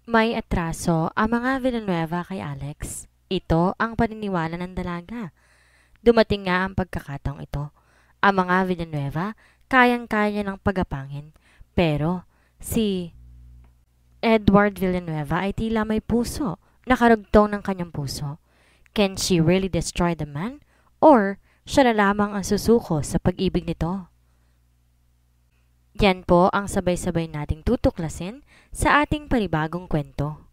May atraso ang mga Villanueva kay Alex. Ito ang paniniwala ng dalaga. Dumating nga ang pagkakataong ito. Ang mga Villanueva kayang-kaya ng pagapangin. Pero si Edward Villanueva ay tila may puso. Nakarugtong ng kanyang puso. Can she really destroy the man? Or siya na lamang ang susuko sa pag-ibig nito? Yan po ang sabay-sabay nating tutuklasin sa ating panibagong kwento.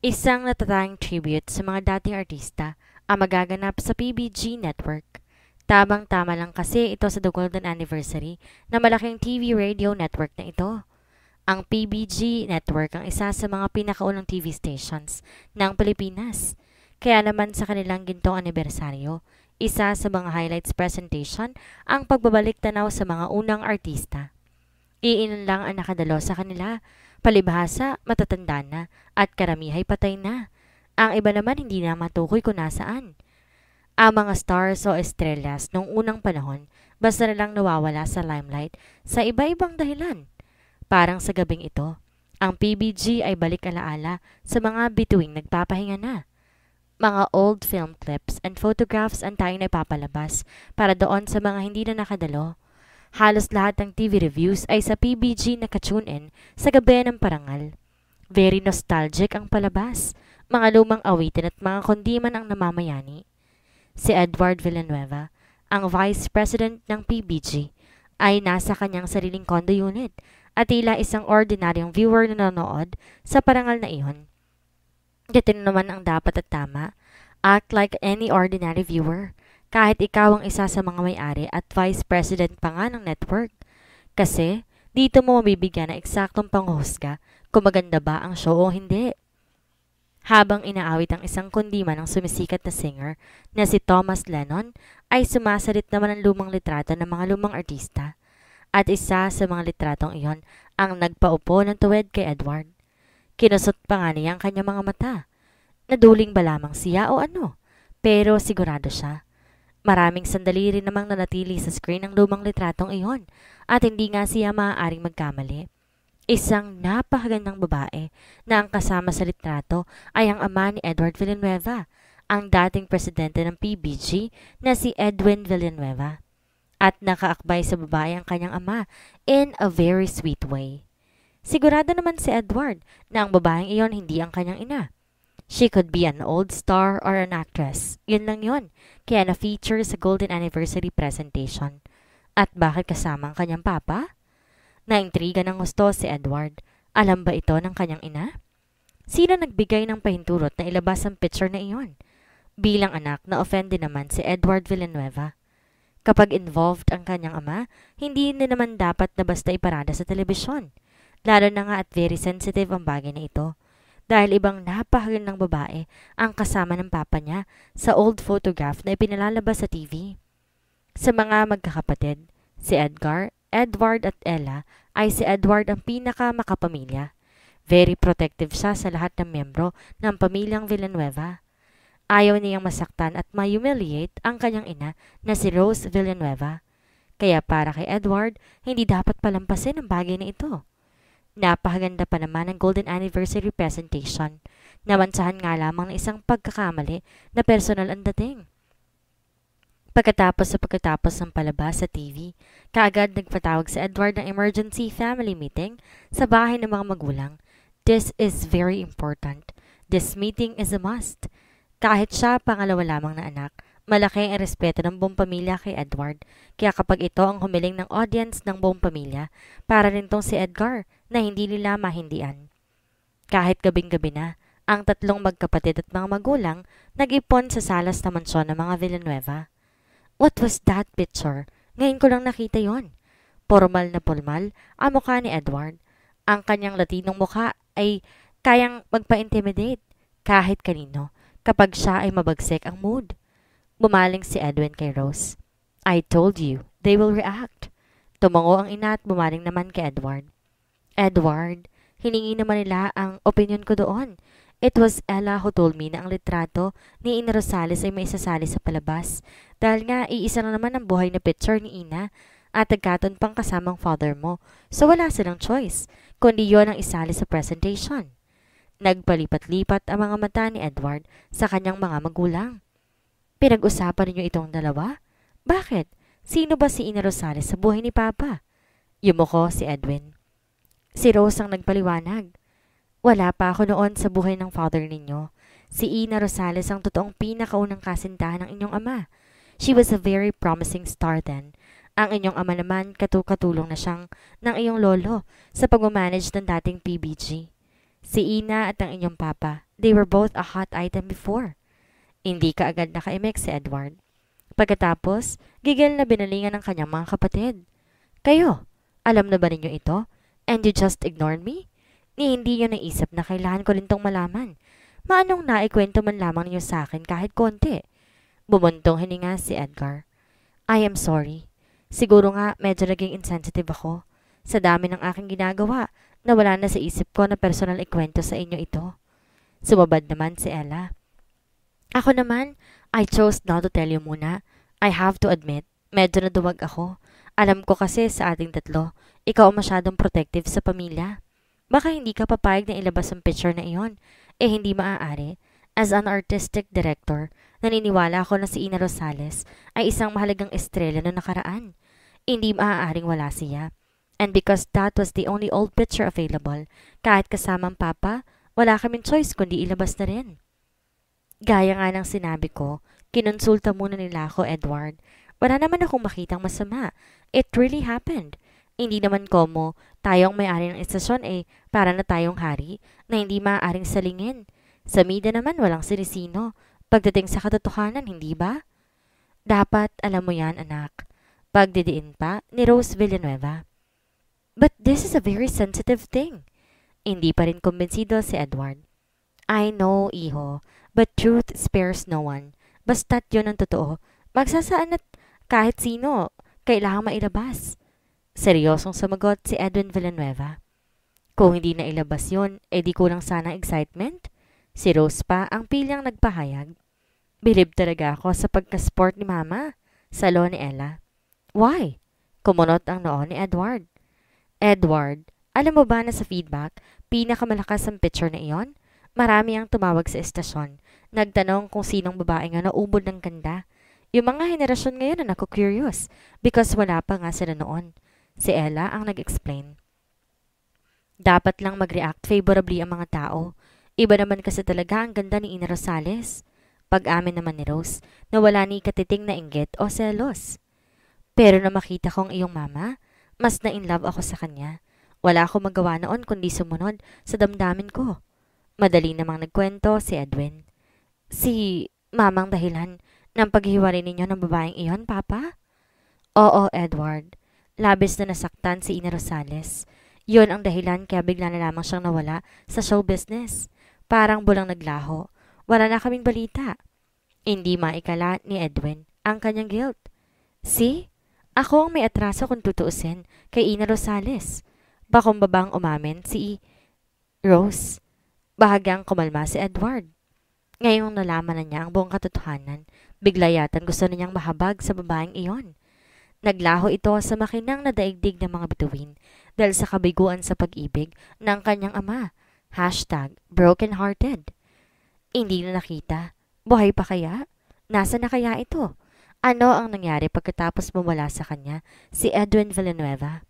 Isang natatanging tribute sa mga dating artista ang magaganap sa PBG Network. Tamang-tama lang kasi ito sa The Golden Anniversary na malaking TV radio network na ito. Ang PBG Network ang isa sa mga pinakaunang TV stations ng Pilipinas. Kaya naman sa kanilang gintong anibersaryo, isa sa mga highlights presentation ang pagbabalik tanaw sa mga unang artista. Iilan lang ang nakadalo sa kanila, palibhasa, matatanda na, at karamihay patay na. Ang iba naman hindi na matukoy kung nasaan. Ang mga stars o estrellas noong unang panahon, basta na lang nawawala sa limelight sa iba-ibang dahilan. Parang sa gabing ito, ang PBG ay balik alaala sa mga bituing nagpapahinga na. Mga old film clips and photographs ang tayong naipapalabas para doon sa mga hindi na nakadalo. Halos lahat ng TV reviews ay sa PBG nakatune in sa gabi ng parangal. Very nostalgic ang palabas, mga lumang awitin at mga kondiman ang namamayani. Si Edward Villanueva, ang Vice President ng PBG, ay nasa kanyang sariling condo unit at tila isang ordinaryong viewer na nanonood sa parangal na iyon. Dito naman ang dapat at tama, act like any ordinary viewer, kahit ikaw ang isa sa mga may-ari at Vice President pa nga ng network. Kasi dito mo mabibigyan ng eksaktong panghusga kung maganda ba ang show o hindi. Habang inaawit ang isang kundima ng sumisikat na singer na si Thomas Lennon, ay sumasalit naman ang lumang litrato ng mga lumang artista. At isa sa mga litratong iyon ang nagpaupo ng tuwid kay Edward. Kinusot pa nga niya ang kanyang mga mata. Naduling ba lamang siya o ano? Pero sigurado siya. Maraming sandali rin namang nanatili sa screen ng lumang litratong iyon at hindi nga siya maaaring magkamali. Isang napakagandang babae na ang kasama sa litrato ay ang ama ni Edward Villanueva, ang dating presidente ng PBG na si Edwin Villanueva. At nakaakbay sa babae ang kanyang ama in a very sweet way. Sigurado naman si Edward na ang babaeng iyon hindi ang kanyang ina. She could be an old star or an actress. Yun lang yun. Kaya na-feature sa Golden Anniversary presentation. At bakit kasama ang kanyang papa? Naintriga ng gusto si Edward. Alam ba ito ng kanyang ina? Sino nagbigay ng pahintulot na ilabas ang picture na iyon? Bilang anak, na-offend din naman si Edward Villanueva. Kapag involved ang kanyang ama, hindi din naman dapat na basta iparada sa telebisyon. Lalo na nga at very sensitive ang bagay na ito. Dahil ibang napakagandang babae ang kasama ng papa niya sa old photograph na ipinalalabas sa TV. Sa mga magkakapatid, si Edward at Ella ay si Edward ang pinaka-makapamilya. Very protective siya sa lahat ng miyembro ng pamilyang Villanueva. Ayaw niyang masaktan at ma-humiliate ang kanyang ina na si Rose Villanueva. Kaya para kay Edward, hindi dapat palampasin ang bagay na ito. Napakaganda pa naman ang Golden Anniversary presentation. Namansahan nga lamang ng isang pagkakamali na personal ang dating. Pagkatapos ng palabas sa TV, kaagad nagpatawag si Edward ng emergency family meeting sa bahay ng mga magulang. This is very important. This meeting is a must. Kahit siya pangalawa lamang na anak, malaki ang respeto ng buong pamilya kay Edward. Kaya kapag ito ang humiling ng audience ng buong pamilya, para rin tong si Edgar na hindi nila mahindian. Kahit gabing-gabi na, ang tatlong magkapatid at mga magulang nag-ipon sa salas na mansyon ng mga Villanueva. What was that picture? Ngayon ko lang nakita yon. Formal na formal ang mukha ni Edward. Ang kanyang Latinong mukha ay kayang magpa-intimidate kahit kanino kapag siya ay mabagsik ang mood. Bumaling si Edwin kay Rose. I told you, they will react. Tumango ang ina at bumaling naman kay Edward. Edward, hiningi naman nila ang opinion ko doon. It was Ella who told me na ang litrato ni Ina Rosales ay may isasali sa palabas. Dahil nga, iisa na naman ang buhay na picture ni Ina at nagkataon pang kasamang father mo, so wala silang choice, kundi yon ang isali sa presentation. Nagpalipat-lipat ang mga mata ni Edward sa kanyang mga magulang. Pinag-usapan ninyo itong dalawa? Bakit? Sino ba si Ina Rosales sa buhay ni Papa? Yumuko si Edwin. Si Rose ang nagpaliwanag. Wala pa ako noon sa buhay ng father ninyo. Si Ina Rosales ang totoong pinakaunang kasintahan ng inyong ama. She was a very promising star then. Ang inyong ama naman katulong na siyang ng iyong lolo sa pagmamanage ng dating PBG. Si Ina at ang inyong papa, they were both a hot item before. Hindi ka agad nakaimik si Edward. Pagkatapos, gigil na binalingan ng kanyang mga kapatid. Kayo, alam na ba ninyo ito? And you just ignored me? Ni hindi nyo naisip na kailangan ko rin tong malaman. Maanong naikwento man lamang ninyo sa akin kahit konti? Bumuntong hininga si Edgar. I am sorry. Siguro nga medyo naging insensitive ako. Sa dami ng aking ginagawa, nawala na sa isip ko na personal ikwento sa inyo ito. Sumabad naman si Ella. Ako naman, I chose not to tell you muna. I have to admit, medyo naduwag ako. Alam ko kasi sa ating tatlo, ikaw ang masyadong protective sa pamilya. Baka hindi ka papayag na ilabas ang picture na iyon. Hindi maaari. As an artistic director, naniniwala ako na si Ina Rosales ay isang mahalagang estrella noong nakaraan. Hindi maaaring wala siya. And because that was the only old picture available, kahit kasamang papa, wala kaming choice kundi ilabas na rin. Gaya nga ng sinabi ko, kinonsulta muna nila ako, Edward. Wala naman akong makitang masama. It really happened. Hindi naman komo, tayong may-ari ng istasyon para na tayong hari na hindi maaaring salingin. Sa media naman walang sinisino. Pagdating sa katotohanan, hindi ba? Dapat alam mo yan, anak. Pagdidiin pa ni Rose Villanueva. But this is a very sensitive thing. Hindi pa rin kumbinsido si Edward. I know, iho. But truth spares no one. Basta't yun ang totoo. Magsasaan at kahit sino, kailangang mailabas. Seryosong sumagot si Edwin Villanueva. Kung hindi na ilabas yun, di kulang sana excitement. Si Rose pa ang pilyang nagpahayag. Bilib talaga ako sa pagka-sport ni Mama. Salo ni Ella. Why? Kumunot ang noo ni Edward. Edward, alam mo ba na sa feedback, pinakamalakas ang picture na iyon? Marami ang tumawag sa estasyon. Nagtanong kung sinong babae nga naubod ng ganda. Yung mga henerasyon ngayon na naku-curious because wala pa nga sila noon. Si Ella ang nag-explain. Dapat lang mag-react favorably ang mga tao. Iba naman kasi talaga ang ganda ni Ina Rosales. Pag-amin naman ni Rose na wala ni katiting na inggit o selos. Pero na makita ko ang iyong mama, mas na-inlove ako sa kanya. Wala akong magawa noon kundi sumunod sa damdamin ko. Madali namang nagkwento si Edwin. Si mamang dahilan ng paghiwalay ninyo ng babaeng iyon, Papa? Oo, Edward. Labis na nasaktan si Ina Rosales. Yun ang dahilan kaya bigla na lamang siyang nawala sa show business. Parang bulang naglaho. Wala na kaming balita. Hindi maikala ni Edwin ang kanyang guilt. See? Ako ang may atraso kung tutuusin kay Ina Rosales. Bakumbabang umamin si Rose. Bahagyang kumalma si Edward. Ngayong nalaman na niya ang buong katotohanan, bigla yatang gusto na niyang mahabag sa babaeng iyon. Naglaho ito sa makinang na daigdig ng mga bituin dahil sa kabiguan sa pag-ibig ng kanyang ama. #brokenhearted. Hindi na nakita. Buhay pa kaya? Nasa na kaya ito? Ano ang nangyari pagkatapos mawala sa kanya si Edwin Villanueva?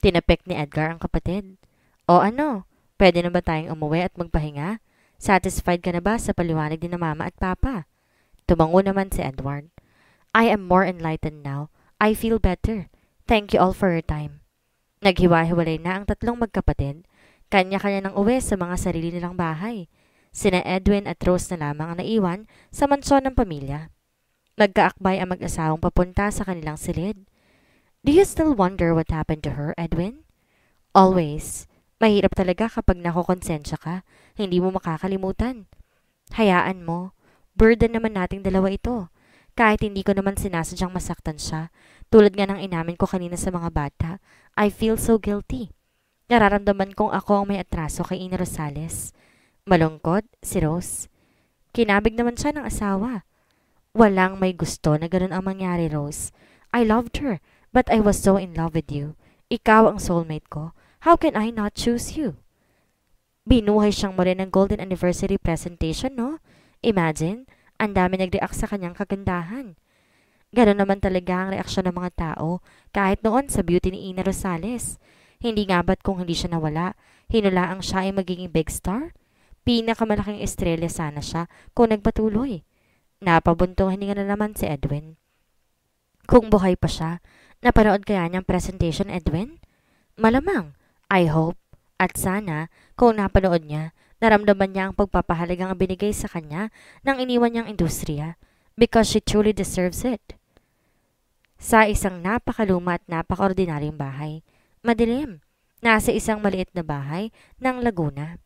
Tinapik ni Edgar ang kapatid. O ano? Pwede na ba tayong umuwi at magpahinga? Satisfied ka na ba sa paliwanag ni na Mama at Papa? Tumango naman si Edward. I am more enlightened now. I feel better. Thank you all for your time. Naghiwa-hiwalay na ang tatlong magkapatid. Kanya-kanya nang uwi sa mga sarili nilang bahay. Sina Edwin at Rose na lamang ang naiwan sa mansyon ng pamilya. Nagkaakbay ang mag-asawang papunta sa kanilang silid. Do you still wonder what happened to her, Edwin? Always. Mahirap talaga kapag nakokonsensya ka, hindi mo makakalimutan. Hayaan mo, burden naman nating dalawa ito. Kahit hindi ko naman sinasadyang masaktan siya, tulad nga ng inamin ko kanina sa mga bata, I feel so guilty. Nararamdaman kong ako ang may atraso kay Ina Rosales. Malungkot, si Rose. Kinabig naman siya ng asawa. Walang may gusto na ganun ang mangyari, Rose. I loved her, But I was so in love with you. Ikaw ang soulmate ko. How can I not choose you? Binuhay siyang muli ng Golden Anniversary presentation, no? Imagine, ang dami nag-react sa kanyang kagandahan. Ganon naman talaga ang reaksyon ng mga tao kahit noon sa beauty ni Ina Rosales. Hindi nga ba't kung hindi siya nawala, hinulaang siya ay magiging big star? Pinakamalaking estrella sana siya kung nagpatuloy. Napabuntong hininga na naman si Edwin. Kung buhay pa siya, napanood kaya niyang presentation, Edwin? Malamang, I hope, at sana, kung napanood niya, naramdaman niya ang pagpapahalagang binigay sa kanya ng iniwan niyang industriya because she truly deserves it. Sa isang napakaluma at napakaordinaryong bahay, madilim, nasa isang maliit na bahay ng Laguna.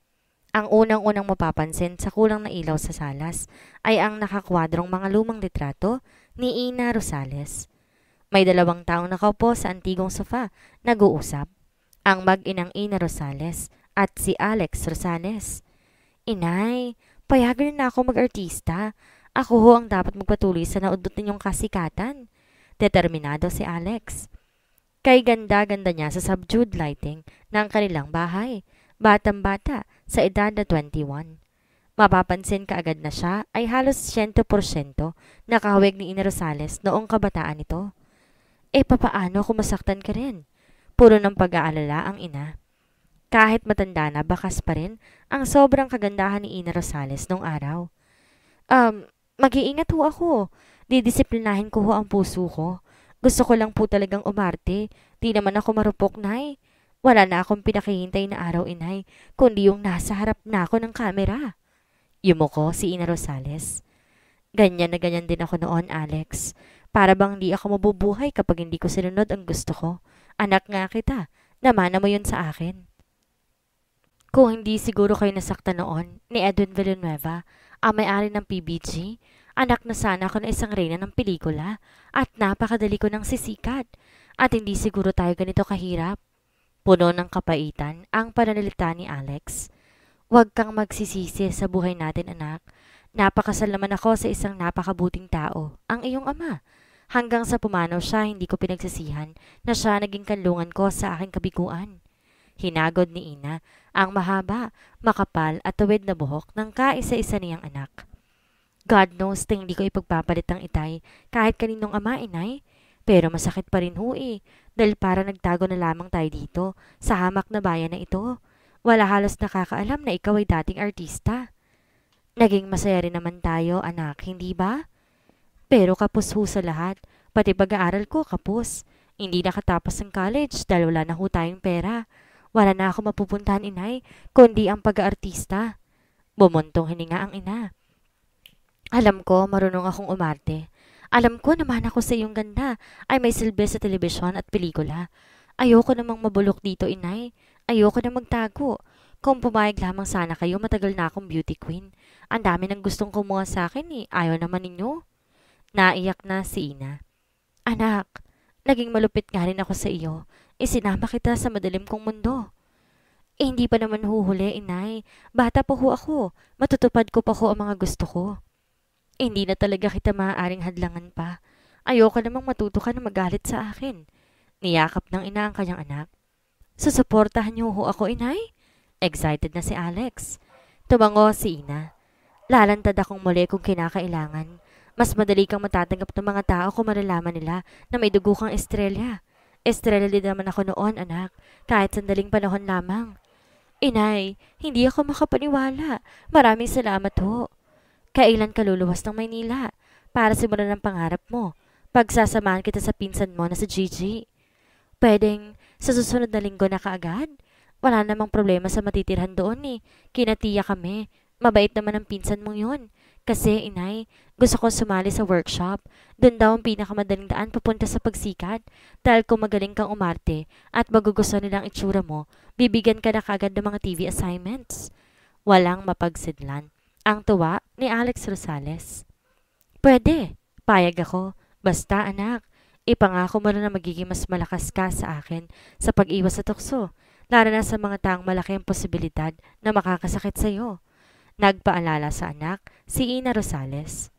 Ang unang-unang mapapansin sa kulang na ilaw sa salas ay ang nakakwadrong mga lumang litrato ni Ina Rosales. May 2 taong nakaupo sa antigong sofa, nag-uusap. Ang mag-inang Ina Rosales at si Alex Rosales. Inay, payagan na ako mag-artista. Ako ho ang dapat magpatuloy sa naudot ninyong kasikatan. Determinado si Alex. Kay ganda-ganda niya sa subdued lighting ng kanilang bahay. Batang-bata sa edad na 21. Mapapansin kaagad na siya ay halos 100% nakahawig ni Ina Rosales noong kabataan nito. Papaano kung masaktan ka rin? Puro ng pag-aalala ang ina. Kahit matanda na, bakas pa rin ang sobrang kagandahan ni Ina Rosales noong araw. Mag-iingat ho ako. Didisiplinahin ko ho ang puso ko. Gusto ko lang po talagang umarte. Di naman ako marupok, Nay. Wala na akong pinakihintay na araw, Inay, kundi yung nasa harap na ako ng kamera. Yumuko si Ina Rosales. Ganyan na ganyan din ako noon, Alex. Para bang di ako mabubuhay kapag hindi ko sinunod ang gusto ko. Anak nga kita. Namana mo yun sa akin. Kung hindi siguro kayo nasaktan noon ni Edwin Villanueva, ang may-ari ng PBG, anak na sana ako na isang reyna ng pelikula at napakadali ko ng sisikat at hindi siguro tayo ganito kahirap. Puno ng kapaitan ang pananalita ni Alex. Huwag kang magsisisi sa buhay natin, anak. Napakasal naman ako sa isang napakabuting tao, ang iyong ama. Hanggang sa pumanaw siya, hindi ko pinagsisihan na siya naging kanlungan ko sa aking kabiguan. Hinagod ni Ina ang mahaba, makapal at tuwid na buhok ng kaisa-isa niyang anak. God knows na hindi ko ipagpapalit ang itay kahit kaninong ama, Inay. Pero masakit pa rin ho dahil para nagtago na lamang tayo dito sa hamak na bayan na ito. Wala halos nakakaalam na ikaw ay dating artista. Naging masaya rin naman tayo, anak, hindi ba? Pero kapos ho sa lahat, pati pag-aaral ko kapos. Hindi nakatapos ng college dahil wala na ho tayong pera. Wala na ako mapupuntahan, Inay, kundi ang pag-aartista. Bumuntong hininga ang ina. Alam ko, marunong akong umarte. Alam ko naman ako sa iyong ganda ay may silbi sa telebisyon at pelikula. Ayoko namang mabulok dito, Inay. Ayoko na magtago. Kung pumayag lamang sana kayo, matagal na akong beauty queen. Ang dami nang gustong kumuha sa akin Ayaw naman ninyo. Naiyak na si Ina. Anak, naging malupit nga rin ako sa iyo. Isinama kita sa madilim kong mundo. Hindi pa naman huhuli, Inay. Bata pa ho ako. Matutupad ko pa ho ang mga gusto ko. Hindi na talaga kita maaaring hadlangan pa. Ayoko namang matuto ka na magalit sa akin. Niyakap ng ina ang kanyang anak. Susuportahan niyo ho ako, Inay? Excited na si Alex. Tumango si Ina. Lalantad akong muli kung kinakailangan. Mas madali kang matatanggap ng mga tao kung malalaman nila na may dugo kang estrella. Estrella din naman ako noon, anak, kahit sandaling panahon lamang. Inay, hindi ako makapaniwala. Maraming salamat ho. Kailan ka luluwas ng Maynila para simulan ang pangarap mo? Pagsasamahan kita sa pinsan mo na si Gigi. Pwedeng sa susunod na linggo na kaagad? Wala namang problema sa matitirhan doon Kinatiya kami. Mabait naman ang pinsan mong yun. Kasi, Inay, gusto ko sumali sa workshop. Doon daw ang pinakamadaling daan papunta sa pagsikat. Dahil kung magaling kang umarte at magugustuhan nilang itsura mo, bibigyan ka na kaagad ng mga TV assignments. Walang mapagsidlan ang tuwa ni Alex Rosales. Pwede, payag ako. Basta, anak, ipangako mo na magiging mas malakas ka sa akin sa pag-iwas sa tukso, lalo na sa mga taong malaki ang posibilidad na makakasakit sa iyo. Nagpaalala sa anak si Ina Rosales.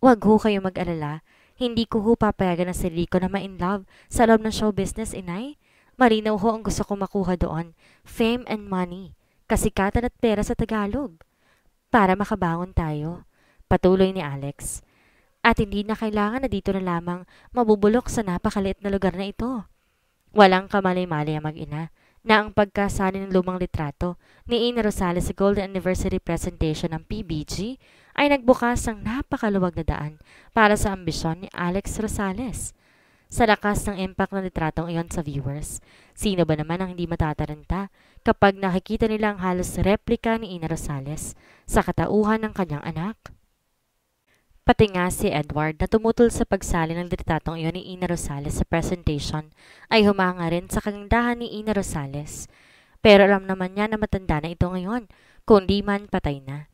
Huwag ho kayo mag-alala, Hindi ko ho papayagan ang sarili ko na ma-in love sa loob ng show business, inay. Malinaw ho ang gusto kong makuha doon. Fame and money. Kasikatan at pera sa Tagalog. Para makabangon tayo. Patuloy ni Alex. At hindi na kailangan na dito na lamang mabubulok sa napakaliit na lugar na ito. Walang kamalay-malay ang mag-ina na ang pagkasali ng lumang litrato ni Ina Rosales sa Golden Anniversary Presentation ng PBG ay nagbukas ng napakaluwag na daan para sa ambisyon ni Alex Rosales. Sa lakas ng impact ng litratong iyon sa viewers, sino ba naman ang hindi matataranta kapag nakikita nila ang halos replika ni Ina Rosales sa katauhan ng kanyang anak? Pati nga si Edward na tumutol sa pagsali ng litratong iyon ni Ina Rosales sa presentation ay humanga rin sa kagandahan ni Ina Rosales. Pero alam naman niya na matanda na ito ngayon, kundi man patay na.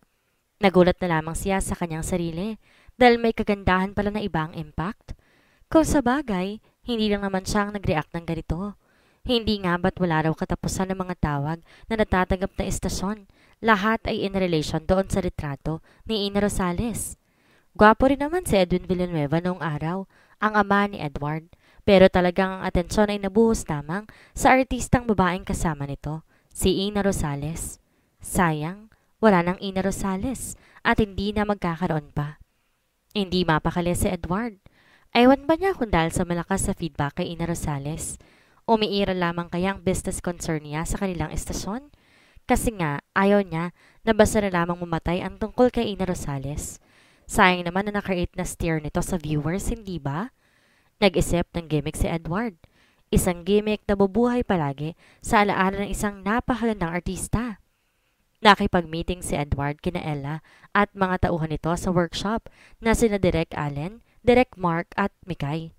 Nagulat na lamang siya sa kanyang sarili dahil may kagandahan pala na ibang impact. Kung sa bagay, hindi lang naman siya ang nag-react ng ganito. Hindi nga ba't wala raw katapusan ng mga tawag na natatanggap na istasyon? Lahat ay in relation doon sa litrato ni Ina Rosales. Gwapo rin naman si Edwin Villanueva noong araw, ang ama ni Edward. Pero talagang ang atensyon ay nabuhos lamang sa artistang babaeng kasama nito, si Ina Rosales. Sayang, wala nang Ina Rosales at hindi na magkakaroon pa. Hindi mapakali si Edward. Ewan ba niya kung dahil sa malakas sa feedback kay Ina Rosales? Umiiral lamang kaya ang business concern niya sa kanilang estasyon? Kasi nga, ayaw niya na basta na lamang mamatay ang tungkol kay Ina Rosales. Sayang naman na nakreate na steer nito sa viewers, hindi ba? Nag-isip ng gimmick si Edward. Isang gimmick na bubuhay palagi sa alaala ng isang napakagandang artista. Nakipag-meeting si Edward kina Ella at mga tauhan nito sa workshop na sina Direk Allen, Direk Mark at Mikay.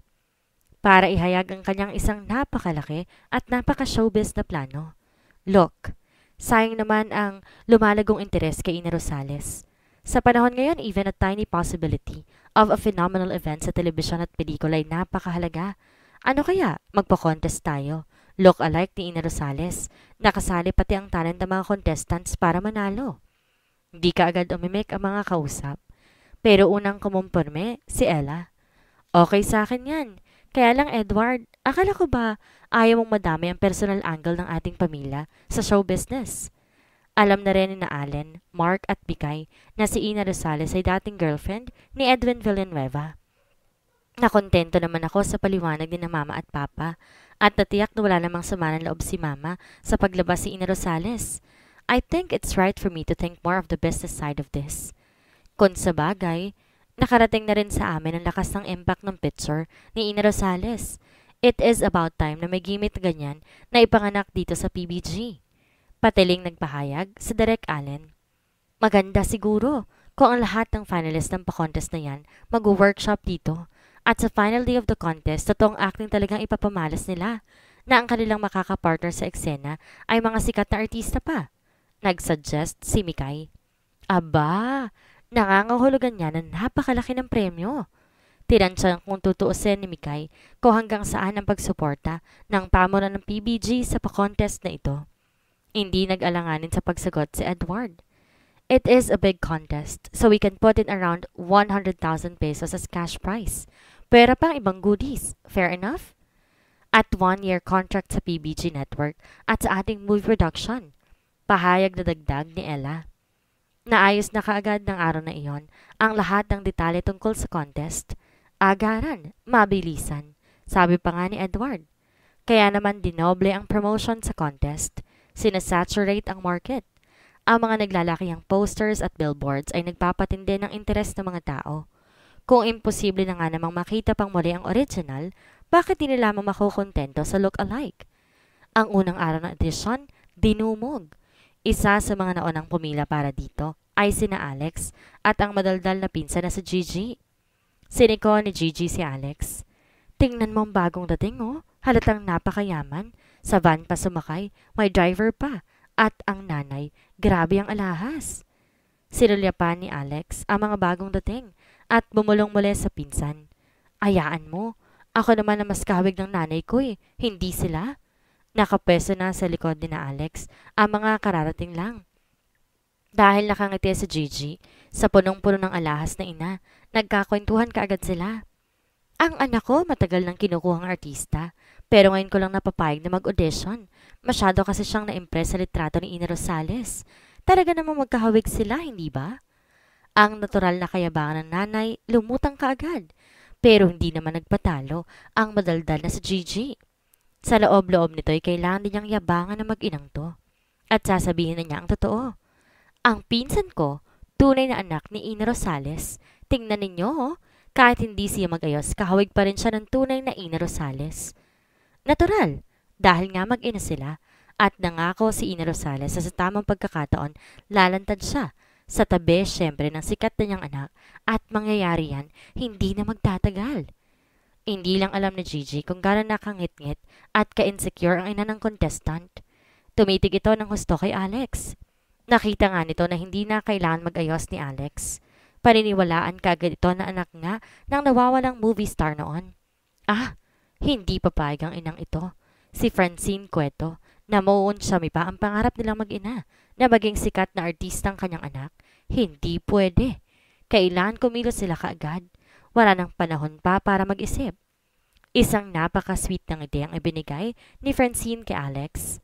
Para ihayag ang kanyang isang napakalaki at napaka-showbiz na plano. Look, sayang naman ang lumalagong interes kay Ina Rosales. Sa panahon ngayon, even a tiny possibility of a phenomenal event sa telebisyon at pelikula ay napakahalaga. Ano kaya? Magpa-contest tayo. Look alike ni Ina Rosales. Nakasali pati ang talent ng mga contestants para manalo. Hindi ka agad umimik ang mga kausap. Pero unang kumumporme, si Ella. Okay sa akin yan. Kaya lang Edward, akala ko ba ayaw mong madami ang personal angle ng ating pamilya sa show business? Alam na rin ni na Allen, Mark at Bikay na si Ina Rosales ay dating girlfriend ni Edwin Villanueva. Nakontento naman ako sa paliwanag ni na Mama at Papa at natiyak na wala namang sama ng loob si Mama sa paglabas si Ina Rosales. I think it's right for me to think more of the business side of this. Kung sa bagay, nakarating na rin sa amin ang lakas ng impact ng picture ni Ina Rosales. It is about time na may gimmick na ganyan na ipanganak dito sa PBG. Patiling nagpahayag sa Direk Allen. Maganda siguro kung ang lahat ng finalist ng pa-contest na yan mag-workshop dito. At sa final day of the contest, totoong acting talagang ipapamalas nila na ang kanilang makakapartner sa eksena ay mga sikat na artista pa. Nag-suggest si Mikay. Aba, nangangahulugan niya na napakalaki ng premyo. Tinansya kung tutuusin ni Mikay kung hanggang saan ang pagsuporta ng pamunan ng PBG sa pa-contest na ito. Hindi nag-alanganin sa pagsagot si Edward. It is a big contest, so we can put in around 100,000 pesos as cash prize. Pwera pang ibang goodies. Fair enough? At 1-year contract sa PBG Network at sa ating movie production. Pahayag na dagdag ni Ella. Naayos na kaagad ng araw na iyon ang lahat ng detalye tungkol sa contest. Agaran, mabilisan. Sabi pa nga ni Edward. Kaya naman dinoble ang promotion sa contest. Sinasaturate ang market. Ang mga naglalakihang posters at billboards ay nagpapatindi ng interes ng mga tao. Kung imposible na nga namang makita pang muli ang original, bakit di nila makukontento sa look-alike? Ang unang araw ng edisyon, dinumog. Isa sa mga naunang pumila para dito ay sina Alex at ang madaldal na pinsan na si Gigi. Siniko ni Gigi si Alex. Tingnan mo ang bagong dating oh, halatang napakayaman. Sa van pa sumakay, may driver pa. At ang nanay, grabe ang alahas. Sinulyapan ni Alex ang mga bagong dating at bumulong muli sa pinsan. Ayaan mo, ako naman ang mas kahawig ng nanay ko hindi sila. Nakapeso na sa likod ni na Alex ang mga kararating lang. Dahil nakangiti si Gigi sa punong-puno ng alahas na ina, nagkakwentuhan kaagad sila. Ang anak ko matagal nang kinukuhang artista, pero ngayon ko lang napapayag na mag-audition. Masyado kasi siyang na-impress sa litrato ni Ina Rosales. Talaga namang magkahawig sila, hindi ba? Ang natural na kayabangan ng nanay, lumutang kaagad. Pero hindi naman nagpatalo ang madaldal na si Gigi. Sa loob-loob nito ay kailangan din niyang yabangan ng mag-inang to. At sasabihin na niya ang totoo. Ang pinsan ko, tunay na anak ni Ina Rosales. Tingnan ninyo, oh. Kahit hindi siya mag-ayos, kahawig pa rin siya ng tunay na Ina Rosales. Natural, dahil nga mag-ina sila. At nangako si Ina Rosales sa tamang pagkakataon, lalantad siya sa tabi syempre ng sikat na niyang anak. At mangyayari yan, hindi na magtatagal. Hindi lang alam ni Gigi kung gano'n nakangit-ngit at ka-insecure ang ina ng contestant. Tumitig ito ng husto kay Alex. Nakita nga nito na hindi na kailangan mag-ayos ni Alex. Paniniwalaan kaagad ito na anak nga ng nawawalang movie star noon. Hindi papayag ang inang ito. Si Francine Cueto, na mauunsyami pa ang pangarap nilang mag-ina na maging sikat na artistang kanyang anak. Hindi pwede. Kailangan kumilos sila kaagad. Wala nang panahon pa para mag-isip. Isang napaka-sweet ng ide ang ibinigay ni Francine kay Alex.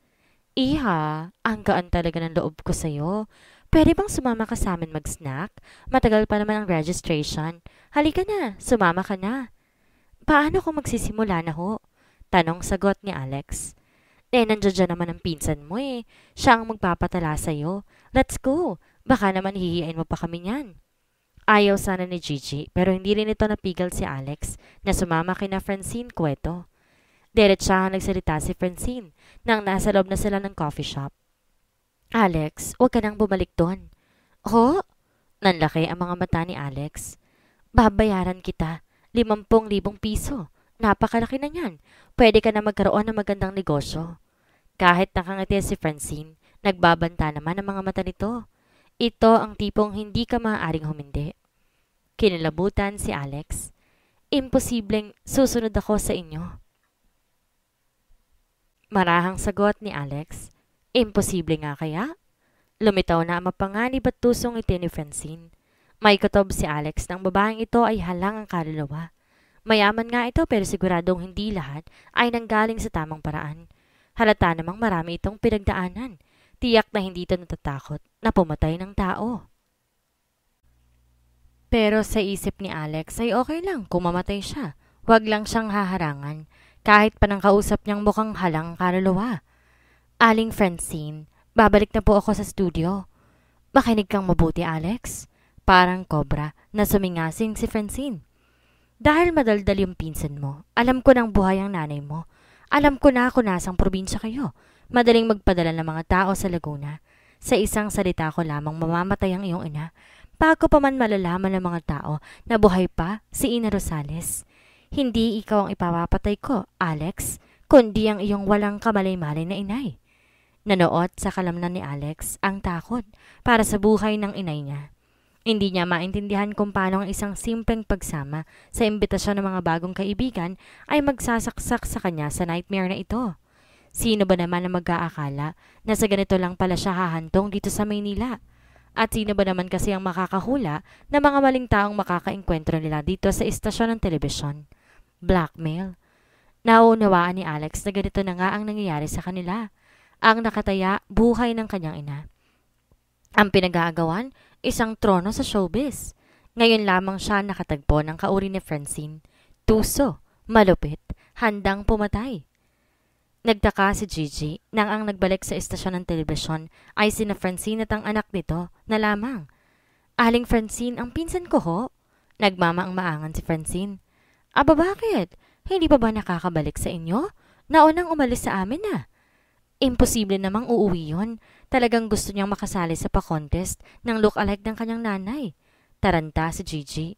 Iha, ang gaan talaga ng loob ko sa'yo. Pwede bang sumama ka sa amin mag-snack? Matagal pa naman ang registration. Halika na, sumama ka na. Paano kung magsisimula na ho? Tanong sagot ni Alex. Nandiyan naman ang pinsan mo eh. Siya ang magpapatala sa'yo. Let's go. Baka naman hihiyain mo pa kami niyan. Ayaw sana ni Gigi pero hindi rin ito napigil si Alex na sumama kina Francine Cueto. Diretsahan nagsalita si Francine nang nasa loob na sila ng coffee shop. Alex, huwag ka nang bumalik doon. Ho? Nanlaki ang mga mata ni Alex. Babayaran kita. 50,000 piso. Napakalaki na yan. Pwede ka na magkaroon ng magandang negosyo. Kahit nakangiti si Francine, nagbabanta naman ang mga mata nito. Ito ang tipong hindi ka maaaring humindi. Kinilabutan si Alex. Imposibleng susunod ako sa inyo. Marahang sagot ni Alex. Imposible nga kaya? Lumitaw na ang mapanganib at tusong iti ni Francine. May katob si Alex ng babaeng ito ay halang ang kaluluwa. Mayaman nga ito pero siguradong hindi lahat ay nanggaling sa tamang paraan. Halata namang marami itong pinagdaanan. Tiyak na hindi ito natatakot na pumatay ng tao. Pero sa isip ni Alex ay okay lang kung mamatay siya. Huwag lang siyang haharangan kahit pa nang kausap niyang mukhang halang ang kaluluwa. Aling Francine, babalik na po ako sa studio. Makinig kang mabuti, Alex. Parang cobra na sumingasing si Francine. Dahil madaldal yung pinsan mo, alam ko ng buhay ang nanay mo. Alam ko na kung nasang probinsya kayo. Madaling magpadala ng mga tao sa Laguna. Sa isang salita ko lamang mamamatay ang iyong ina. Bago pa man malalaman ng mga tao na buhay pa si Ina Rosales. Hindi ikaw ang ipapapatay ko, Alex, kundi ang iyong walang kamalay-malay na inay. Nanoot sa kalamnan ni Alex ang takot para sa buhay ng inay niya. Hindi niya maintindihan kung paano ang isang simpleng pagsama sa imbitasyon ng mga bagong kaibigan ay magsasaksak sa kanya sa nightmare na ito. Sino ba naman ang mag-aakala na sa ganito lang pala siya hahantong dito sa Maynila? At sino ba naman kasi ang makakahula na mga maling taong makakaengkwentro nila dito sa istasyon ng telebisyon? Blackmail. Nauunawaan ni Alex na ganito na nga ang nangyayari sa kanila. Ang nakataya buhay ng kanyang ina. Ang pinag-aagawan, isang trono sa showbiz. Ngayon lamang siya nakatagpo ng kauri ni Francine. Tuso, malupit, handang pumatay. Nagtaka si Gigi nang ang nagbalik sa istasyon ng telebisyon ay sina Francine at ang anak nito na lamang. Aling Francine, ang pinsan ko ho? Nagmamaang-maangan si Francine. Aba bakit? Hindi pa ba nakakabalik sa inyo? Naunang umalis sa amin na. Imposible namang uuwi yon. Talagang gusto niyang makasali sa pa-contest ng look-alike ng kanyang nanay. Taranta si Gigi.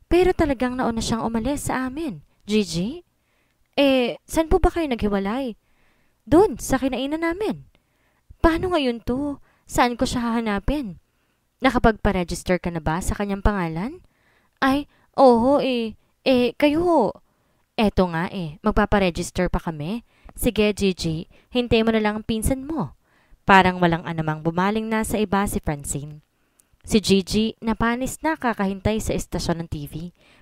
Pero talagang nauna siyang umalis sa amin. Gigi? Saan po ba kayo naghiwalay? Doon, sa kinainan namin. Paano ngayon to? Saan ko siya hahanapin? Nakapagpa-register ka na ba sa kanyang pangalan? Ay, oo kayo ho. Eto nga magpaparegister pa kami. Sige Gigi, hintay mo na lang ang pinsan mo. Parang walang anumang bumaling na sa iba si Francine. Si Gigi napanis na kakahintay sa istasyon ng TV.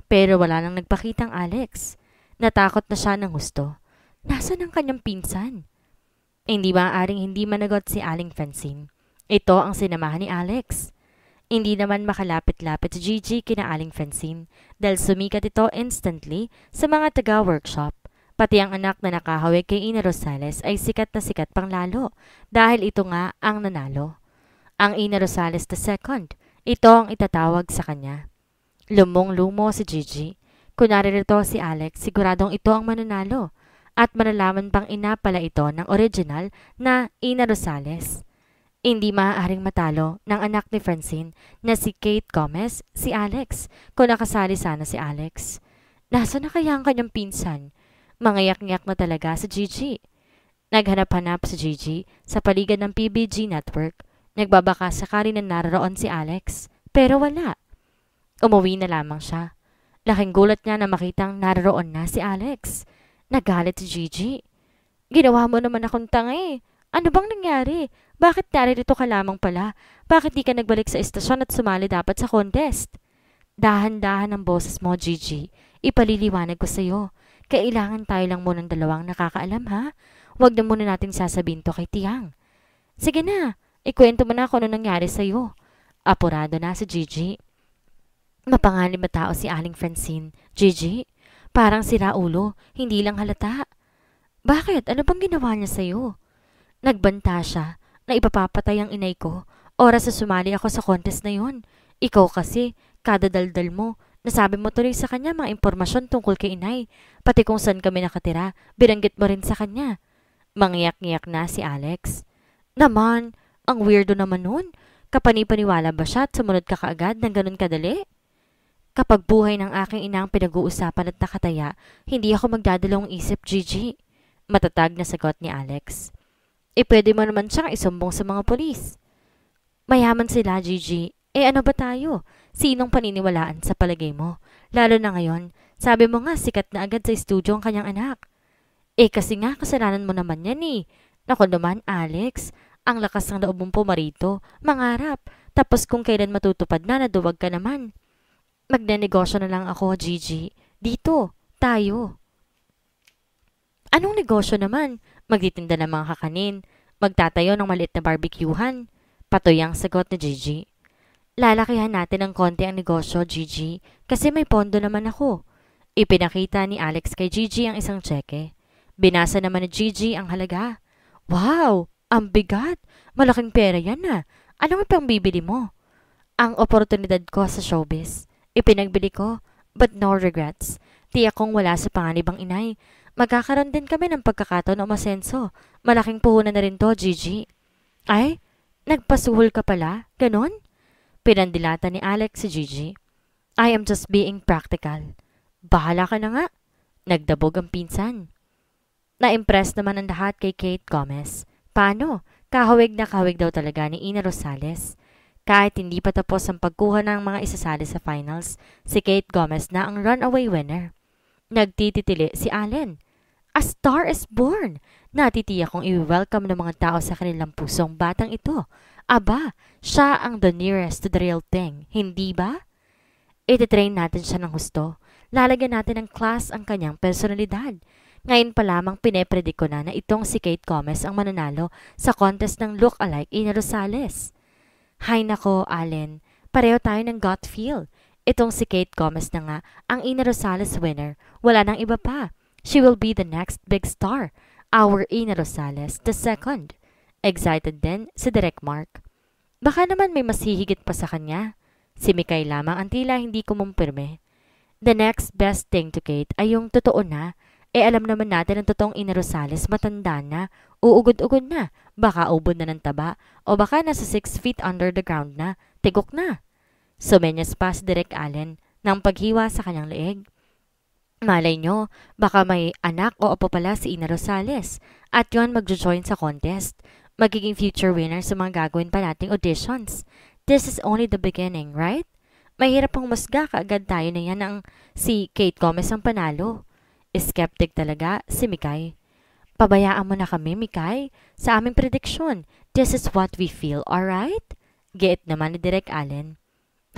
Pero wala nang nagpakitang Alex. Natakot na siya ng husto. Nasaan ang kanyang pinsan? Hindi maaaring hindi managot si Aling Francine. Ito ang sinamahan ni Alex. Hindi naman makalapit-lapit si Gigi kina Aling Francine dahil sumikat ito instantly sa mga taga-workshop. Pati ang anak na nakahawig kay Ina Rosales ay sikat na sikat pang lalo dahil ito nga ang nanalo. Ang Ina Rosales II, ito ang itatawag sa kanya. Lumong-lumo si Gigi. Kung naririto si Alex, siguradong ito ang mananalo. At malalaman pang ina pala ito ng original na Ina Rosales. Hindi maaaring matalo ng anak ni Francine na si Kate Gomez, si Alex, kung nakasali sana si Alex. Nasaan na kaya ang kanyang pinsan? Mangayak-ngyak na talaga si Gigi. Naghanap-hanap si Gigi sa paligid ng PBG network. Nagbabaka sakali na naroon si Alex, pero wala. Umuwi na lamang siya. Laking gulat niya na makitang naroon na si Alex. Nagalit si Gigi. Ginawa mo naman akong tanga eh. Ano bang nangyari? Bakit naririto ka lamang pala? Bakit di ka nagbalik sa estasyon at sumali dapat sa contest? Dahan-dahan ang boses mo, Gigi. Ipaliliwanag ko sa'yo. Kailangan tayo lang munang dalawang nakakaalam, ha? Huwag na muna natin sasabihin to kay Tiang. Sige na, ikwento mo na kung ano nangyari sa'yo. Apurado na si Gigi. Mapanganib na tao si Aling Francine. Gigi, parang sira ulo, hindi lang halata. Bakit? Ano bang ginawa niya sa'yo? Nagbanta siya na ipapapatay ang inay ko. Oras na sumali ako sa contest na yun. Ikaw kasi, kada daldal mo, nasabi mo tuloy sa kanya mga impormasyon tungkol kay inay. Pati kung saan kami nakatira, binanggit mo rin sa kanya. Mangyak-ngyak na si Alex. Naman, ang weirdo naman nun. Kapani-paniwala ba siya at sumunod ka kaagad ng ganun kadali? Kapag buhay ng aking inang pinag-uusapan at nakataya, hindi ako magdadalawang isip, Gigi. Matatag na sagot ni Alex. Pwede mo naman siyang isumbong sa mga polis. Mayaman sila, Gigi. Ano ba tayo? Sinong paniniwalaan sa palagay mo? Lalo na ngayon, sabi mo nga sikat na agad sa estudyo ang kanyang anak. Kasi nga kasalanan mo naman yan eh. Naku naman, Alex, ang lakas ng loob mong pumarito, mangarap, tapos kung kailan matutupad na naduwag ka naman. Magnenegosyo na lang ako, Gigi. Dito, tayo. Anong negosyo naman? Magtitinda ng mga kakanin. Magtatayo ng maliit na barbecuehan. Patoy ang sagot ni Gigi. Lalakihan natin ng konti ang negosyo, Gigi, kasi may pondo naman ako. Ipinakita ni Alex kay Gigi ang isang tseke. Binasa naman ni Gigi ang halaga. Wow! Ang bigat! Malaking pera yan na. Anong ipang bibili mo? Ang oportunidad ko sa showbiz. Ipinagbili ko, but no regrets. Tiyak kong wala sa panganib ang inay. Magkakaroon din kami ng pagkakataon o masenso. Malaking puhunan na rin to, Gigi. Ay, nagpasuhol ka pala? Ganon? Pinandilata ni Alex si Gigi. I am just being practical. Bahala ka na nga. Nagdabog ang pinsan. Na-impress naman ang lahat kay Kate Gomez. Paano? Kahawig na kahawig daw talaga ni Ina Rosales. Kahit hindi pa tapos ang pagkuha ng mga isasali sa finals, si Kate Gomez na ang runaway winner. Nagtititili si Allen. A star is born! Natitiyak kong i-welcome ng mga tao sa kanilang pusong batang ito. Aba, siya ang the nearest to the real thing, hindi ba? Ititrain natin siya ng husto. Lalagyan natin ng class ang kanyang personalidad. Ngayon pa lamang pinepredict ko na itong si Kate Gomez ang mananalo sa contest ng look-alike Ina Rosales. Hay nako, Allen. Pareho tayo ng gut feel. Itong si Kate Gomez na nga, ang Ina Rosales winner. Wala nang iba pa. She will be the next big star. Our Ina Rosales II. Excited din si Direk Mark. Baka naman may mas hihigit pa sa kanya. Si Mikay lamang ang tila hindi kumumpirme. The next best thing to Kate ay yung totoo na. Alam naman natin ang totoong Ina Rosales matanda na, uugod-ugod na, baka ubod na ng taba, o baka nasa 6 feet under the ground na, tigok na. Sumenyas pa si Direk Allen ng paghiwa sa kanyang leeg. Malay nyo, baka may anak o apo pala si Ina Rosales, at yon magjo-join sa contest. Magiging future winner sa mga gagawin pa nating auditions. This is only the beginning, right? Mahirap pang musga kaagad tayo na yan ang si Kate Gomez ang panalo. Skeptic talaga si Mikay. Pabayaan mo na kami, Mikay. Sa aming prediksyon, this is what we feel, alright? Giit naman ni Direk Allen.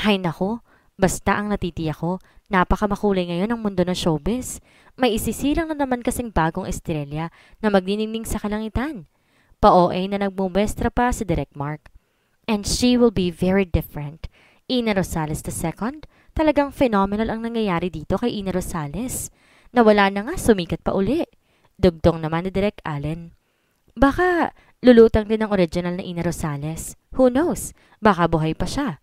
Hay nako, Basta ang natitiyak ko, napakamakulay ngayon ang mundo ng showbiz. May isisilang na naman kasing bagong estrelya na magniningning sa kalangitan. Pa-OA na nagmumwestra pa si Direk Mark. And she will be very different. Ina Rosales II, talagang phenomenal ang nangyayari dito kay Ina Rosales. Nawala na nga, sumikat pa uli. Dugtong naman ni Direk Allen. Baka lulutang din ang original na Ina Rosales. Who knows? Baka buhay pa siya.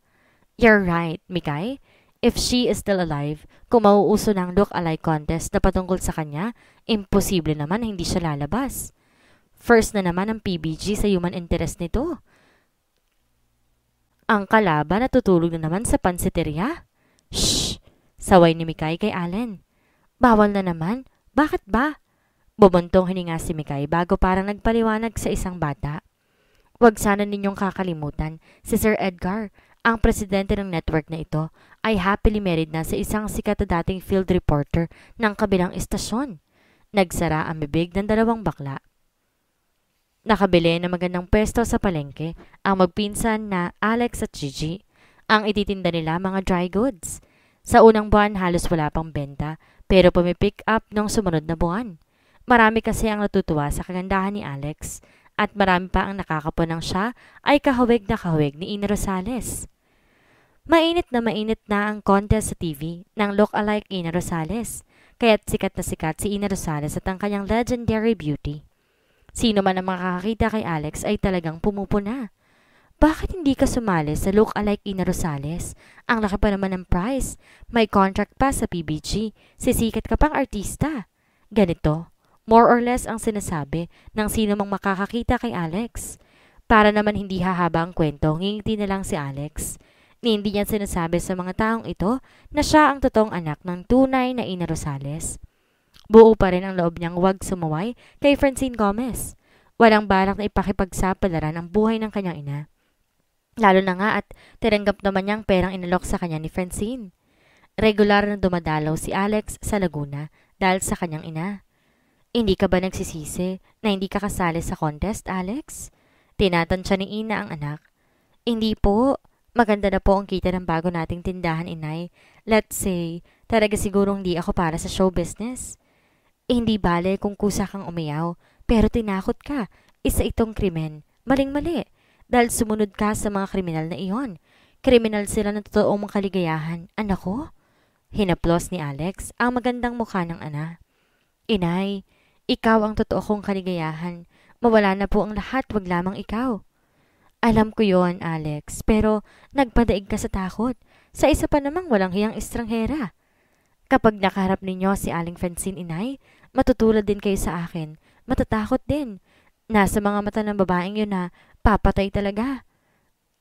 You're right, Mikay. If she is still alive, kung mauuso ng look-alike contest na patungkol sa kanya, imposible naman na hindi siya lalabas. First na naman ang PBG sa human interest nito. Ang kalaban natutulog na naman sa pansiteria. Shh! Saway ni Mikay kay Allen. Bawal na naman. Bakit ba? Bubuntong hininga si Mikay bago parang nagpaliwanag sa isang bata. Huwag sana ninyong kakalimutan, si Sir Edgar, ang presidente ng network na ito, ay happily married na sa isang sikat na dating field reporter ng kabilang istasyon. Nagsara ang bibig ng dalawang bakla. Nakabili ng magandang pwesto sa palengke ang magpinsan na Alex at Gigi. Ang ititinda nila mga dry goods. Sa unang buwan halos wala pang benta pero pumipick up nung sumunod na buwan. Marami kasi ang natutuwa sa kagandahan ni Alex at marami pa ang nakakapunang siya ay kahawig na kahawig ni Ina Rosales. Mainit na ang contest sa TV ng look-alike Ina Rosales, kaya't sikat na sikat si Ina Rosales at ang kanyang legendary beauty. Sino man ang makakakita kay Alex ay talagang pumupuna. Bakit hindi ka sumali sa look-alike Ina Rosales? Ang laki pa naman ng prize. May contract pa sa PBG. Sisikat ka pang artista. Ganito, more or less ang sinasabi ng sino mang makakakita kay Alex. Para naman hindi hahaba ang kwento, ngingiti na lang si Alex. Hindi niya sinasabi sa mga taong ito na siya ang totoong anak ng tunay na Ina Rosales. Buo pa rin ang loob niyang huwag sumuway kay Francine Gomez. Walang balak na ipakipagsapalaran ang buhay ng kanyang ina. Lalo na nga at tiranggap naman niyang perang inalok sa kanya ni Francine. Regular na dumadalaw si Alex sa Laguna dahil sa kanyang ina. Hindi ka ba nagsisisi na hindi ka kasali sa contest, Alex? Tinatansya ni Ina ang anak. Hindi po. Maganda na po ang kita ng bago nating tindahan, inay. Let's say, talaga siguro hindi ako para sa show business. Hindi bale kung kusa kang umayaw, pero tinakot ka. Isa itong krimen. Maling-mali. Dahil sumunod ka sa mga kriminal na iyon. Kriminal sila ng totoong mga kaligayahan. Anak ko? Hinaplos ni Alex ang magandang mukha ng ana. Inay, ikaw ang totoo kong kaligayahan. Mawala na po ang lahat, wag lamang ikaw. Alam ko yon, Alex, pero nagpadaig ka sa takot. Sa isa pa namang walang hiyang estranghera. Kapag nakaharap ninyo si Aling Francine, inay, matutulad din kayo sa akin. Matatakot din. Nasa mga mata ng babaeng yun na papatay talaga.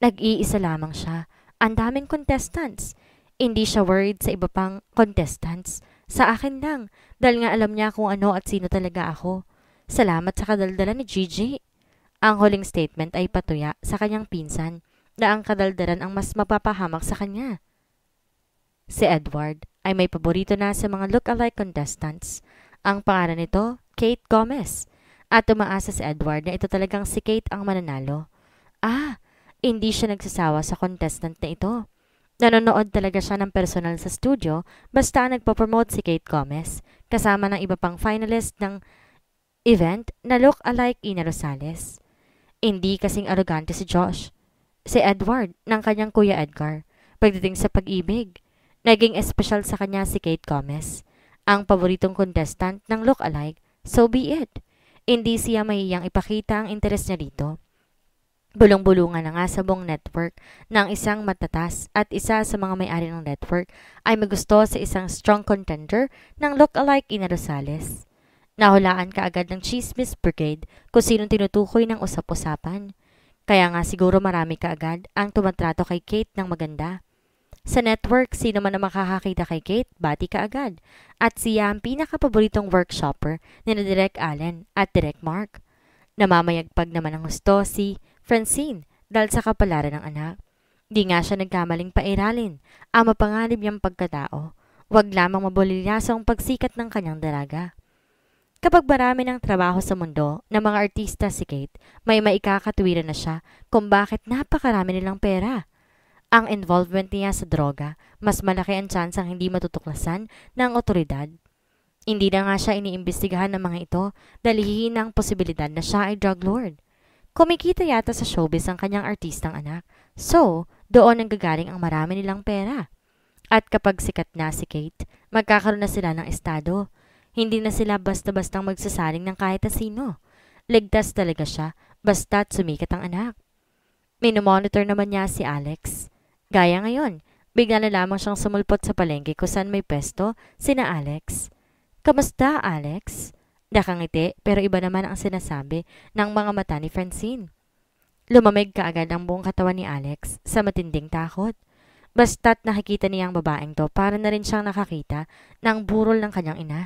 Nag-iisa lamang siya. Ang daming contestants. Hindi siya worried sa iba pang contestants. Sa akin lang, dahil nga alam niya kung ano at sino talaga ako. Salamat sa kadaldala ni Gigi. Ang huling statement ay patuya sa kanyang pinsan na ang kadaldaran ang mas mapapahamak sa kanya. Si Edward ay may paborito na sa mga look-alike contestants. Ang pangalan nito, Kate Gomez. At umaasa si Edward na ito talagang si Kate ang mananalo. Hindi siya nagsasawa sa contestant na ito. Nanonood talaga siya ng personal sa studio basta nagpo-promote si Kate Gomez kasama ng iba pang finalist ng event na look-alike Ina Rosales. Hindi kasing arrogante si Josh. Si Edward ng kanyang Kuya Edgar. Pagdating sa pag-ibig, naging espesyal sa kanya si Kate Gomez. Ang paboritong contestant ng look-alike, so be it. Hindi siya mahiyang ipakita ang interes niya dito. Bulong-bulungan na nga sa buong network ng isang matatas at isa sa mga may-ari ng network ay magusto sa isang strong contender ng look-alike Ina Rosales. Nahulaan ka agad ng Chismis Brigade kung sinong tinutukoy ng usap-usapan. Kaya nga siguro marami ka agad ang tumatrato kay Kate ng maganda. Sa network, sino man na makakakita kay Kate, bati ka agad. At siya ang pinakapaboritong workshopper ni Direk Allen at Direk Mark. Namamayagpag naman ang gusto si Francine dahil sa kapalaran ng anak. Di nga siya nagkamaling pairalin ang mapanganib niyang pagkatao. Huwag lamang mabulilyasong pagsikat ng kanyang dalaga. Kapag marami ng trabaho sa mundo ng mga artista si Kate, may maikakatuwiran na siya kung bakit napakarami nilang pera. ang involvement niya sa droga, mas malaki ang tsansang hindi matutuklasan ng otoridad. Hindi na nga siya iniimbestigahan ng mga ito dahil hihina ang posibilidad na siya ay drug lord. Kumikita yata sa showbiz ang kanyang artistang anak. So, doon ang gagaling ang marami nilang pera. At kapag sikat na si Kate, magkakaroon na sila ng estado. Hindi na sila basta-bastang magsasaling ng kahit na sino. Ligtas talaga siya, basta't sumikat ang anak. Minomonitor naman niya si Alex. Gaya ngayon, bigla na lamang siyang sumulpot sa palengke kung saan may pesto sina Alex. Kamusta, Alex? Nakangiti pero iba naman ang sinasabi ng mga mata ni Francine. Lumamig kaagad ang buong katawan ni Alex sa matinding takot. Basta't nakikita niya ang babaeng to para na rin siyang nakakita ng burol ng kanyang ina.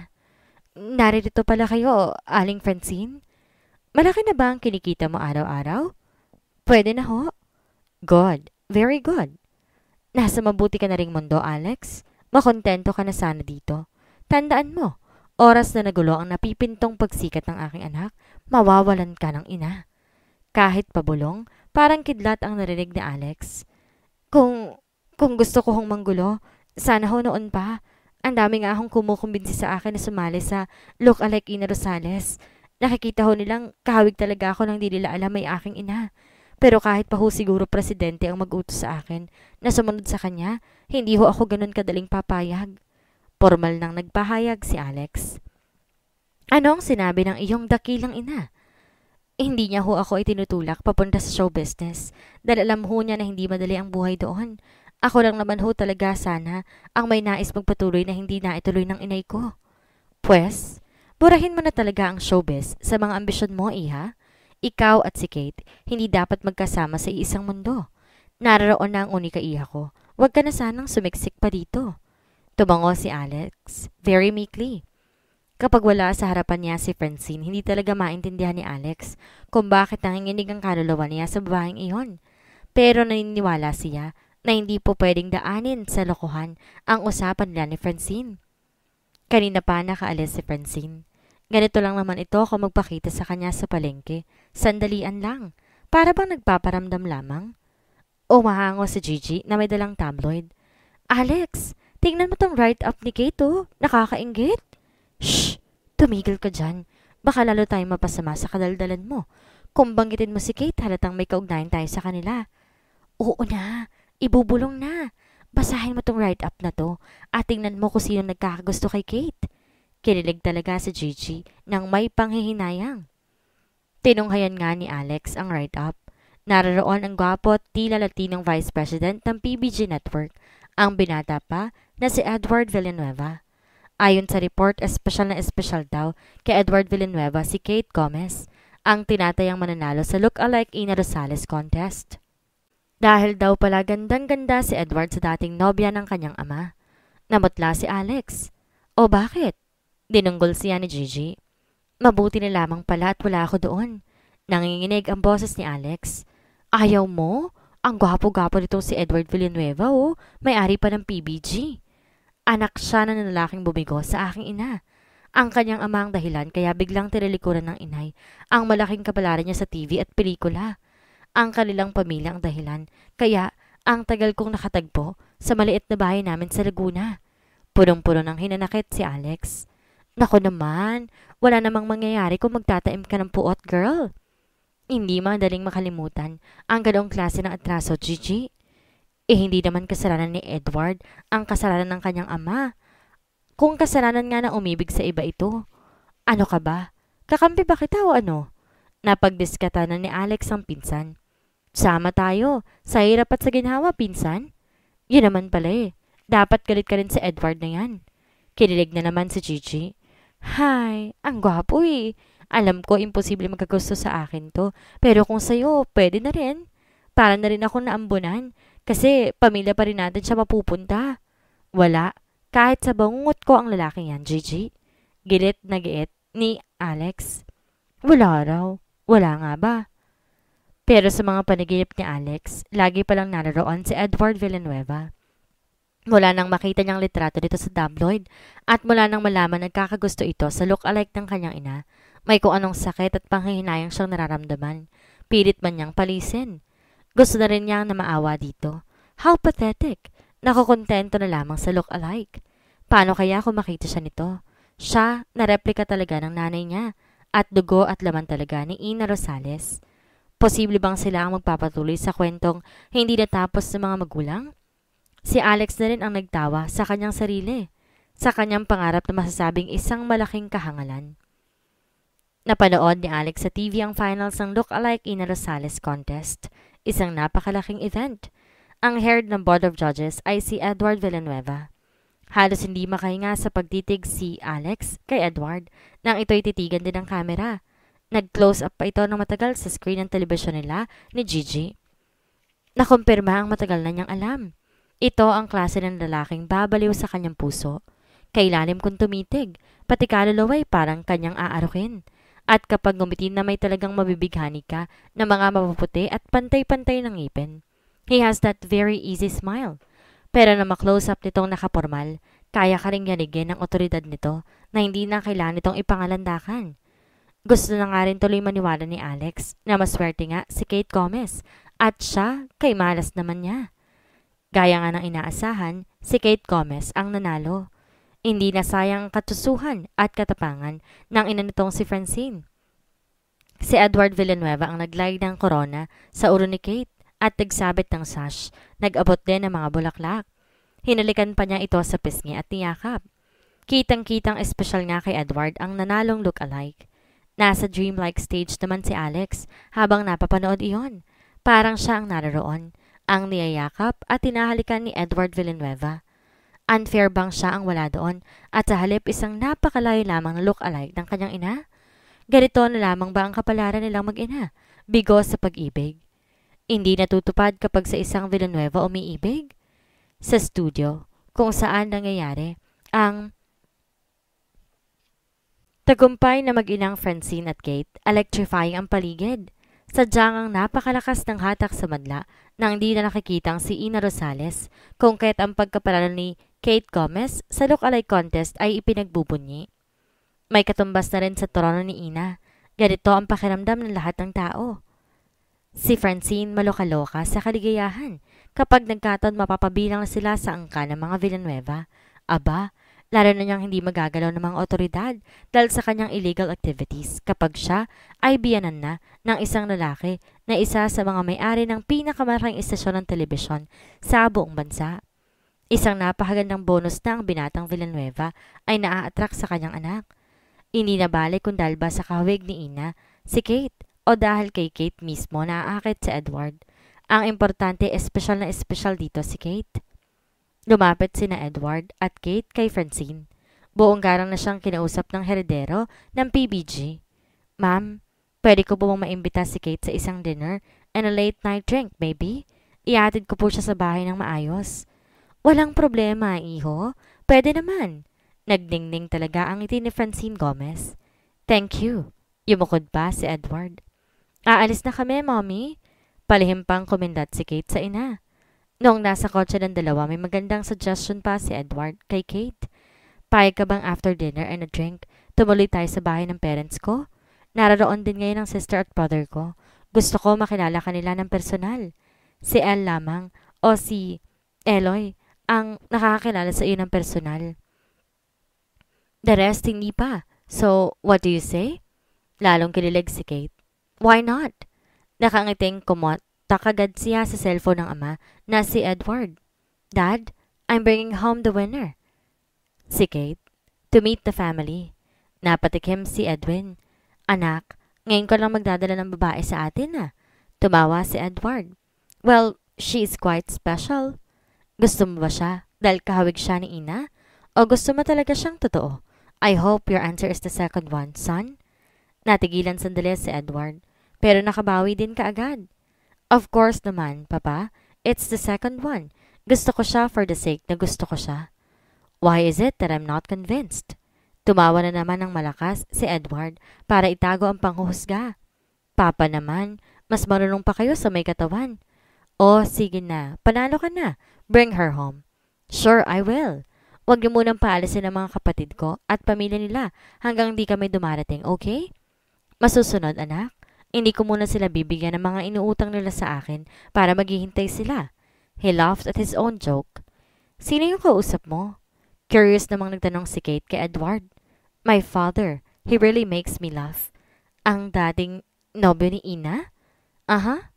Narito pala kayo, Aling Francine? Malaki na ba ang kinikita mo araw-araw? Pwede na ho. Good. Very good. Nasa mabuti ka na ring mundo, Alex. Makontento ka na sana dito. Tandaan mo, oras na nagulo ang napipintong pagsikat ng aking anak, mawawalan ka ng ina. Kahit pabulong, parang kidlat ang narinig ni Alex. Kung gusto ko hong manggulo, sana ho noon pa. Ang dami nga akong kumukumbinsi sa akin na sumali sa Look-alike Ina Rosales. Nakikita ho nilang kahawig talaga ako nang di nila alam may aking ina. Pero kahit pa ho siguro presidente ang mag-utos sa akin na sumunod sa kanya, hindi ho ako ganun kadaling papayag. Formal nang nagpahayag si Alex. Ano ang sinabi ng iyong dakilang ina? Hindi niya ho ako itinutulak papunta sa show business dahil alam ho niya na hindi madali ang buhay doon. Ako lang naman ho talaga sana ang may nais magpatuloy na hindi na ituloy ng inay ko. Pwes, burahin mo na talaga ang showbiz sa mga ambisyon mo, iha. Ikaw at si Kate hindi dapat magkasama sa isang mundo. Naroon na ang unika iha ko. Huwag ka na sanang sumiksik pa dito. Tumango si Alex, very meekly. Kapag wala sa harapan niya si Francine, hindi talaga maintindihan ni Alex kung bakit nanginginig ang kaluluwa niya sa babaeng iyon. Pero naniniwala siya na hindi po pwedeng daanin sa lokohan ang usapan nila ni Francine. Kanina pa nakaalis si Francine. Ganito lang naman ito kung magpakita sa kanya sa palengke. Sandalian lang. Para bang nagpaparamdam lamang? Umahango si Gigi na may dalang tabloid. Alex, tingnan mo tong write-up ni Kate oh. Nakakainggit. Shh! Tumigil ka dyan. Baka lalo tayong mapasama sa kadaldalan mo. Kung banggitin mo si Kate, halatang may kaugnayan tayo sa kanila. Oo na. Ibubulong na. Basahin mo tong write-up na to at tingnan mo kung sino nagkakagusto kay Kate. Kinilig talaga si Gigi nang may panghihinayang. Tinunghayan nga ni Alex ang write-up. Naroon ang gwapo at tila Latinong Vice President ng PBG Network, ang binata pa na si Edward Villanueva. Ayon sa report, espesyal na espesyal daw kay Edward Villanueva si Kate Gomez, ang tinatayang mananalo sa Look-alike Ina Rosales contest. Dahil daw pala gandang-ganda si Edward sa dating nobya ng kanyang ama. Namutla si Alex. O bakit? Dinunggol siya ni Gigi. Mabuti na lamang pala at wala ako doon. Nanginginig ang boses ni Alex. Ayaw mo? Ang gwapo-gwapo nitong si Edward Villanueva oh. May-ari pa ng PBG. Anak siya ng lalaking bumigo sa aking ina. Ang kanyang ama ang dahilan kaya biglang tinalikuran ng inay ang malaking kapalaran niya sa TV at pelikula. Ang kanilang pamilya ang dahilan kaya ang tagal kong nakatagpo sa maliit na bahay namin sa Laguna. Punong-puno ng hinanakit si Alex. Nako naman, wala namang mangyayari kung magtataim ka ng puot, girl. Hindi madaling makalimutan ang ganoong klase ng atraso, Gigi. Hindi naman kasalanan ni Edward ang kasalanan ng kanyang ama. Kung kasalanan nga na umibig sa iba ito. Ano ka ba? Kakampi ba kita o ano? Napagdiskata na ni Alex ang pinsan. Sama tayo. Sa hirap at sa ginhawa, pinsan. Yun naman pala eh. Dapat galit ka rin sa Edward na yan. Kinilig na naman si Gigi. Hay, ang gwapo eh. Alam ko imposible magkagusto sa akin to. Pero kung sa'yo, pwede na rin. Para na rin ako naambunan. Kasi pamilya pa rin natin siya mapupunta. Wala. Kahit sa bangungot ko ang lalaki yan, Gigi. Gilit na giit ni Alex. Wala raw. Wala nga ba? Pero sa mga panaginip ni Alex, lagi palang naroon si Edward Villanueva. Mula nang makita niyang litrato dito sa tabloid at mula nang malaman nagkakagusto ito sa look-alike ng kanyang ina, may kung anong sakit at panghihinayang siyang nararamdaman. Pilit man niyang palisin. Gusto na rin niyang na maawa dito. How pathetic. Nakukontento na lamang sa look-alike. Paano kaya kung makita siya nito? Siya na replika talaga ng nanay niya at dugo at laman talaga ni Ina Rosales. Posible bang sila ang magpapatuloy sa kwentong hindi natapos ng mga magulang? Si Alex na rin ang nagtawa sa kanyang sarili, sa kanyang pangarap na masasabing isang malaking kahangalan. Napanood ni Alex sa TV ang finals ng Look-alike Ina Rosales contest, isang napakalaking event. Ang head ng Board of Judges ay si Edward Villanueva. Halos hindi makahinga sa pagtitig si Alex kay Edward nang ito'y titigan din ng kamera. Nag-close up pa ito ng matagal sa screen ng telebisyon nila ni Gigi. Nakumpirma ang matagal na niyang alam. Ito ang klase ng lalaking babaliw sa kanyang puso. Kailalim kung tumitig, pati kaluluwa ay parang kanyang aarukin. At kapag ngumiti na may talagang mabibighani ka na mga mapuputi at pantay-pantay ng ngipin. He has that very easy smile. Pero na ma-close up nitong nakapormal, kaya ka ring yanigin ang otoridad nito na hindi na kailangan itong ipangalandakan. Gusto na nga rin tuloy maniwala ni Alex na maswerte nga si Kate Gomez at siya kay malas naman niya. Gaya nga ng inaasahan, si Kate Gomez ang nanalo. Hindi na sayang ang katusuhan at katapangan ng ina nitong si Francine. Si Edward Villanueva ang naglay ng korona sa ulo ni Kate at nagsabit ng sash, nag-abot din ng mga bulaklak. Hinalikan pa niya ito sa pisngi at niyakap. Kitang-kitang espesyal nga kay Edward ang nanalong look-alike. Nasa dreamlike stage naman si Alex habang napapanood iyon. Parang siya ang naroon, ang niyayakap at tinahalikan ni Edward Villanueva. Unfair bang siya ang wala doon at sa halip isang napakalayo lamang na look-alike ng kanyang ina? Ganito na lamang ba ang kapalaran nilang mag-ina? Bigo sa pag-ibig. Hindi natutupad kapag sa isang Villanueva umiibig? Sa studio, kung saan nangyayari ang tagumpay na mag-inang Francine at Kate, electrifying ang paligid. Sadyang ang napakalakas ng hatak sa madla nang hindi na nakikitang si Ina Rosales kung kaya't ang pagkapanalo ni Kate Gomez sa look-alike contest ay ipinagbubunyi. May katumbas na rin sa trono ni Ina. Ganito ang pakiramdam ng lahat ng tao. Si Francine maloka-loka sa kaligayahan kapag nagkataon mapapabilang na sila sa angka ng mga Villanueva. Aba, lalo na niyang hindi magagalaw ng mga otoridad dahil sa kanyang illegal activities kapag siya ay biyanan na ng isang lalaki na isa sa mga may-ari ng pinakamalaking istasyon ng telebisyon sa buong bansa. Isang napakagandang bonus na ang binatang Villanueva ay naa-attract sa kanyang anak. Hindi na bale kung dahil ba sa kahawig ni Ina, si Kate, o dahil kay Kate mismo naaakit si Edward. Ang importante, espesyal na espesyal dito si Kate. Lumapit sina Edward at Kate kay Francine. Buong garang na siyang kinausap ng heredero ng PBG. Ma'am, pwede ko po bang maimbita si Kate sa isang dinner and a late night drink, maybe? Ihatid ko po siya sa bahay ng maayos. Walang problema, iho. Pwede naman. Nagdingning talaga ang ngiti ni Francine Gomez. Thank you. Yumukod pa si Edward. Aalis na kami, Mommy. Palihim pang kumindat si Kate sa ina. Noong nasa kotse ng dalawa, may magandang suggestion pa si Edward kay Kate. Payag ka bang after dinner and a drink, tumuloy tayo sa bahay ng parents ko? Nararoon din ngayon ang sister at brother ko. Gusto ko makilala kanila ng personal. Si Elle lamang o si Eloy ang nakakakilala sa iyo ng personal. The rest hindi pa. So, what do you say? Lalong kinilig si Kate. Why not? Nakangiting kumot, takagad siya sa cellphone ng ama na si Edward. Dad, I'm bringing home the winner. Si Kate, to meet the family. Napatikim si Edwin. Anak, ngayon ko lang magdadala ng babae sa atin ah. Tumawa si Edward. Well, she is quite special. Gusto mo ba siya dahil kahawig siya ni Ina? O gusto mo talaga siyang totoo? I hope your answer is the second one, son. Natigilan sandali si Edward, pero nakabawi din kaagad. Of course naman, Papa. It's the second one. Gusto ko siya for the sake na gusto ko siya. Why is it that I'm not convinced? Tumawa na naman ng malakas si Edward para itago ang panghuhusga. Papa naman, mas marunong pa kayo sa may katawan. Oh, sige na. Panalo ka na. Bring her home. Sure, I will. Huwag niyo munang paalisin ang mga kapatid ko at pamilya nila hanggang di kami dumarating, okay? Masusunod, anak. Hindi ko muna sila bibigyan ng mga inuutang nila sa akin para maghihintay sila. He laughed at his own joke. Sino yung kausap mo? Curious namang nagtanong si Kate kay Edward. My father. He really makes me laugh. Ang dating nobyo ni Ina? Aha.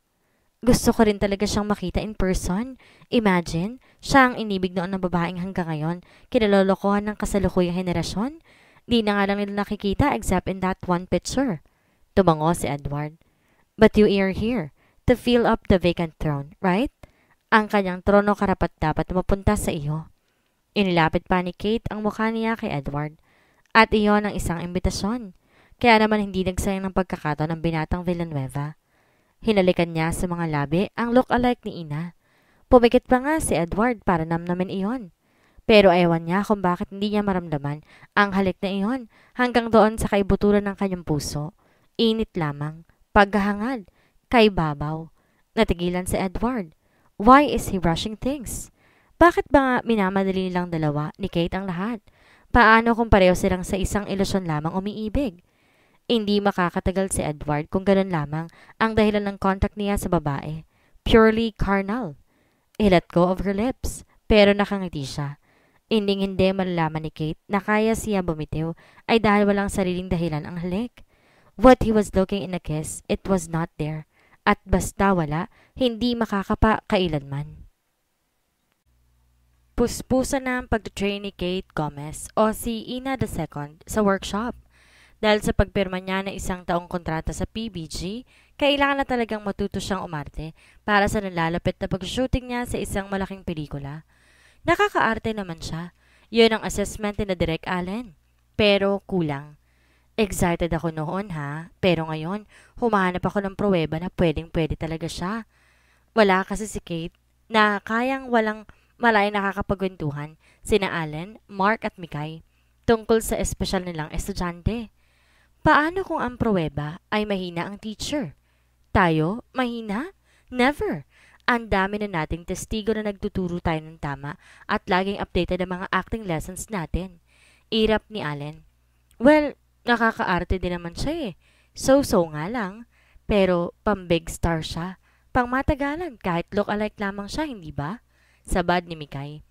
Gusto ko rin talaga siyang makita in person. Imagine, siya ang inibig noon ng babaeng hanggang ngayon, kinalolokohan ng kasalukuyang henerasyon. Di na nga lang nila nakikita except in that one picture. Tumango si Edward. But you are here to fill up the vacant throne, right? Ang kanyang trono karapat dapat na mapunta sa iyo. Inilapit pa ni Kate ang mukha niya kay Edward. At iyon ang isang imbitasyon. Kaya naman hindi nagsayang ng pagkakataon ng binatang Villanueva. Hinalikan niya sa mga labi ang look-alike ni Ina. Pumikit pa nga si Edward para namnamin iyon. Pero ewan niya kung bakit hindi niya maramdaman ang halik na iyon hanggang doon sa kaibuturan ng kanyang puso. Init lamang, paghahangad, kaibabaw. Natigilan si Edward. Why is he rushing things? Bakit ba nga minamadali nilang dalawa ni Kate ang lahat? Paano kung pareho silang sa isang ilusyon lamang umiibig? Hindi makakatagal si Edward kung ganun lamang ang dahilan ng contact niya sa babae. Purely carnal. He let go of her lips, pero nakangiti siya. Hindi malalaman ni Kate na kaya siya bumitiw ay dahil walang sariling dahilan ang halik. What he was looking in a kiss, it was not there. At basta wala, hindi makakapa kailanman. Puspusan na ang pagtutrain ni Kate Gomez o si Ina II sa workshop. Dahil sa pagpirma niya ng 1 taong kontrata sa PBG, kailangan na talagang matuto siyang umarte para sa nalalapit na pag-shooting niya sa isang malaking pelikula. Nakakaarte naman siya. Yun ang assessment ni na Direk Allen. Pero kulang. Excited ako noon ha, pero ngayon humahanap ako ng pruweba na pwedeng-pwede talaga siya. Wala kasi si Kate na kayang walang malay nakakapagwentuhan sina Allen, Mark at Mikay tungkol sa espesyal nilang estudyante. Paano kung ang pruweba ay mahina ang teacher? Tayo, mahina? Never! Ang dami na nating testigo na nagtuturo tayo ng tama at laging updated ang mga acting lessons natin. Irap ni Allen. Well, nakakaarte din naman siya eh. So-so nga lang. Pero pang-big star siya. Pang-matagalan kahit look-alike lamang siya, hindi ba? Sabad ni Mikay.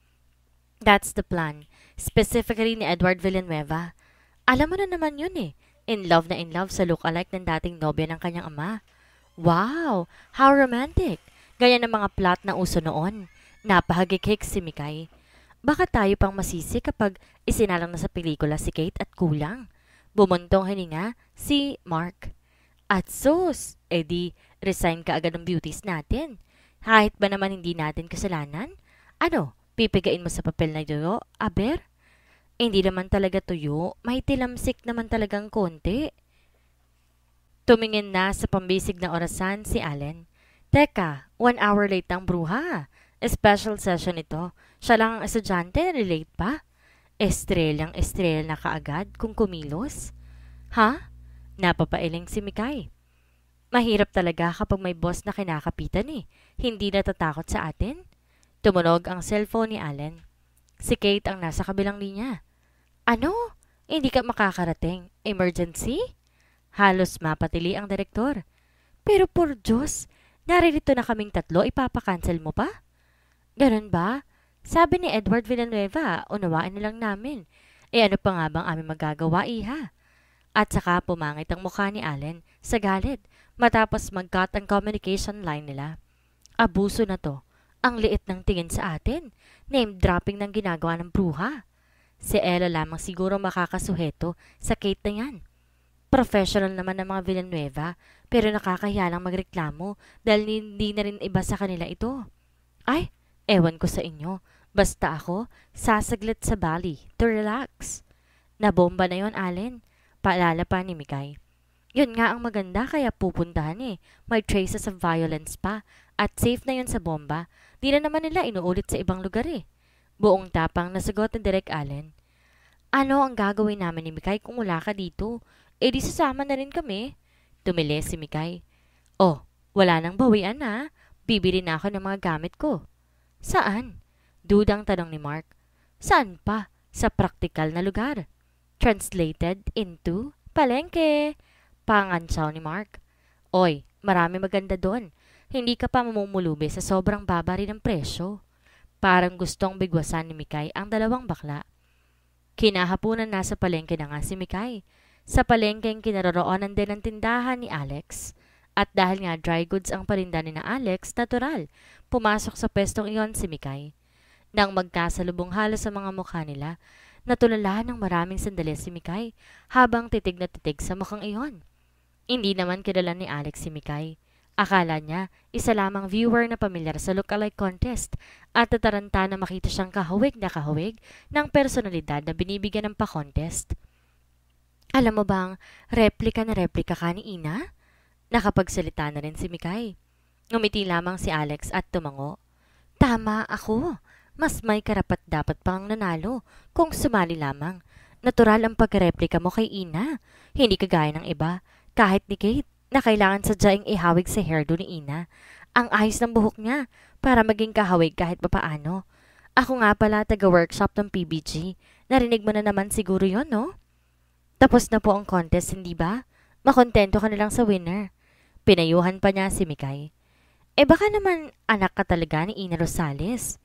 That's the plan. Specifically ni Edward Villanueva. Alam mo na naman yun eh. In love sa look-alike ng dating nobya ng kanyang ama. Wow! How romantic! Ganyan ang mga plot na uso noon. Napahagikik si Mikay. Baka tayo pang masisi kapag isinalang na sa pelikula si Kate at kulang. Bumuntong hininga si Mark. At sus, edi resign ka agad ng beauties natin. Kahit ba naman hindi natin kasalanan? Ano, pipigain mo sa papel na duyo, aber? Hindi naman talaga tuyo, may tilamsik naman talagang konti. Tumingin na sa pambisig na orasan si Allen. Teka, 1 hour late ang bruha. Special session ito. Siya lang ang estudyante, relate pa. Estrelyang na kaagad kung kumilos. Ha? Napapailing si Mikay. Mahirap talaga kapag may boss na kinakapitan eh. Hindi natatakot sa atin. Tumunog ang cellphone ni Allen. Si Kate ang nasa kabilang linya. Ano? Hindi ka makakarating. Emergency? Halos mapatili ang direktor. Pero por Diyos, naririto na kaming 3, ipapakancel mo pa? Ganun ba? Sabi ni Edward Villanueva, unawain na lang namin. Ano pa nga bang aming magagawa, iha? At saka pumangit ang mukha ni Allen sa galit matapos mag-cut ang communication line nila. Abuso na to. Ang liit ng tingin sa atin. Name dropping ng ginagawa ng bruha. Si Ella lamang siguro makakasuheto sa Kate na yan. Professional naman ng mga Villanueva pero nakakahiya lang magreklamo dahil hindi na rin iba sa kanila ito. Ay, ewan ko sa inyo. Basta ako, sasaglit sa Bali to relax. Nabomba na yon, Allen. Paalala pa ni Mikay. Yun nga ang maganda kaya pupuntahan eh. May traces of violence pa at safe na yun sa bomba. Di na naman nila inuulit sa ibang lugar eh. Buong tapang nasagot ni Direk Allen. Ano ang gagawin namin ni Mikay kung wala ka dito? Di sasama na rin kami. Tumili si Mikay. Oh, wala nang bawian na. Bibili na ako ng mga gamit ko. Saan? Dudang tanong ni Mark. Saan pa? Sa praktikal na lugar. Translated into palengke. Pangantsaw ni Mark. Oy, marami maganda doon. hindi ka pa mamumulubi sa sobrang baba rin ng presyo. Parang gustong bigwasan ni Mikay ang dalawang bakla. Kinahapunan na sa palengke na nga si Mikay. Sa palengkeng kinaroroonan din ng tindahan ni Alex. At dahil nga dry goods ang parinda ni na Alex, natural, pumasok sa pwestong iyon si Mikay. Nang magkasalubong halos sa mga mukha nila, natulala ng maraming sandali si Mikay habang titig na titig sa mukhang iyon. Hindi naman kilala ni Alex si Mikay. Akala niya isa lamang viewer na pamilyar sa lookalike contest at nataranta na makita siyang kahawig na kahawig ng personalidad na binibigyan ng pa-contest. Alam mo bang replika na replika ka ni Ina? Nakapagsalita na rin si Mikay. Ngumiti lamang si Alex at tumango. Tama ako. Mas may karapat dapat pang nanalo kung sumali lamang. Natural ang pagreplika mo kay Ina. Hindi kagaya ng iba. Kahit ni Kate na kailangan sadyaing ihawig sa hairdo ni Ina. Ang ayos ng buhok niya para maging kahawig kahit papaano. Ako nga pala taga-workshop ng PBG. Narinig mo na naman siguro yon, no? Tapos na po ang contest, hindi ba? Makontento ka na lang sa winner. Pinayuhan pa niya si Mikay. Baka naman anak ka talaga ni Ina Rosales.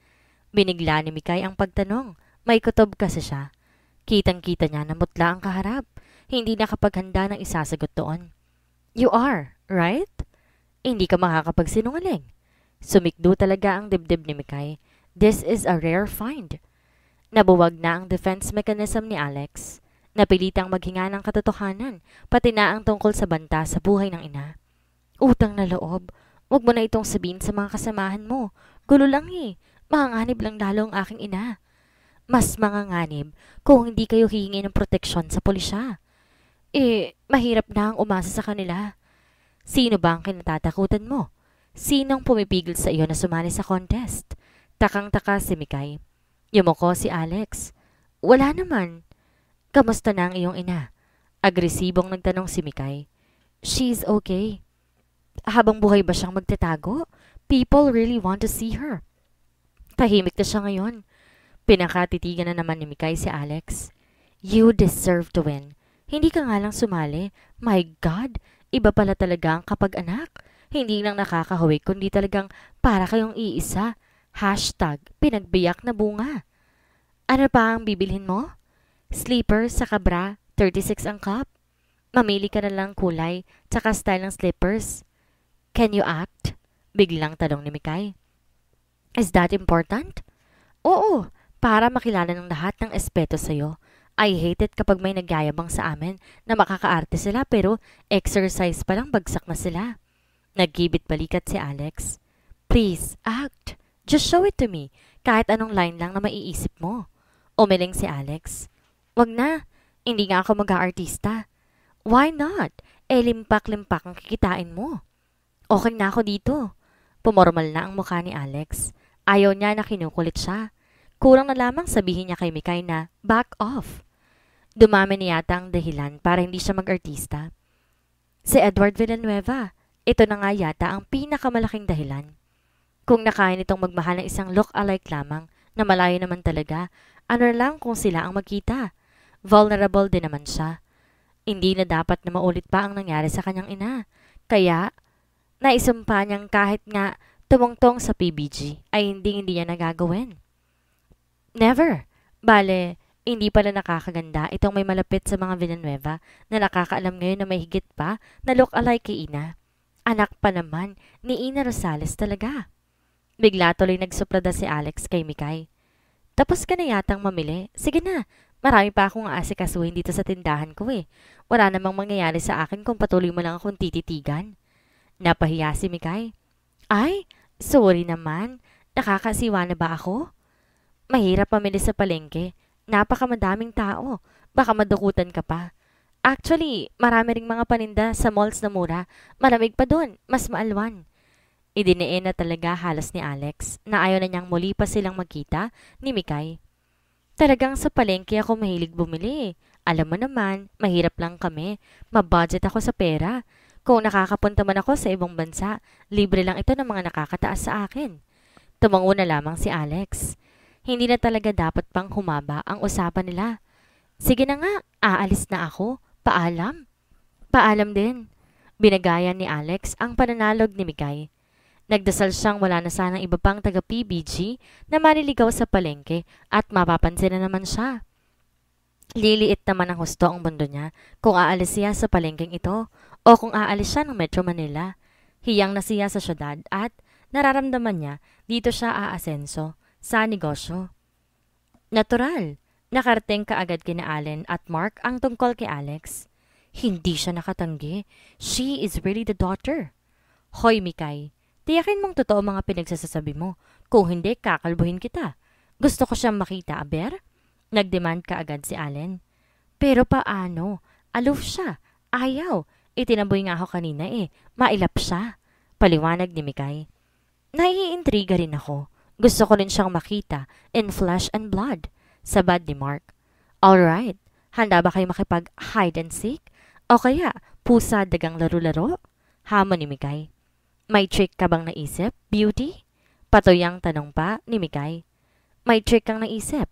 Binigla ni Mikay ang pagtanong. May kutob kasi siya. Kitang-kita niya na mutla ang kaharap. Hindi nakapaghanda ng isasagot doon. You are, right? Hindi ka makakapagsinungaling. Sumikdo talaga ang dibdib ni Mikay. This is a rare find. Nabuwag na ang defense mechanism ni Alex. Napilitang maghinga ng katotohanan, pati na ang tungkol sa banta sa buhay ng ina. Utang na loob. Huwag mo na itong sabihin sa mga kasamahan mo. Gulo lang eh. Manganganib lang lalo ang aking ina. Mas manganganib kung hindi kayo hihingi ng proteksyon sa pulisya. Mahirap na ang umasa sa kanila. Sino ba ang kinatatakutan mo? Sinong pumipigil sa iyo na sumali sa contest? Takang-taka si Mikay. Yumuko si Alex. Wala naman. Kamusta na ang iyong ina? Agresibong nagtanong si Mikay. She's okay. Habang buhay ba siyang magtatago? People really want to see her. Tahimik na siya ngayon. Pinakatitigan na naman ni Mikay si Alex. You deserve to win. Hindi ka nga lang sumali. My God, iba pala talaga ang kapag-anak. Hindi lang nakakahawig kundi talagang para kayong iisa. #pinagbiyak na bunga. Ano pa ang bibilhin mo? Slippers sa bra, 36 ang cup. Mamili ka na lang kulay, tsaka style ng slippers. Can you act? Biglang tanong ni Mikay. Is that important? Oo, para makilala ng lahat ng espeto sa'yo. I hate it kapag may nagyayabang sa amin na makakaarte sila pero exercise pa lang bagsak na sila. Naggibit balikat si Alex. Please, act. Just show it to me. Kahit anong line lang na maiisip mo. Umiling si Alex. Wag na. Hindi nga ako mag-aartista. Why not? Limpak-limpak ang kikitain mo. Okay na ako dito. Pumormal na ang mukha ni Alex. Ayaw niya na kinukulit siya. Kurang na lamang sabihin niya kay Mikay na back off. Dumami niya yata ang dahilan para hindi siya mag-artista. Si Edward Villanueva. Ito na nga yata ang pinakamalaking dahilan. Kung nakain itong magmahal ng isang look-alike lamang na malayo naman talaga, ano lang kung sila ang magkita. Vulnerable din naman siya. Hindi na dapat na maulit pa ang nangyari sa kanyang ina. Kaya, naisumpa niyang kahit nga tumungtong sa PBG ay hindi niya nagagawin. Never. Bale, hindi pala nakakaganda itong may malapit sa mga Villanueva na nakakaalam ngayon na may higit pa na look-alike kay Ina. Anak pa naman ni Ina Rosales talaga. Bigla tuloy nagsuplada si Alex kay Mikay. Tapos ka na yatang mamili. Sige na, marami pa akong aasikasuhin dito sa tindahan ko eh. Wala namang mangyayari sa akin kung patuloy mo lang akong tititigan. Napahiya si Mikay. Ay, sorry naman. Nakakasiwa na ba ako? Mahirap mamili sa palengke. Napakamadaming tao. Baka madukutan ka pa. Actually, marami ring mga paninda sa malls na mura. Malamig pa dun. Mas maalwan. Idineen na talaga halos ni Alex na ayaw na niyang muli pa silang magkita ni Mikay. Talagang sa palengke ako mahilig bumili. Alam mo naman, mahirap lang kami. Mabudget ako sa pera. Kung nakakapunta man ako sa ibang bansa, libre lang ito ng mga nakakataas sa akin. Tumango na lamang si Alex. Hindi na talaga dapat pang humaba ang usapan nila. Sige na nga, aalis na ako. Paalam. Paalam din. Binagayan ni Alex ang pananalog ni Mikay. Nagdasal siyang wala na sanang iba pang taga-PBG na maliligaw sa palengke at mapapansin na naman siya. Liliit naman ang husto ang mundo niya kung aalis siya sa palengkeng ito o kung aalis siya ng Metro Manila. Hiyang na siya sa syudad at nararamdaman niya dito siya aasenso sa negosyo. Natural, nakarating kaagad kina Allen at Mark ang tungkol kay Alex. Hindi siya nakatanggi. She is really the daughter. Hoy Mikay, tiyakin mong totoo mga pinagsasabi mo. Kung hindi, kakalbuhin kita. Gusto ko siyang makita, aber? Nagdemand kaagad si Allen. Pero paano? Aloof siya. Ayaw. Itinaboy nga ako kanina eh. Mailap siya. Paliwanag ni Mikay. Naiintriga rin ako. Gusto ko rin siyang makita in flesh and blood. Sabad ni Mark. Alright. Handa ba kayo makipag hide and seek? O kaya pusa dagang laro-laro? Hamon ni Mikay. May trick ka bang naisip, Beauty? Patoyang tanong pa ni Mikay. May trick kang naisip.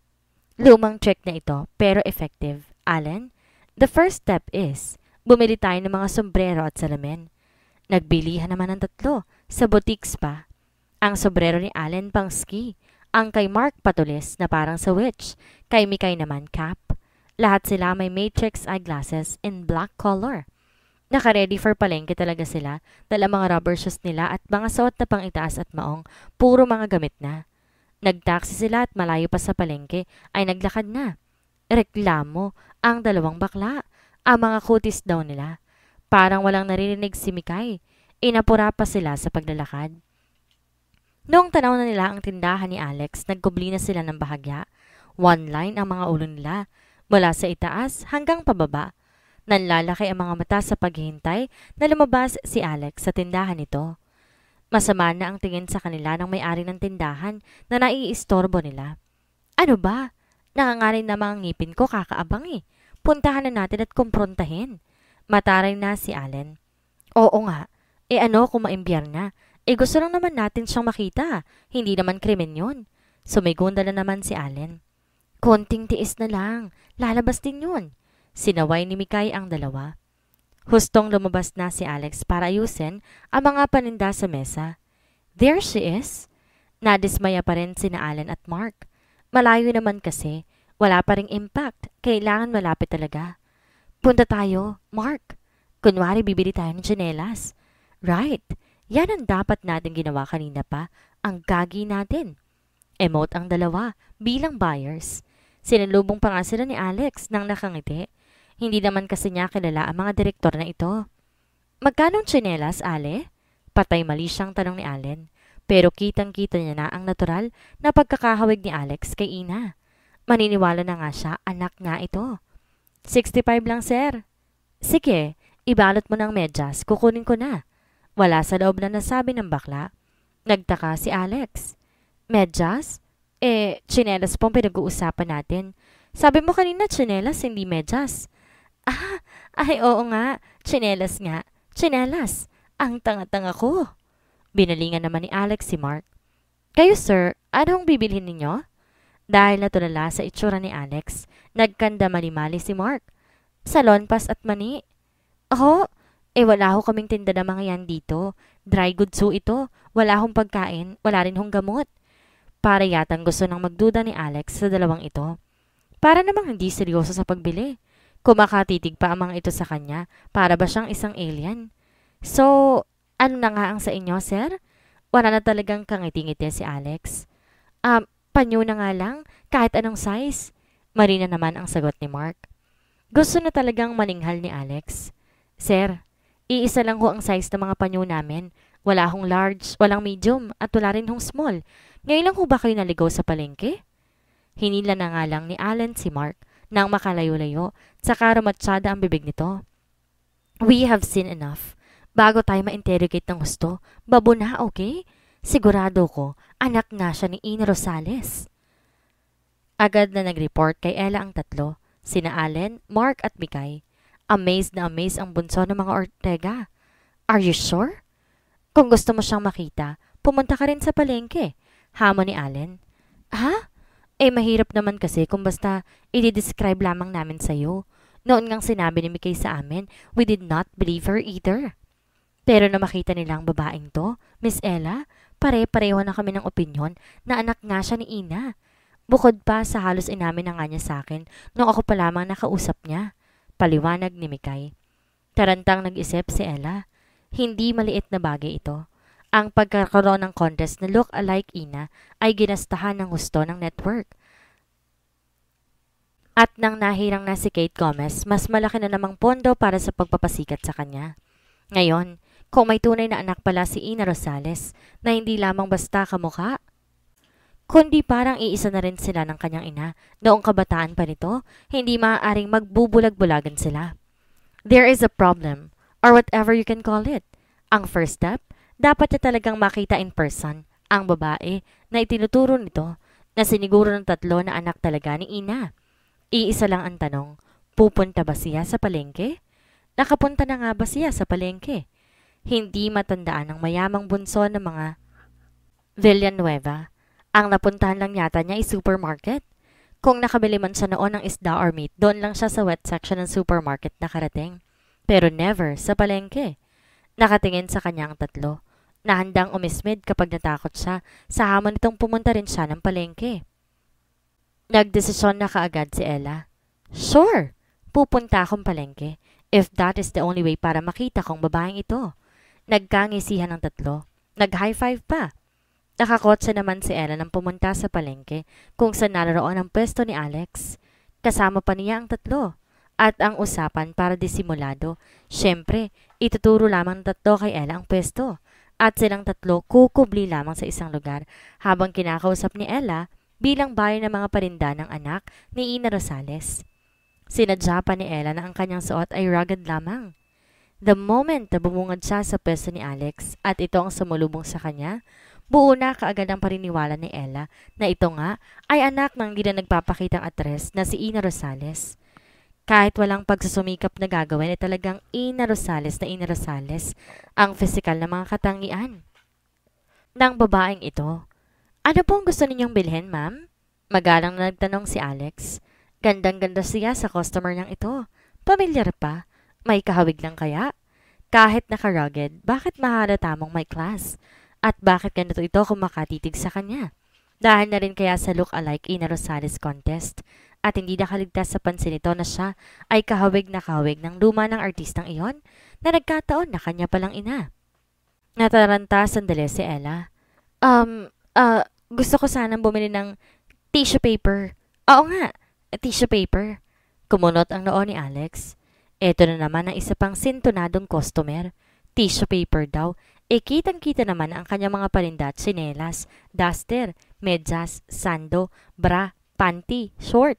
Lumang trick na ito pero effective. Allen, the first step is bumili tayo ng mga sombrero at salamin. Nagbilihan naman ng 3 sa boutiques pa. Ang sombrero ni Allen pang ski. Ang kay Mark patulis na parang sa witch. Kay Mikay naman cap. Lahat sila may matrix eyeglasses in black color. Naka-ready for palengke talaga sila dahil ang mga rubber shoes nila at mga suot na pang-itaas at maong puro mga gamit na. Nagtaksi sila at malayo pa sa palengke ay naglakad na. Reklamo ang 2 bakla. Ang mga kutis daw nila. Parang walang naririnig si Mikay. Inapura pa sila sa paglalakad. Noong tanaw na nila ang tindahan ni Alex, nagkubli na sila ng bahagya. One line ang mga ulo nila. Mula sa itaas hanggang pababa. Nanlalaki ang mga mata sa paghihintay na lumabas si Alex sa tindahan nito. Masama na ang tingin sa kanila ng may-ari ng tindahan na naiistorbo nila. Ano ba? Nakangarin na mga ngipin ko kakaabang eh. Puntahan na natin at kumprontahin. Mataray na si Allen. Oo nga. Ano kung maimbyer na? Gusto lang naman natin siyang makita. Hindi naman krimen yun. Sumigunda na naman si Allen. Konting tiis na lang. Lalabas din yun. Sinaway ni Mikay ang 2. Hustong lumabas na si Alex para ayusin ang mga paninda sa mesa. There she is. Nadismaya pa rin sina Allen at Mark. Malayo naman kasi. Wala pa ring impact. Kailangan malapit talaga. Punta tayo, Mark. Kunwari bibili tayo ng tsinelas. Right. Yan ang dapat natin ginawa kanina pa. Ang gagi natin. Emote ang 2 bilang buyers. Sinalubong pa nga sila ni Alex nang nakangiti. Hindi naman kasi niya kilala ang mga direktor na ito. Magkanong tsinelas, Ale? Patay mali siyang tanong ni Allen. Pero kitang-kita niya na ang natural na pagkakahawig ni Alex kay Ina. Maniniwala na nga siya, anak nga ito. 65 lang, sir. Sige, ibalot mo ng medyas, kukunin ko na. Wala sa loob na nasabi ng bakla. Nagtaka si Alex. Medyas? Tsinelas pong pinag-uusapan natin. Sabi mo kanina tsinelas, hindi medyas. Ay oo nga, tsinelas nga. Tsinelas, ang tanga-tanga ko. Binalingan naman ni Alex si Mark. Kayo sir, anong bibilhin ninyo? Dahil natulala sa itsura ni Alex, nagkanda mali-mali si Mark. Salon pas at mani. Oh, wala ho kaming tinda ng mga yan dito. Dry goods ho ito. Wala hong pagkain, wala rin hong gamot. Para yatang gusto nang magduda ni Alex sa 2 ito. Para namang hindi seryoso sa pagbili. Kumakatitig pa ang mga ito sa kanya, para ba siyang isang alien? So, ano na nga ang sa inyo, sir? Wala na talagang kangiti-ngiti si Alex. Panyo na nga lang, kahit anong size. Marina naman ang sagot ni Mark. Gusto na talagang maninghal ni Alex. Sir, iisa lang ho ang size ng mga panyo namin. Wala hong large, walang medium, at wala rin hong small. Ngayon lang ho ba kayo naligaw sa palengke? Hinila na nga lang ni Allen si Mark nang makalayo-layo, saka rumatsyada ang bibig nito. We have seen enough. Bago tayo ma-interrogate ng gusto, babo na, okay? Sigurado ko, anak nga siya ni Ina Rosales. Agad na nag-report kay Ella ang 3, sina Allen, Mark at Mikay. Amazed na amazed ang bunso ng mga Ortega. Are you sure? Kung gusto mo siyang makita, pumunta ka rin sa palengke. Hamon ni Allen. Ha? Mahirap naman kasi kung basta i-describe lamang namin sa'yo. Noon ngang sinabi ni Mikay sa amin, we did not believe her either. Pero na makita nilang babaeng to, Miss Ella, pare-pareho na kami ng opinyon na anak nga siya ni Ina. Bukod pa sa halos inamin na nga niya sa akin nung ako pa lamang nakausap niya. Paliwanag ni Mikay. Tarantang nag-isip si Ella. Hindi maliit na bagay ito. Ang pagkakaroon ng contest na look-alike Ina ay ginastahan ng gusto ng network. At nang nahirang na si Kate Gomez, mas malaki na namang pondo para sa pagpapasikat sa kanya. Ngayon, kung may tunay na anak pala si Ina Rosales na hindi lamang basta kamukha, kundi parang iisa na rin sila ng kanyang ina noong kabataan pa nito, hindi maaaring magbubulag-bulagan sila. There is a problem, or whatever you can call it. Ang first step, dapat niya talagang makita in person ang babae na itinuturo nito na siniguro ng 3 na anak talaga ni Ina. Iisa lang ang tanong, pupunta ba siya sa palengke? Nakapunta na nga ba siya sa palengke? Hindi matandaan ang mayamang bunso ng mga Villanueva. Ang napuntahan lang yata niya ay supermarket. Kung nakabili man siya noon ng isda or meat, doon lang siya sa wet section ng supermarket nakarating. Pero never sa palengke. Nakatingin sa kanyang 3, na handang umismid kapag natakot siya sa hamon nitong pumunta rin siya ng palengke. Nagdesisyon na kaagad si Ella. Sure, pupunta akong palengke if that is the only way para makita kong babaeng ito. Nagkangisihan ng 3, nag-high five pa. Nakakotse naman si Ella nang pumunta sa palengke kung saan naroon ang pwesto ni Alex. Kasama pa niya ang 3. At ang usapan para disimulado, syempre, ituturo lamang ng 3 kay Ella ang pwesto. At silang 3 kukubli lamang sa isang lugar habang kinakausap ni Ella bilang bayan ng mga parinda ng anak ni Ina Rosales. Sinadya pa ni Ella na ang kanyang suot ay rugged lamang. The moment na bumungad siya sa pwesto ni Alex at ito ang sumulubong sa kanya, buo na kaagad ang paniniwala ni Ella na ito nga ay anak ng hindi na nagpapakitang atres na si Ina Rosales. Kahit walang pagsusumikap na gagawin ay talagang Ina Rosales na Ina Rosales ang pisikal na mga katangian ng babaeng ito. Ano pong gusto ninyong bilhin, ma'am? Magalang na nagtanong si Alex. Gandang-ganda siya sa customer niyang ito. Pamilyar pa. May kahawig lang kaya? Kahit naka-rugged, bakit mahalata mong may class? At bakit ganito ito kung makatitig sa kanya? Dahil na rin kaya sa look-alike Ina Rosales contest at hindi nakaligtas sa pansin nito na siya ay kahawig na kahawig ng luma ng artistang iyon na nagkataon na kanya palang ina. Nataranta sandali si Ella. Gusto ko sanang bumili ng tissue paper. Oo nga, tissue paper. Kumunot ang noo ni Alex. Eto na naman ang isa pang sintonadong customer. Tissue paper daw. Kitang-kita naman ang kanyang mga paninda at tsinelas, duster, medyas, sando, bra, panty, short.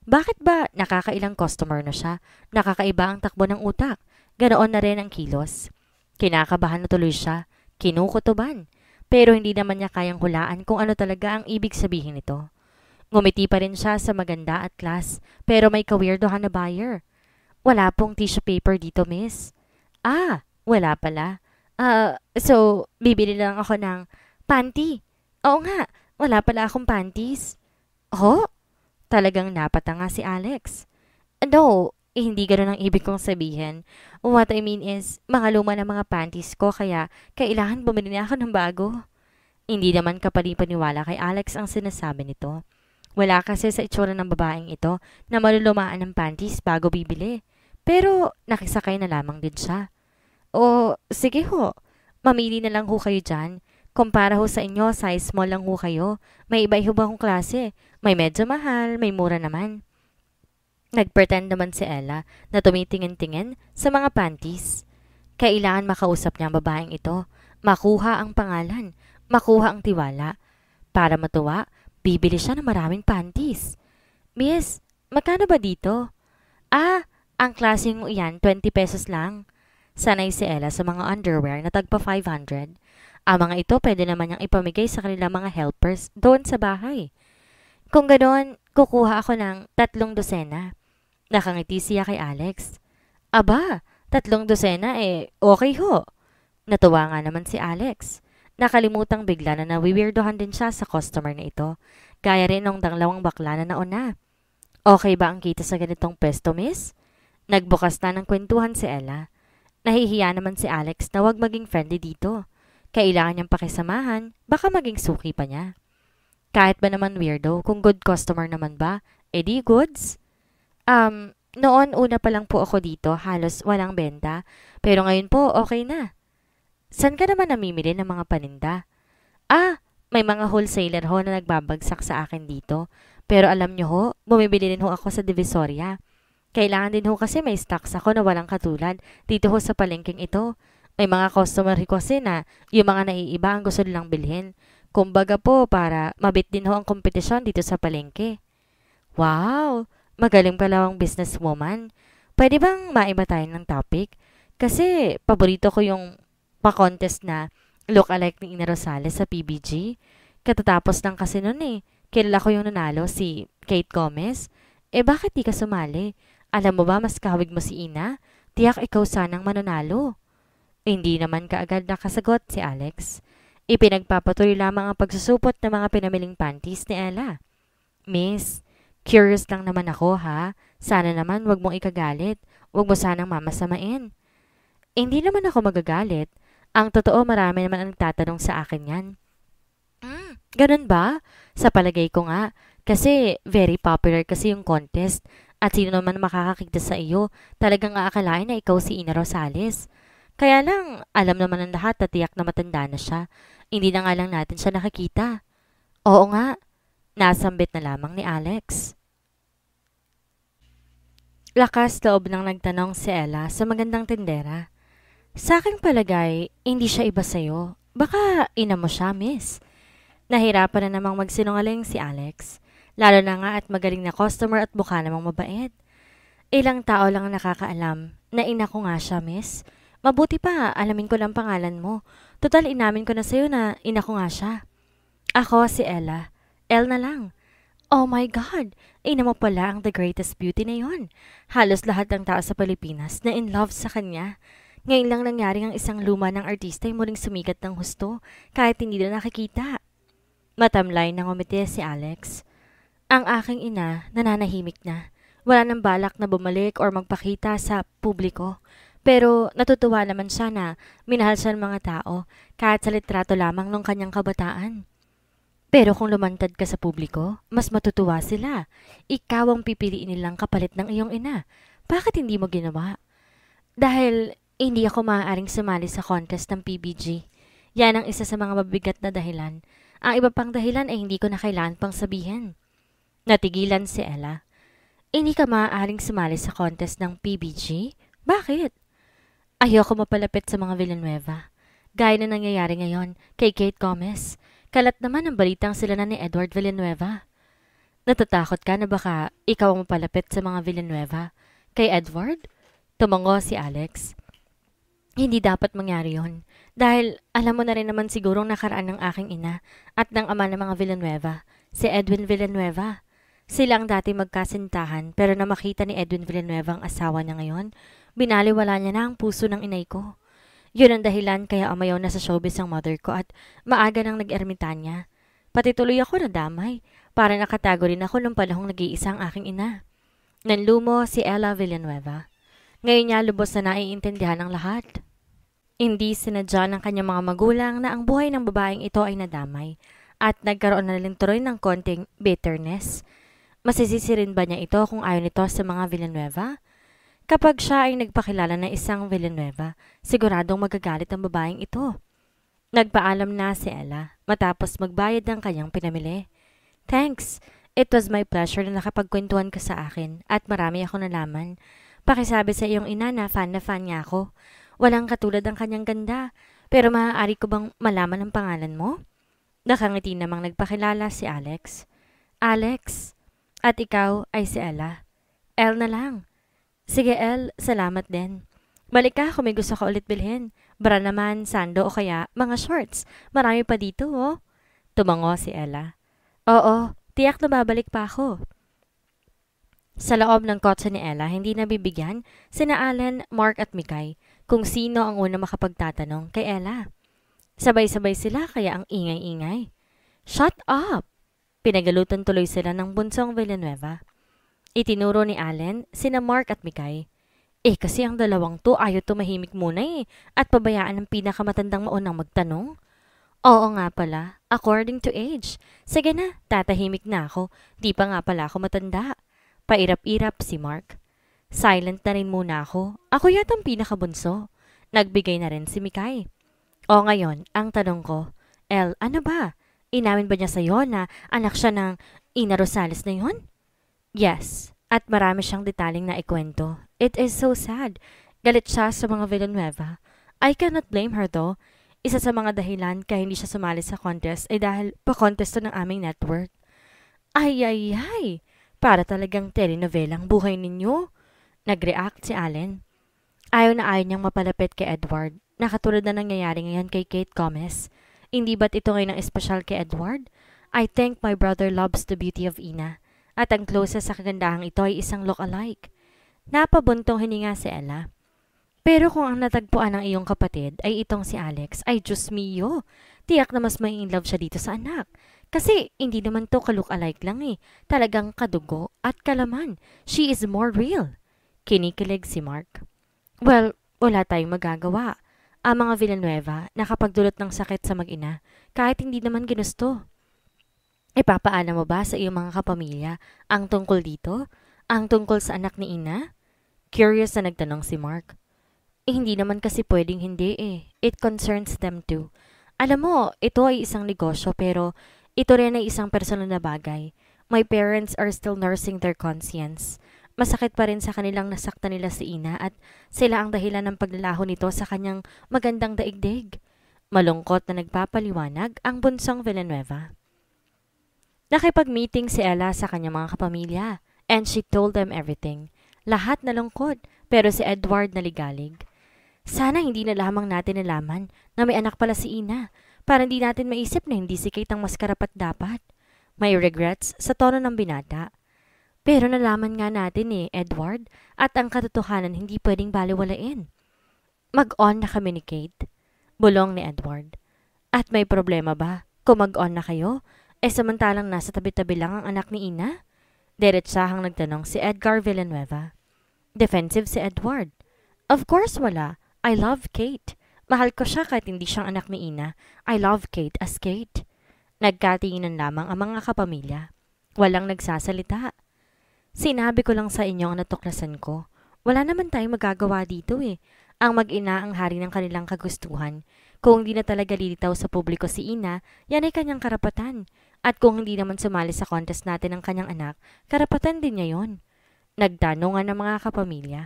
Bakit ba nakakailang customer na siya? Nakakaiba ang takbo ng utak. Ganoon na rin ang kilos. Kinakabahan na tuloy siya. Kinukutuban. Pero hindi naman niya kayang hulaan kung ano talaga ang ibig sabihin nito. Ngumiti pa rin siya sa maganda at class, pero may kaweirdohan na buyer. Wala pong tissue paper dito, miss. Wala pala. So, bibili lang ako ng panty. Oo nga, wala pala akong panties. Oh? Talagang napatanga si Alex. No, hindi ganun ang ibig kong sabihin. What I mean is, mga luma na mga panties ko kaya kailangan bumili na ako ng bago. Hindi naman kapani-paniwala kay Alex ang sinasabi nito. Wala kasi sa itsura ng babaeng ito na malulumaan ng panties bago bibili. Pero nakisakay na lamang din siya. O, sige ho. Mamili na lang ho kayo dyan. Kumpara ho sa inyo, size small lang ho kayo. May iba-iba akong klase. May medyo mahal, may mura naman. Nagpretend naman si Ella na tumitingin-tingin sa mga panties. Kailangan makausap niya ang babaeng ito. Makuha ang pangalan. Makuha ang tiwala. Para matuwa, bibili siya ng maraming panties. Miss, magkano ba dito? Ang klase mo iyan, 20 pesos lang. Sanay si Ella sa mga underwear na tagpa 500. Ang mga ito pwede naman niyang ipamigay sa kanilang mga helpers doon sa bahay. Kung ganoon, kukuha ako ng 3 dosena. Nakangiti siya kay Alex. Aba, 3 dosena okay ho. Natuwa nga naman si Alex. Nakalimutang bigla na nawiwirdohan din siya sa customer na ito. Gaya rin ng dalawang bakla na nauna. Okay ba ang kita sa ganitong pesto, miss? Nagbukas na ng kwentuhan si Ella. Nahihiya naman si Alex na wag maging friendly dito. Kailangan niyang pakisamahan, baka maging suki pa niya. Kahit ba naman weirdo, kung good customer naman ba, edi goods? Noon una pa lang po ako dito, halos walang benta. Pero ngayon po, okay na. San ka naman namimili ng mga paninda? May mga wholesaler ho na nagbabagsak sa akin dito. Pero alam nyo ho, bumibili din ho ako sa Divisoria. Kailangan din ho kasi may stocks ako na walang katulad dito ho sa palengking ito. May mga customer ko kasi na yung mga naiiba ang gusto nilang bilhin. Kumbaga po para mabit din ho ang kompetisyon dito sa palengke. Wow! Magaling pala ang businesswoman. Pwede bang maiba tayo ng topic? Kasi paborito ko yung pa-contest na look-alike ni Ina Rosales sa PBG. Katatapos lang kasi nun eh. Kilala ko yung nanalo, si Kate Gomez. Bakit di ka sumali? Alam mo ba mas kahawig mo si Ina? Tiyak ikaw sanang mananalo. Hindi naman kaagad nakasagot si Alex. Ipinagpapatuloy lamang ang pagsusupot ng mga pinamiling panties ni Ella. Miss, curious lang naman ako ha. Sana naman wag mong ikagalit. Wag mo sanang mamasamain. Hindi naman ako magagalit. Ang totoo marami naman ang nagtatanong sa akin yan. Ganun ba? Sa palagay ko nga. Kasi very popular kasi yung contest. At sino naman makakakita sa iyo, talagang aakalain na ikaw si Ina Rosales. Kaya lang, alam naman ng lahat na tiyak na matanda na siya. Hindi na nga lang natin siya nakikita. Oo nga, nasambit na lamang ni Alex. Lakas loob nang nagtanong si Ella sa magandang tindera. Sa aking palagay, hindi siya iba sa'yo. Baka ina mo siya, miss. Nahirapan na namang magsinungaling si Alex. Lalo na nga at magaling na customer at mukha namang mabait. Ilang tao lang ang nakakaalam na ina ko nga siya, miss. Mabuti pa, alamin ko lang pangalan mo. Total, inamin ko na sa'yo na ina ko nga siya. Ako si Ella. Elle na lang. Oh my God! Ina mo pala ang the greatest beauty na yon. Halos lahat ng tao sa Pilipinas na in love sa kanya. Ngayon lang nangyari ang isang luma ng artista ay muling sumikat ng husto kahit hindi na nakikita. Matamlay nang umiti si Alex. Ang aking ina nananahimik na. Wala nang balak na bumalik or magpakita sa publiko. Pero natutuwa naman siya na minahal siya ng mga tao kahit sa litrato lamang ng kanyang kabataan. Pero kung lumantad ka sa publiko, mas matutuwa sila. Ikaw ang pipiliin nilang kapalit ng iyong ina. Bakit hindi mo ginawa? Dahil hindi ako maaaring sumali sa contest ng PBG. Yan ang isa sa mga mabigat na dahilan. Ang iba pang dahilan ay hindi ko na kailangan pang sabihin. Natigilan si Ella. Hindi ka maaaring sumali sa contest ng PBG? Bakit? Ayoko mapalapit sa mga Villanueva. Gaya na nangyayari ngayon kay Kate Gomez. Kalat naman ang balitang sila na ni Edward Villanueva. Natatakot ka na baka ikaw ang mapalapit sa mga Villanueva? Kay Edward? Tumango si Alex. Hindi dapat mangyari yon. Dahil alam mo na rin naman sigurong nakaraan ng aking ina at ng ama ng mga Villanueva, si Edwin Villanueva. Sila ang dati magkasintahan pero na makita ni Edwin Villanueva ang asawa niya ngayon, binaliwala niya na ang puso ng inay ko. Yun ang dahilan kaya umayaw na sa showbiz ang mother ko at maaga nang nag-ermitanya. Pati tuloy ako nadamay para nakatago rin ako nung panahong nag-iisa ang aking ina. Nanlumo si Ella Villanueva. Ngayon niya lubos na naiintindihan ng lahat. Hindi sinadya ng kanyang mga magulang na ang buhay ng babaeng ito ay nadamay at nagkaroon na rin tuloy ng konting bitterness. Masisisi rin ba niya ito kung ayaw nito sa mga Villanueva? Kapag siya ay nagpakilala ng isang Villanueva, siguradong magagalit ang babaeng ito. Nagpaalam na si Ella matapos magbayad ng kanyang pinamili. Thanks! It was my pleasure na nakapagkwentuhan ka sa akin at marami akong nalaman. Pakisabi sa iyong ina na fan niya ako. Walang katulad ang kanyang ganda. Pero maaari ko bang malaman ang pangalan mo? Nakangiti namang nagpakilala si Alex. Alex? At ikaw ay si Ella? Elle na lang. Sige Elle, salamat din. Balik ka kung may gusto ka ulit bilhin. Bra naman, sando o kaya mga shorts. Marami pa dito oh. Tumango si Ella. Oo, tiyak na babalik pa ako. Sa loob ng kotse ni Ella, hindi nabibigyan sina Allen, Mark at Mikay kung sino ang una makapagtatanong kay Ella. Sabay-sabay sila kaya ang ingay-ingay. Shut up! Pinagalutan tuloy sila ng bunsong Villanueva. Itinuro ni Allen sina Mark at Mikay. Kasi ang dalawang to ayaw tumahimik muna at pabayaan ng pinakamatandang maunang magtanong. Oo nga pala, according to age. Sige na, tatahimik na ako. Di pa nga pala ako matanda. Pairap-irap si Mark. Silent na rin muna ako. Ako yatang pinakabunso. Nagbigay na rin si Mikay. O ngayon, ang tanong ko, ano ba? Inamin ba niya sa'yo na anak siya ng Ina Rosales na yon? Yes, at marami siyang detaling na ikwento. It is so sad. Galit siya sa mga Villanueva. I cannot blame her though. Isa sa mga dahilan kaya hindi siya sumali sa contest ay dahil pa-contest to ng aming network. Ay. Para talagang telenovelang buhay ninyo. Nag-react si Allen. Ayaw na ayaw niyang mapalapit kay Edward. Nakatulad na nangyayari ngayon kay Kate Gomez. Hindi ba't ito ngayon ang espesyal kay Edward? I think my brother loves the beauty of Ina. At ang closest sa kagandahang ito ay isang look-alike. Napabuntong hininga si Ella. Pero kung ang natagpuan ng iyong kapatid ay itong si Alex, ay Diyos mio. Tiyak na mas may in love siya dito sa anak. Kasi hindi naman to ka-look-alike lang Talagang kadugo at kalaman. She is more real. Kinikilig si Mark. Well, wala tayong magagawa. Ang mga Villanueva nakapagdulot ng sakit sa mag-ina kahit hindi naman ginusto. Ipapaana mo ba sa iyong mga kapamilya ang tungkol dito? Ang tungkol sa anak ni Ina? Curious na nagtanong si Mark. Hindi naman kasi pwedeng hindi It concerns them too. Alam mo, ito ay isang negosyo pero ito rin ay isang personal na bagay. My parents are still nursing their conscience. Masakit pa rin sa kanilang nasaktan nila si Ina at sila ang dahilan ng paglalaho nito sa kanyang magandang daigdig. Malungkot na nagpapaliwanag ang bunsong Villanueva. Nakipag-meeting si Ella sa kanyang mga kapamilya and she told them everything. Lahat nalungkot pero si Edward naligalig. Sana hindi na lamang natin nalaman na may anak pala si Ina para hindi natin maisip na hindi si Kate ang mas karapat-dapat. May regrets sa tono ng binata. Pero nalaman nga natin Edward, at ang katotohanan hindi pwedeng baliwalain. Mag-on na kami ni Kate. Bulong ni Edward. At may problema ba kung mag-on na kayo? Samantalang nasa tabi-tabi lang ang anak ni Ina? Diretsahang nagtanong si Edgar Villanueva. Defensive si Edward. Of course wala. I love Kate. Mahal ko siya kahit hindi siyang anak ni Ina. I love Kate as Kate. Nagkatinginan lamang ang mga kapamilya. Walang nagsasalita. Sinabi ko lang sa inyo ang natuklasan ko. Wala naman tayong magagawa dito Ang mag-ina ang hari ng kanilang kagustuhan. Kung hindi na talaga lilitaw sa publiko si Ina, yan ay kanyang karapatan. At kung hindi naman sumali sa contest natin ang kanyang anak, karapatan din niya yon. Nagtanungan ng mga kapamilya.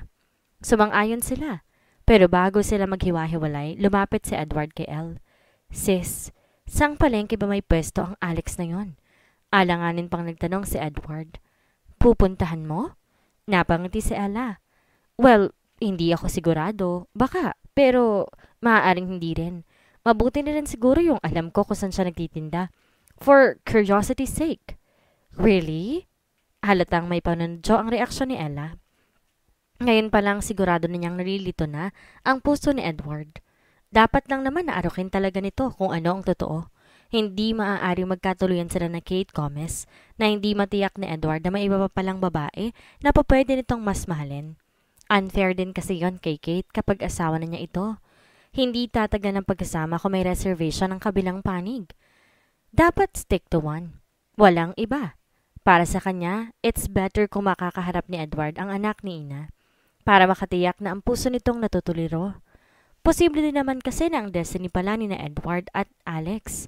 Sumang-ayon sila. Pero bago sila maghiwa-hiwalay, lumapit si Edward kay Elle. Sis, sang palengke ba may pwesto ang Alex na yon? Alanganin pang nagtanong si Edward. Pupuntahan mo? Napangiti si Ella. Well, hindi ako sigurado. Baka, pero maaaring hindi rin. Mabuti na rin siguro yung alam ko kung saan siya nagtitinda. For curiosity's sake. Really? Halatang may panunodyo ang reaksyon ni Ella. Ngayon pa lang sigurado na niyang nalilito na ang puso ni Edward. Dapat lang naman naarukin talaga nito kung ano ang totoo. Hindi maaaring magkatuluyan sila na Kate Gomez na hindi matiyak ni Edward na may iba pa palang babae na pwede nitong mas mahalin. Unfair din kasi yon kay Kate kapag asawa na niya ito. Hindi tatagal ng pagkasama kung may reservation ng kabilang panig. Dapat stick to one. Walang iba. Para sa kanya, it's better kung makakaharap ni Edward ang anak ni Ina. Para makatiyak na ang puso nitong natutuliro. Posible din naman kasi na ang destiny pala ni na Edward at Alex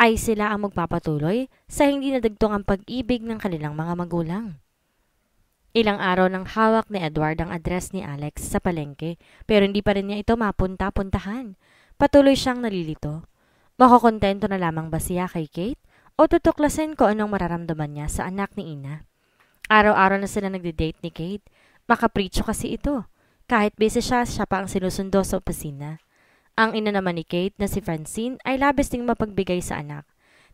ay sila ang magpapatuloy sa hindi nadagtong ang pag-ibig ng kanilang mga magulang. Ilang araw nang hawak ni Edward ang address ni Alex sa palengke pero hindi pa rin niya ito mapunta-puntahan. Patuloy siyang nalilito. Makokontento na lamang ba siya kay Kate o tutuklasin ko anong mararamdaman niya sa anak ni Ina? Araw-araw na sila nagde-date ni Kate. Makapricho kasi ito. Kahit busy siya, siya pa ang sinusundo sa opisina. Ang ina naman ni Kate na si Francine ay labis ding mapagbigay sa anak.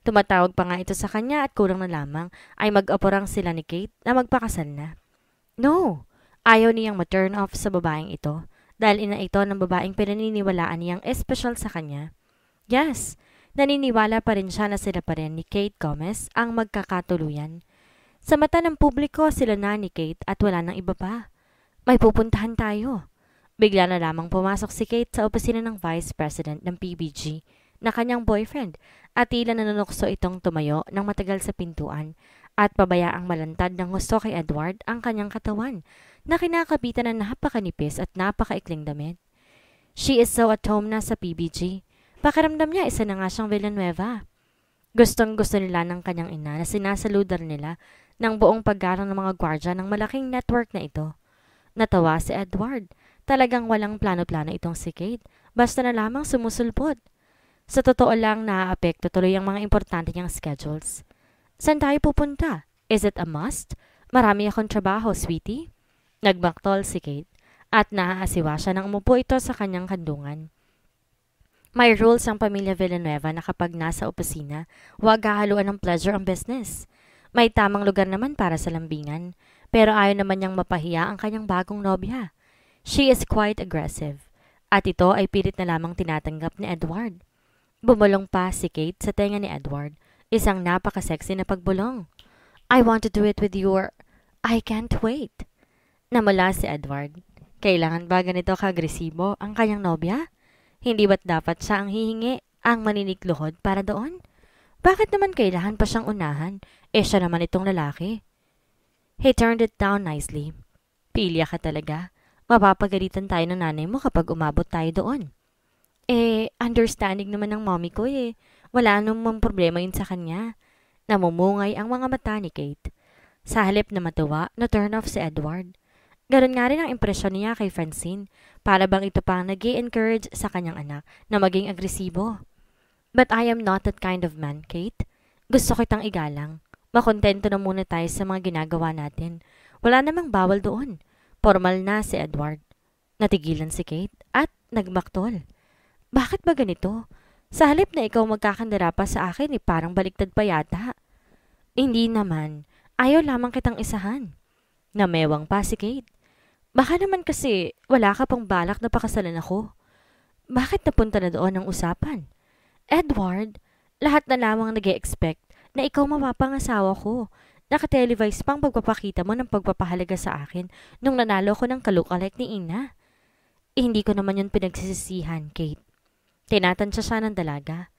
Tumatawag pa nga ito sa kanya at kulang na lamang ay mag-apurang sila ni Kate na magpakasal na. No, ayaw niyang ma-turn off sa babaeng ito dahil ina ito ng babaeng pinaniniwalaan niyang espesyal sa kanya. Yes, naniniwala pa rin siya na sila pa rin ni Kate Gomez ang magkakatuluyan. Sa mata ng publiko sila na ni Kate at wala nang iba pa. May pupuntahan tayo. Bigla na lamang pumasok si Kate sa opisina ng Vice President ng PBG na kanyang boyfriend at tila nanunukso itong tumayo ng matagal sa pintuan at pabayaang malantad ng husto kay Edward ang kanyang katawan na kinakapitan ng napakanipis at napakaikling damit. She is so at home na sa PBG. Pakiramdam niya isa na nga siyang Villanueva. Gustong gusto nila ng kanyang ina na sinasaludar nila ng buong paggarang ng mga gwardya ng malaking network na ito. Natawa si Edward. Talagang walang plano-plano itong si Kate, basta na lamang sumusulpot. Sa totoo lang, naaapekto tuloy ang mga importante niyang schedules. Saan tayo pupunta? Is it a must? Marami akong trabaho, sweetie. Nagbaktol si Kate at naaasiwa siya nang umupo ito sa kanyang kandungan. May rules ang pamilya Villanueva na kapag nasa opisina, huwag hahaluan ng pleasure ang business. May tamang lugar naman para sa lambingan, pero ayaw naman niyang mapahiya ang kanyang bagong nobya. She is quite aggressive, at ito ay pilit na lamang tinatanggap ni Edward. Bumulong pa si Kate sa tenga ni Edward, isang napaka-sexy na pagbulong. I want to do it with your... I can't wait. Namula si Edward. Kailangan ba ganito ka-agresibo ang kanyang nobya? Hindi ba't dapat siya ang hihingi, ang maninikluhod para doon? Bakit naman kailangan pa siyang unahan? Siya naman itong lalaki. He turned it down nicely. Pilya ka talaga. Mapapagalitan tayo ng nanay mo kapag umabot tayo doon. Understanding naman ng mommy ko Wala namang problema yun sa kanya. Namumungay ang mga mata ni Kate. Sa halip na matuwa, na-turn off si Edward. Ganon nga rin ang impresyon niya kay Francine, para bang ito pang nag-i-encourage sa kanyang anak na maging agresibo. But I am not that kind of man, Kate. Gusto kitang igalang. Makontento na muna tayo sa mga ginagawa natin. Wala namang bawal doon. Formal na si Edward. Natigilan si Kate at nagbaktol. Bakit ba ganito? Sa halip na ikaw magkakandara pa sa akin parang baliktad pa yata. Hindi naman. Ayaw lamang kitang isahan. Namewang pa si Kate. Baka naman kasi wala ka pang balak na pakasalan ako. Bakit napunta na doon ang usapan? Edward, lahat na lamang nag-e-expect na ikaw mapapangasawa ko. Naka-televise pang pagpapakita mo ng pagpapahalaga sa akin nung nanalo ko ng ka-lookalike ni Ina. Hindi ko naman yun pinagsisisihan, Kate. Tinatansya siya ng dalaga.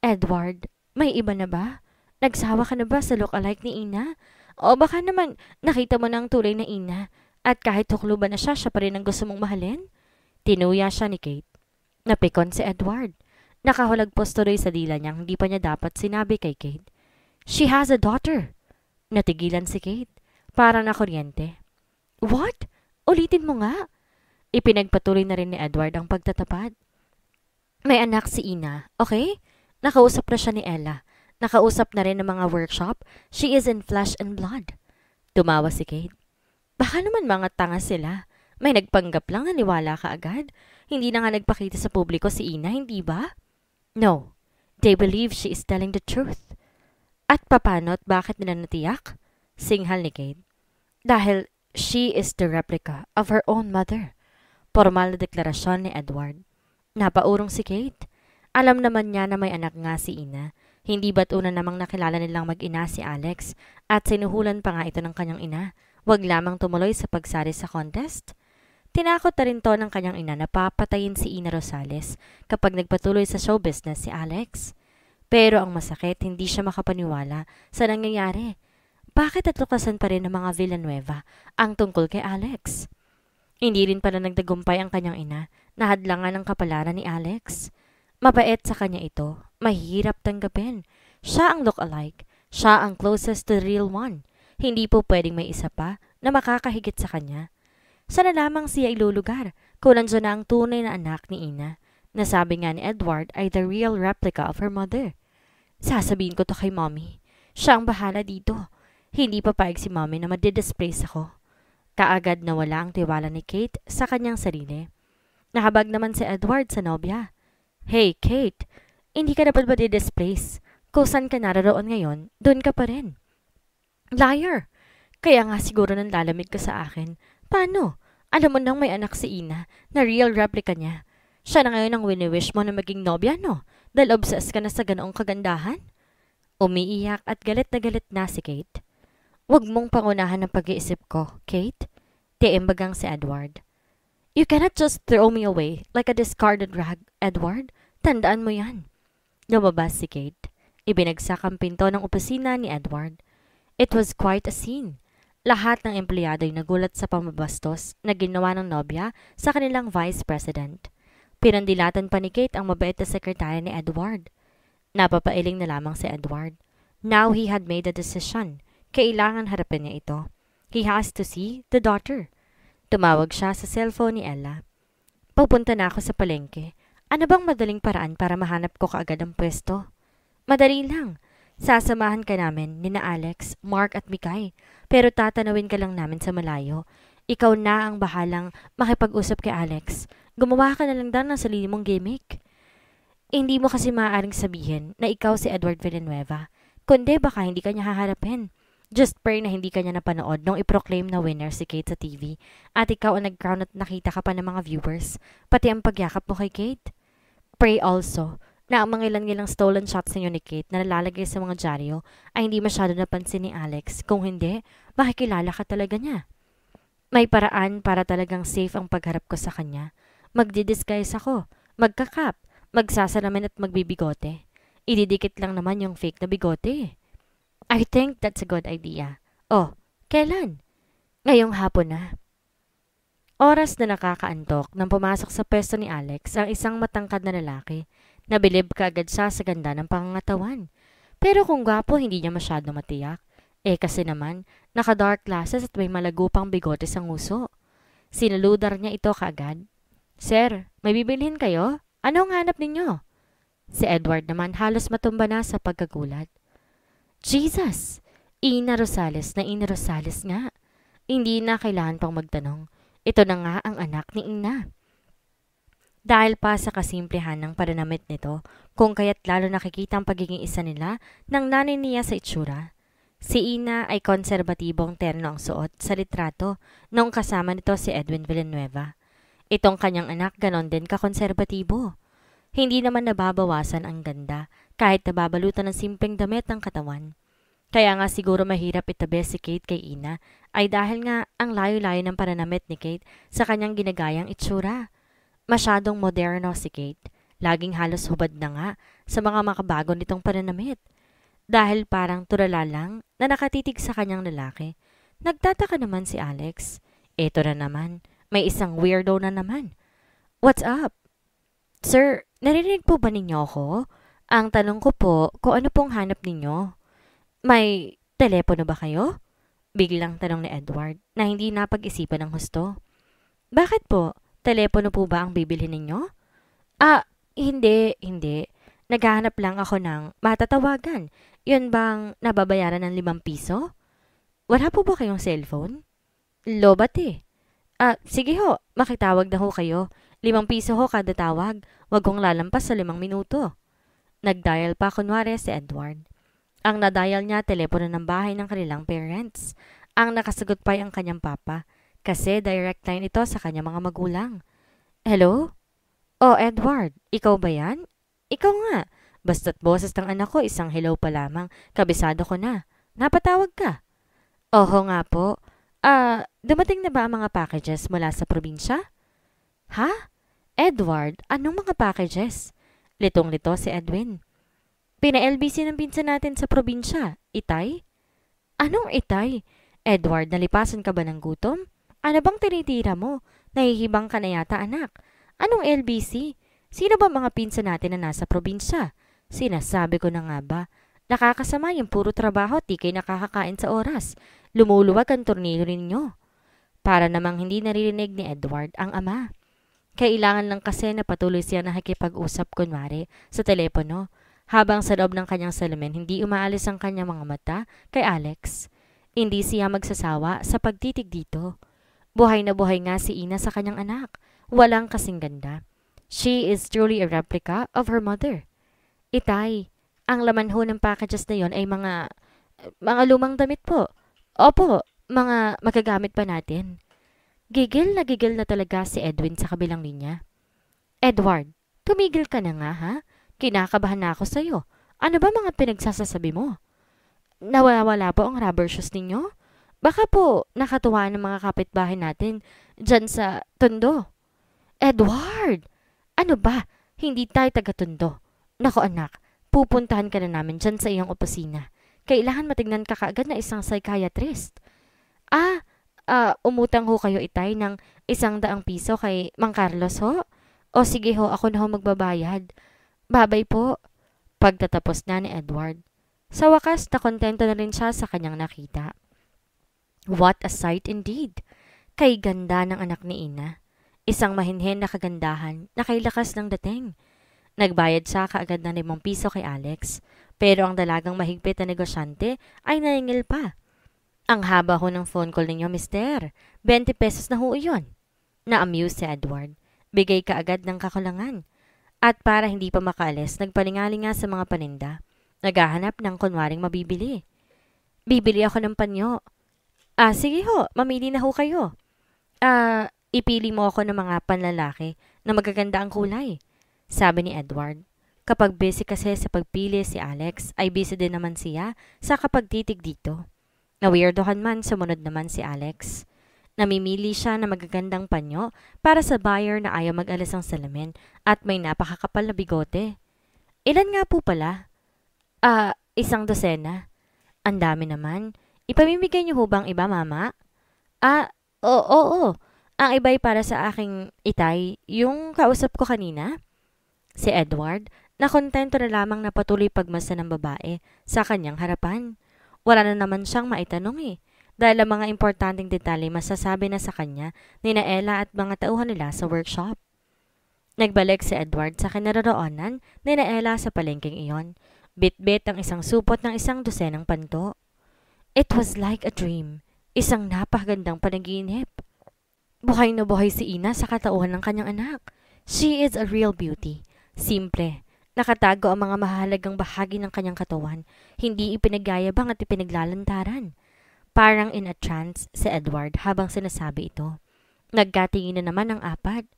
Edward, may iba na ba? Nagsawa ka na ba sa lookalike ni Ina? O baka naman nakita mo na ang tulay na Ina at kahit tukluban na siya pa rin ang gusto mong mahalin? Tinuya siya ni Kate. Napikon si Edward. Nakahulagpos tuloy sa dila niyang hindi pa niya dapat sinabi kay Kate. She has a daughter. Natigilan si Kate. Para na kuryente. What? Ulitin mo nga. Ipinagpatuloy na rin ni Edward ang pagtatapat. May anak si Ina, okay? Nakausap na siya ni Ella. Nakausap na rin ng mga workshop. She is in flesh and blood. Tumawa si Kate. Baka naman mga tanga sila. May nagpanggap lang naniwala ka agad. Hindi na nga nagpakita sa publiko si Ina, hindi ba? No. They believe she is telling the truth. At papano't bakit nila natiyak? Singhal ni Kate. Dahil she is the replica of her own mother. Formal na deklarasyon ni Edward. Napaurong si Kate. Alam naman niya na may anak nga si Ina. Hindi ba't una namang nakilala nilang mag-ina si Alex at sinuhulan pa nga ito ng kanyang ina. Wag lamang tumuloy sa pagsari sa contest. Tinakot na rin to ng kanyang ina na papatayin si Ina Rosales kapag nagpatuloy sa show business si Alex. Pero ang masakit, hindi siya makapaniwala sa nangyayari. Bakit natuklasan pa rin ng mga Villanueva ang tungkol kay Alex? Hindi rin pala nagdagumpay ang kanyang ina, nahadlangan ng kapalaran ni Alex. Mabait sa kanya ito, mahirap tanggapin. Siya ang look-alike, siya ang closest to the real one. Hindi po pwedeng may isa pa na makakahigit sa kanya. Sana lamang siya ilulugar kung nandiyan na ang tunay na anak ni Ina, na sabi nga ni Edward ay the real replica of her mother. Sasabihin ko to kay mommy. Siya ang bahala dito. Hindi papayag si mommy na madidisplace ako. Kaagad nawala ang tiwala ni Kate sa kanyang sarili. Nahabag naman si Edward sa nobya. Hey Kate, hindi ka dapat madidisplace. Kung saan ka naroon ngayon, doon ka pa rin. Liar! Kaya nga siguro nang lalamig ka sa akin. Paano? Alam mo nang may anak si Ina na real replica niya. Siya na ngayon ang wini-wish mo na maging nobya, no? Dahil obsessed ka na sa ganoong kagandahan? Umiiyak at galit na si Kate. Huwag mong pangunahan ng pag-iisip ko, Kate. Ngiti imbagang si Edward. You cannot just throw me away like a discarded rag, Edward. Tandaan mo yan. Lumabas si Kate. Ibinagsak ang pinto ng opisina ni Edward. It was quite a scene. Lahat ng empleyado ay nagulat sa pamabastos na ginawa ng nobya sa kanilang vice president. Pinandilatan pa ni Kate ang mabait na sekretary ni Edward. Napapailing na lamang si Edward. Now he had made a decision. Kailangan harapin niya ito. He has to see the daughter. Tumawag siya sa cellphone ni Ella. Pupunta na ako sa palengke. Ano bang madaling paraan para mahanap ko kaagad ang pwesto? Madali lang. Sasamahan ka namin nina Alex, Mark at Mikay. Pero tatanawin ka lang namin sa malayo. Ikaw na ang bahalang makipag-usap kay Alex. Gumawa ka na lang daw ng sarili mong gimmick. Hindi mo kasi maaaring sabihin na ikaw si Edward Villanueva. Kundi baka hindi ka niya haharapin. Just pray na hindi ka niya napanood nung iproclaim na winner si Kate sa TV at ikaw ang nag-crown at nakita ka pa ng mga viewers, pati ang pagyakap mo kay Kate. Pray also na ang mga ilang stolen shots ninyo ni Kate na nalalagay sa mga dyaryo ay hindi masyado napansin ni Alex. Kung hindi, makikilala ka talaga niya. May paraan para talagang safe ang pagharap ko sa kanya. Magdi-disguise ako, magkakap, magsasalamin at magbibigote. Ididikit lang naman yung fake na bigote. I think that's a good idea. Oh, kailan? Ngayong hapon na. Oras na nakakaantok nang pumasok sa pwesto ni Alex ang isang matangkad na lalaki. Nabilib kaagad siya sa ganda ng pangangatawan. Pero kung gwapo, hindi niya masyado matiyak. Kasi naman, naka-dark glasses at may malago pang bigote sa nguso. Sinaludar niya ito kaagad. Sir, may bibilhin kayo? Anong hanap ninyo? Si Edward naman halos matumba na sa pagkagulat. Jesus! Ina Rosales na Ina Rosales nga. Hindi na kailangan pang magtanong. Ito na nga ang anak ni Ina. Dahil pa sa kasimplehan ng pananamit nito, kung kaya't lalo nakikita ang pagiging isa nila ng nanay niya sa itsura. Si Ina ay konserbatibong terno ang suot sa litrato nung kasama nito si Edwin Villanueva. Itong kanyang anak ganon din kakonserbatibo. Hindi naman nababawasan ang ganda kahit nababalutan ng simpleng damit ng katawan. Kaya nga siguro mahirap itabi si Kate kay Ina ay dahil nga ang layo-layo ng pananamit ni Kate sa kanyang ginagayang itsura. Masyadong moderno si Kate. Laging halos hubad na nga sa mga makabago nitong pananamit. Dahil parang tulala lang na nakatitig sa kanyang lalaki. Nagtataka naman si Alex. Eto na naman, may isang weirdo na naman. What's up? Sir, narinig po ba ninyo ako? Ang tanong ko po kung ano pong hanap ninyo. May telepono ba kayo? Biglang tanong ni Edward na hindi napag-isipan ng husto. Bakit po? Telepono po ba ang bibilhin ninyo? Hindi. Naghahanap lang ako ng matatawagan. Yun bang nababayaran ng 5 piso? Wala po ba kayong cellphone? Lobat eh. Sige ho, makitawag na ho kayo. 5 piso ho kada tawag. Wag kong lalampas sa 5 minuto. Nagdial pa kunwari si Edward. Ang nadial niya telepono ng bahay ng kanilang parents. Ang nakasagot pa ay ang kanyang papa kasi direct line ito sa kanyang mga magulang. Hello? Oh, Edward, ikaw ba yan? Ikaw nga. Basta't boses ng anak ko, isang hello pa lamang. Kabisado ko na. Napatawag ka? Oho nga po. Dumating na ba ang mga packages mula sa probinsya? Ha? Edward, anong mga packages? Litong-lito si Edwin. Pina-LBC ng pinsan natin sa probinsya. Itay? Anong itay? Edward, nalipasan ka ba ng gutom? Ano bang tinitira mo? Nahihibang ka na yata, anak. Anong LBC? Sino ba mga pinsan natin na nasa probinsya? Sinasabi ko na nga ba? Nakakasama yung puro trabaho at di kayo nakakakain sa oras. Lumuluwag ang tornilyo ninyo. Para namang hindi naririnig ni Edward ang ama. Kailangan lang kasi na patuloy siya nakikipag-usap kunwari sa telepono. Habang sa loob ng kanyang salamin, hindi umaalis ang kanyang mga mata kay Alex. Hindi siya magsasawa sa pagtitig dito. Buhay na buhay nga si Ina sa kanyang anak. Walang kasing ganda. She is truly a replica of her mother. Itay, ang laman ho ng packages na yon ay mga lumang damit po. Opo, mga magagamit pa natin. Gigil na talaga si Edwin sa kabilang linya. Edward, tumigil ka na nga ha? Kinakabahan na ako sa'yo. Ano ba mga pinagsasasabi mo? Nawawala po ang rubber shoes ninyo? Baka po nakatuwa ng mga kapitbahay natin dyan sa Tondo. Edward! Ano ba? Hindi tayo taga-Tondo. Nako anak, pupuntahan ka na namin dyan sa iyong opisina. Kailangan matignan ka kaagad na isang psychiatrist. Ah, umutang ho kayo itay ng 100 piso kay Mang Carlos ho? O sige ho, ako na ho magbabayad. Babay po. Pagtatapos na ni Edward. Sa wakas, nakontento na rin siya sa kanyang nakita. What a sight indeed! Kay ganda ng anak ni Ina. Isang mahinhin na kagandahan na kay lakas ng dating. Nagbayad siya kaagad ng 5 piso kay Alex. Pero ang dalagang mahigpit na negosyante ay naingil pa. Ang haba ho ng phone call ninyo, mister. 20 pesos na ho iyon. Na-amuse si Edward. Bigay kaagad ng kakulangan. At para hindi pa makaalis, nagpalingali nga sa mga paninda. Naghahanap ng kunwaring mabibili. Bibili ako ng panyo. Sige ho, mamili na ho kayo. Ipili mo ako ng mga panlalaki na magaganda ang kulay, sabi ni Edward. Kapag busy kasi sa pagpili si Alex, ay busy din naman siya sa kapagtitig dito. Naweirdohan man, sumunod naman si Alex. Namimili siya ng magagandang panyo para sa buyer na ayaw mag-alis ng salamin at may napakakapal na bigote. Ilan nga po pala? 1 dosena. Ang dami naman. Ipamimigay niyo ho bang iba, mama? Oo. Ang iba'y para sa aking itay, yung kausap ko kanina. Si Edward, nakontento na lamang na patuloy pagmasa ng babae sa kanyang harapan. Wala na naman siyang maitanong dahil ang mga importanteng detalye masasabi na sa kanya ni Ella at mga tauhan nila sa workshop. Nagbalik si Edward sa kinaroroonan ni Ella sa palengkeng iyon. Bit-bit ang isang supot ng 1 dosenang panto. It was like a dream. Isang napakagandang panaginip. Buhay na buhay si Ina sa katauhan ng kanyang anak. She is a real beauty. Simple. Nakatago ang mga mahalagang bahagi ng kanyang katawan. Hindi ipinagayabang at ipinaglalantaran. Parang in a trance si Edward habang sinasabi ito. Nagkatingin na naman ang 4.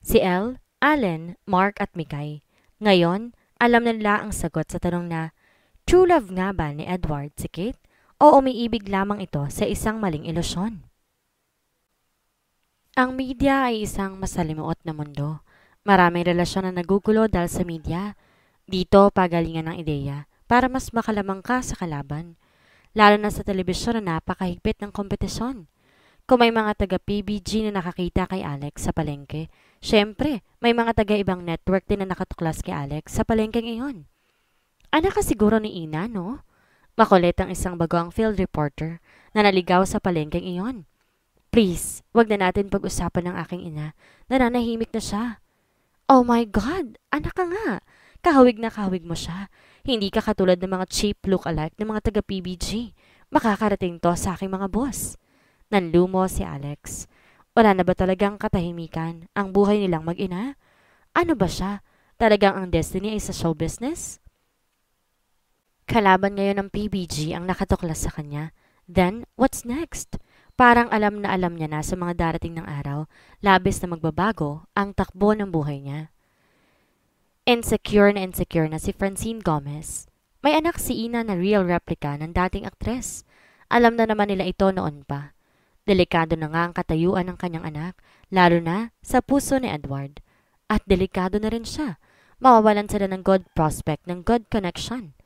Si Elle, Allen, Mark at Mikay. Ngayon, alam na nila ang sagot sa tanong na, true love nga ba ni Edward si Kate? O umiibig lamang ito sa isang maling ilusyon? Ang media ay isang masalimuot na mundo. Maraming relasyon na nagugulo dahil sa media. Dito pagalingan ng ideya para mas makalamang ka sa kalaban. Lalo na sa telebisyon na napakahigpit ng kompetisyon. Kung may mga taga-PBG na nakakita kay Alex sa palengke, syempre, may mga taga-ibang network din na nakatuklas kay Alex sa palengkeng iyon. Anak ka siguro ni Ina, no? Makulit ang isang bagoong field reporter na naligaw sa palengkeng iyon. Please, wag na natin pag-usapan ng aking ina. Nananahimik na siya. Oh my God! Anak ka nga! Kahawig na kahawig mo siya. Hindi ka katulad ng mga cheap look-alike ng mga taga-PBG. Makakarating to sa aking mga boss. Nanlumo si Alex. Wala na ba talagang katahimikan ang buhay nilang mag-ina? Ano ba siya? Talagang ang destiny ay sa show business? Kalaban ngayon ng PBG ang nakatuklas sa kanya. Then, what's next? Parang alam na alam niya na sa mga darating ng araw, labis na magbabago ang takbo ng buhay niya. Insecure na si Francine Gomez. May anak si Ina na real replica ng dating aktres. Alam na naman nila ito noon pa. Delikado na nga ang katayuan ng kanyang anak, lalo na sa puso ni Edward. At delikado na rin siya. Mawawalan sila ng good prospect, ng good connection.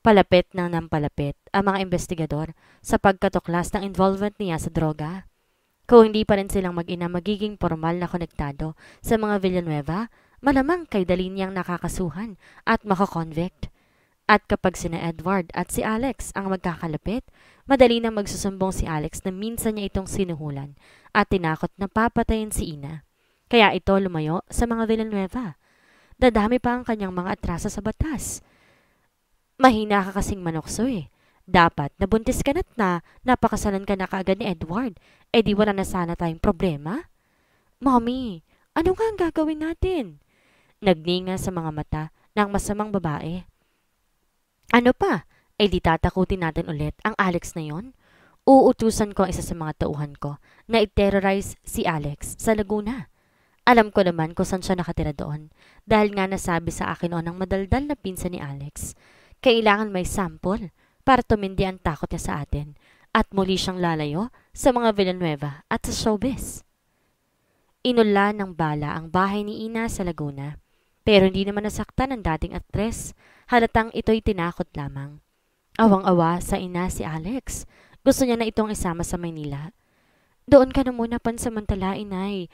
Palapit ng palapit ang mga investigador sa pagkatuklas ng involvement niya sa droga. Kung hindi pa rin silang mag-ina magiging formal na konektado sa mga Villanueva, malamang kay dali niyang nakakasuhan at makakonvict. At kapag sina Edward at si Alex ang magkakalapit, madali na magsusumbong si Alex na minsan niya itong sinuhulan at tinakot na papatayin si Ina. Kaya ito lumayo sa mga Villanueva. Dadami pa ang kanyang mga atrasa sa batas. Mahina ka kasing manokso Dapat nabuntis ka na't na napakasalan ka na kaagad ni Edward. Di wala na sana tayong problema. Mommy, ano nga ang gagawin natin? Nagninga sa mga mata ng masamang babae. Ano pa? Di tatakutin natin ulit ang Alex na yon? Uutusan ko ang isa sa mga tauhan ko na i-terrorize si Alex sa Laguna. Alam ko naman kung saan siya nakatira doon dahil nga nasabi sa akin noon ng madaldal na pinsan ni Alex. Kailangan may sample para tumindi ang takot niya sa atin at muli siyang lalayo sa mga Villanueva at sa showbiz. Inulan ng bala ang bahay ni Ina sa Laguna, pero hindi naman nasaktan ang dating aktres, halatang ito'y tinakot lamang. Awang-awa sa ina si Alex. Gusto niya na itong isama sa Maynila. Doon ka na muna pansamantala, inay.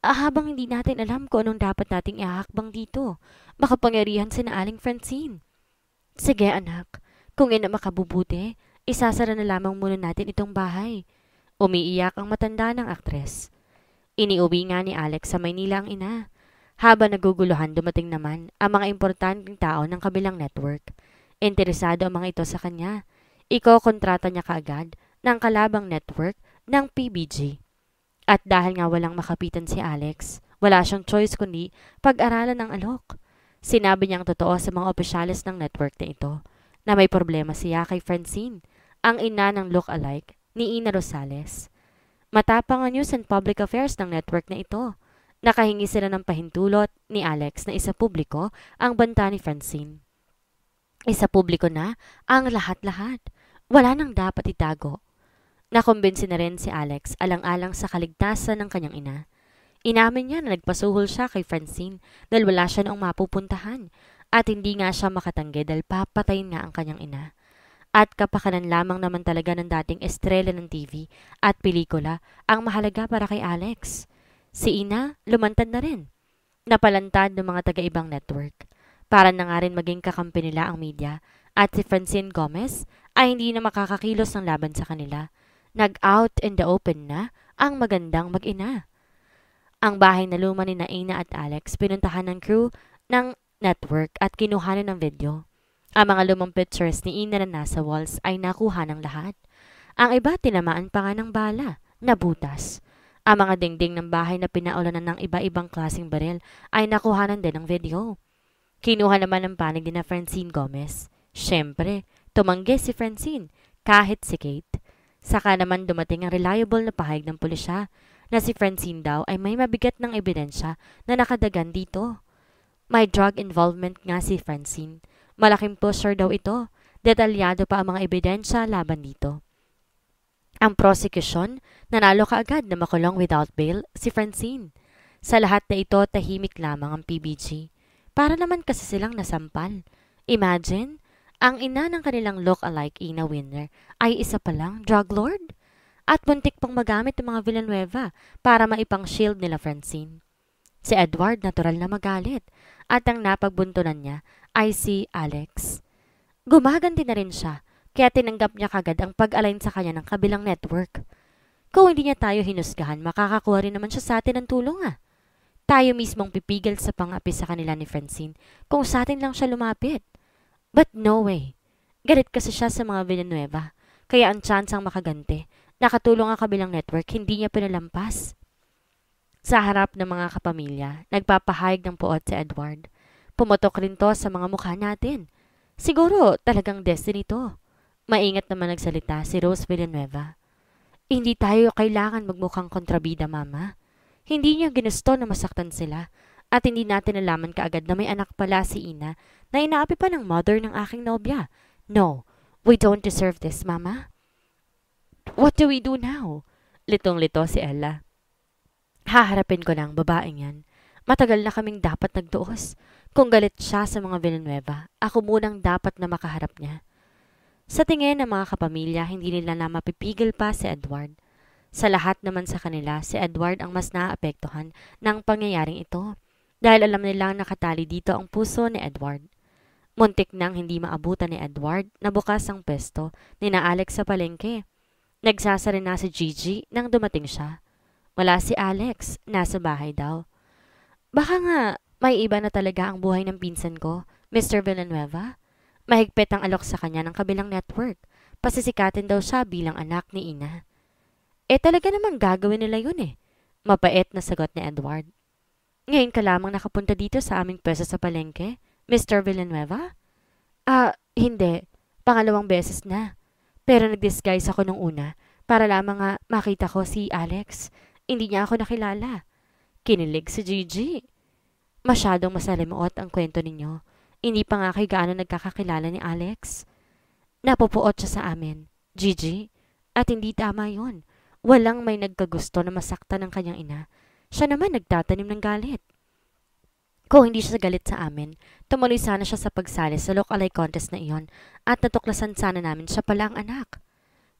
Habang hindi natin alam kung anong dapat nating ihahakbang dito. Makapangyarihan si na Aling Francine. Sige anak, kung ina makabubuti, isasara na lamang muna natin itong bahay. Umiiyak ang matanda ng aktres. Iniuwi nga ni Alex sa Maynila ang ina. Habang naguguluhan, dumating naman ang mga importanteng tao ng kabilang network. Interesado ang mga ito sa kanya. Iko-kontrata niya kaagad ng kalabang network ng PBG. At dahil nga walang makapitan si Alex, wala siyang choice kundi pag-aralan ng alok. Sinabi niyang totoo sa mga opisyales ng network na ito na may problema siya kay Francine, ang ina ng look-alike ni Ina Rosales. Matapang ang News and Public Affairs ng network na ito. Nakahingi sila ng pahintulot ni Alex na isa publiko ang banta ni Francine. Isa publiko na ang lahat-lahat. Wala nang dapat itago. Nakumbinsi na rin si Alex alang-alang sa kaligtasan ng kanyang ina. Inamin niya na nagpasuhol siya kay Francine dahil wala siya noong mapupuntahan at hindi nga siya makatanggi dahil papatayin nga ang kanyang ina. At kapakanan lamang naman talaga ng dating estrela ng TV at pelikula ang mahalaga para kay Alex. Si Ina, lumantad na rin. Napalantad ng mga taga-ibang network. Para na nga rin maging kakampi nila ang media at si Francine Gomez ay hindi na makakakilos ng laban sa kanila. Nag-out in the open na ang magandang mag-ina. Ang bahay na luma ni Ina at Alex pinuntahan ng crew ng network at kinuhanan ng video. Ang mga lumang pictures ni Ina na nasa walls ay nakuha ng lahat. Ang iba tinamaan pa nga ng bala, nabutas. Ang mga dingding ng bahay na pinaulanan ng iba-ibang klaseng baril ay nakuhanan din ng video. Kinuha naman ng panig ni na Francine Gomez. Siyempre, tumanggi si Francine, kahit si Kate. Saka naman dumating ang reliable na pahayag ng pulisya na si Francine daw ay may mabigat ng ebidensya na nakadagan dito. May drug involvement nga si Francine. Malaking pusher daw ito. Detalyado pa ang mga ebidensya laban dito. Ang prosecution, nanalo kaagad na makulong without bail si Francine. Sa lahat na ito, tahimik lamang ang PBG. Para naman kasi silang nasampal. Imagine, ang ina ng kanilang look-alike Ina Winner ay isa palang drug lord. At buntik pang magamit ng mga Villanueva para maipang-shield nila Francine. Si Edward natural na magalit at ang napagbuntunan niya ay si Alex. Gumaganti na rin siya kaya tinanggap niya kagad ang pag-align sa kanya ng kabilang network. Kung hindi niya tayo hinusgahan, makakakuha rin naman siya sa atin ng tulong Tayo mismong pipigil sa pang-api sa kanila ni Francine kung sa atin lang siya lumapit. But no way. Galit kasi siya sa mga Villanueva, kaya ang tsansang makaganti, nakatulong ang kabilang network, hindi niya pinalampas. Sa harap ng mga kapamilya, nagpapahayag ng puot si Edward. Pumutok rin to sa mga mukha natin. Siguro talagang destiny to. Maingat naman nagsalita si Rose Villanueva. Hindi tayo kailangan magmukhang kontrabida, Mama. Hindi niya ginusto na masaktan sila at hindi natin nalaman kaagad na may anak pala si Ina na inaapi pa ng mother ng aking nobya. No, we don't deserve this, Mama. What do we do now? Litong-lito si Ella. Haharapin ko na ang babaeng yan. Matagal na kaming dapat nagduos. Kung galit siya sa mga Villanueva, ako munang dapat na makaharap niya. Sa tingin ng mga kapamilya, hindi nila na mapipigil pa si Edward. Sa lahat naman sa kanila, si Edward ang mas naapektuhan ng pangyayaring ito dahil alam nilang nakatali dito ang puso ni Edward. Muntik nang hindi maabutan ni Edward na bukas ang pwesto ni na Alex sa palengke. Nagsasari na si Gigi nang dumating siya. Wala si Alex, nasa bahay daw. Baka nga may iba na talaga ang buhay ng pinsan ko, Mr. Villanueva. Mahigpit ang alok sa kanya ng kabilang network. Pasisikatin daw siya bilang anak ni Ina. Talaga namang gagawin nila yun Mapait na sagot ni Edward. Ngayon ka lamang nakapunta dito sa aming pwesto sa palengke, Mr. Villanueva? Hindi. Pangalawang beses na. Pero nag-disguise ako nung una para lamang nga makita ko si Alex. Hindi niya ako nakilala. Kinilig si Gigi. Masyadong masalimuot ang kwento ninyo. Hindi pa nga kayo gaano nagkakakilala ni Alex. Napupuot siya sa amin. Gigi, At hindi tama yon. Walang may nagkagusto na masaktan ng kanyang ina. Siya naman nagtatanim ng galit. Kung hindi siya galit sa amin, tumuloy sana siya sa pagsali sa look-alike contest na iyon at natuklasan sana namin siya pala ang anak.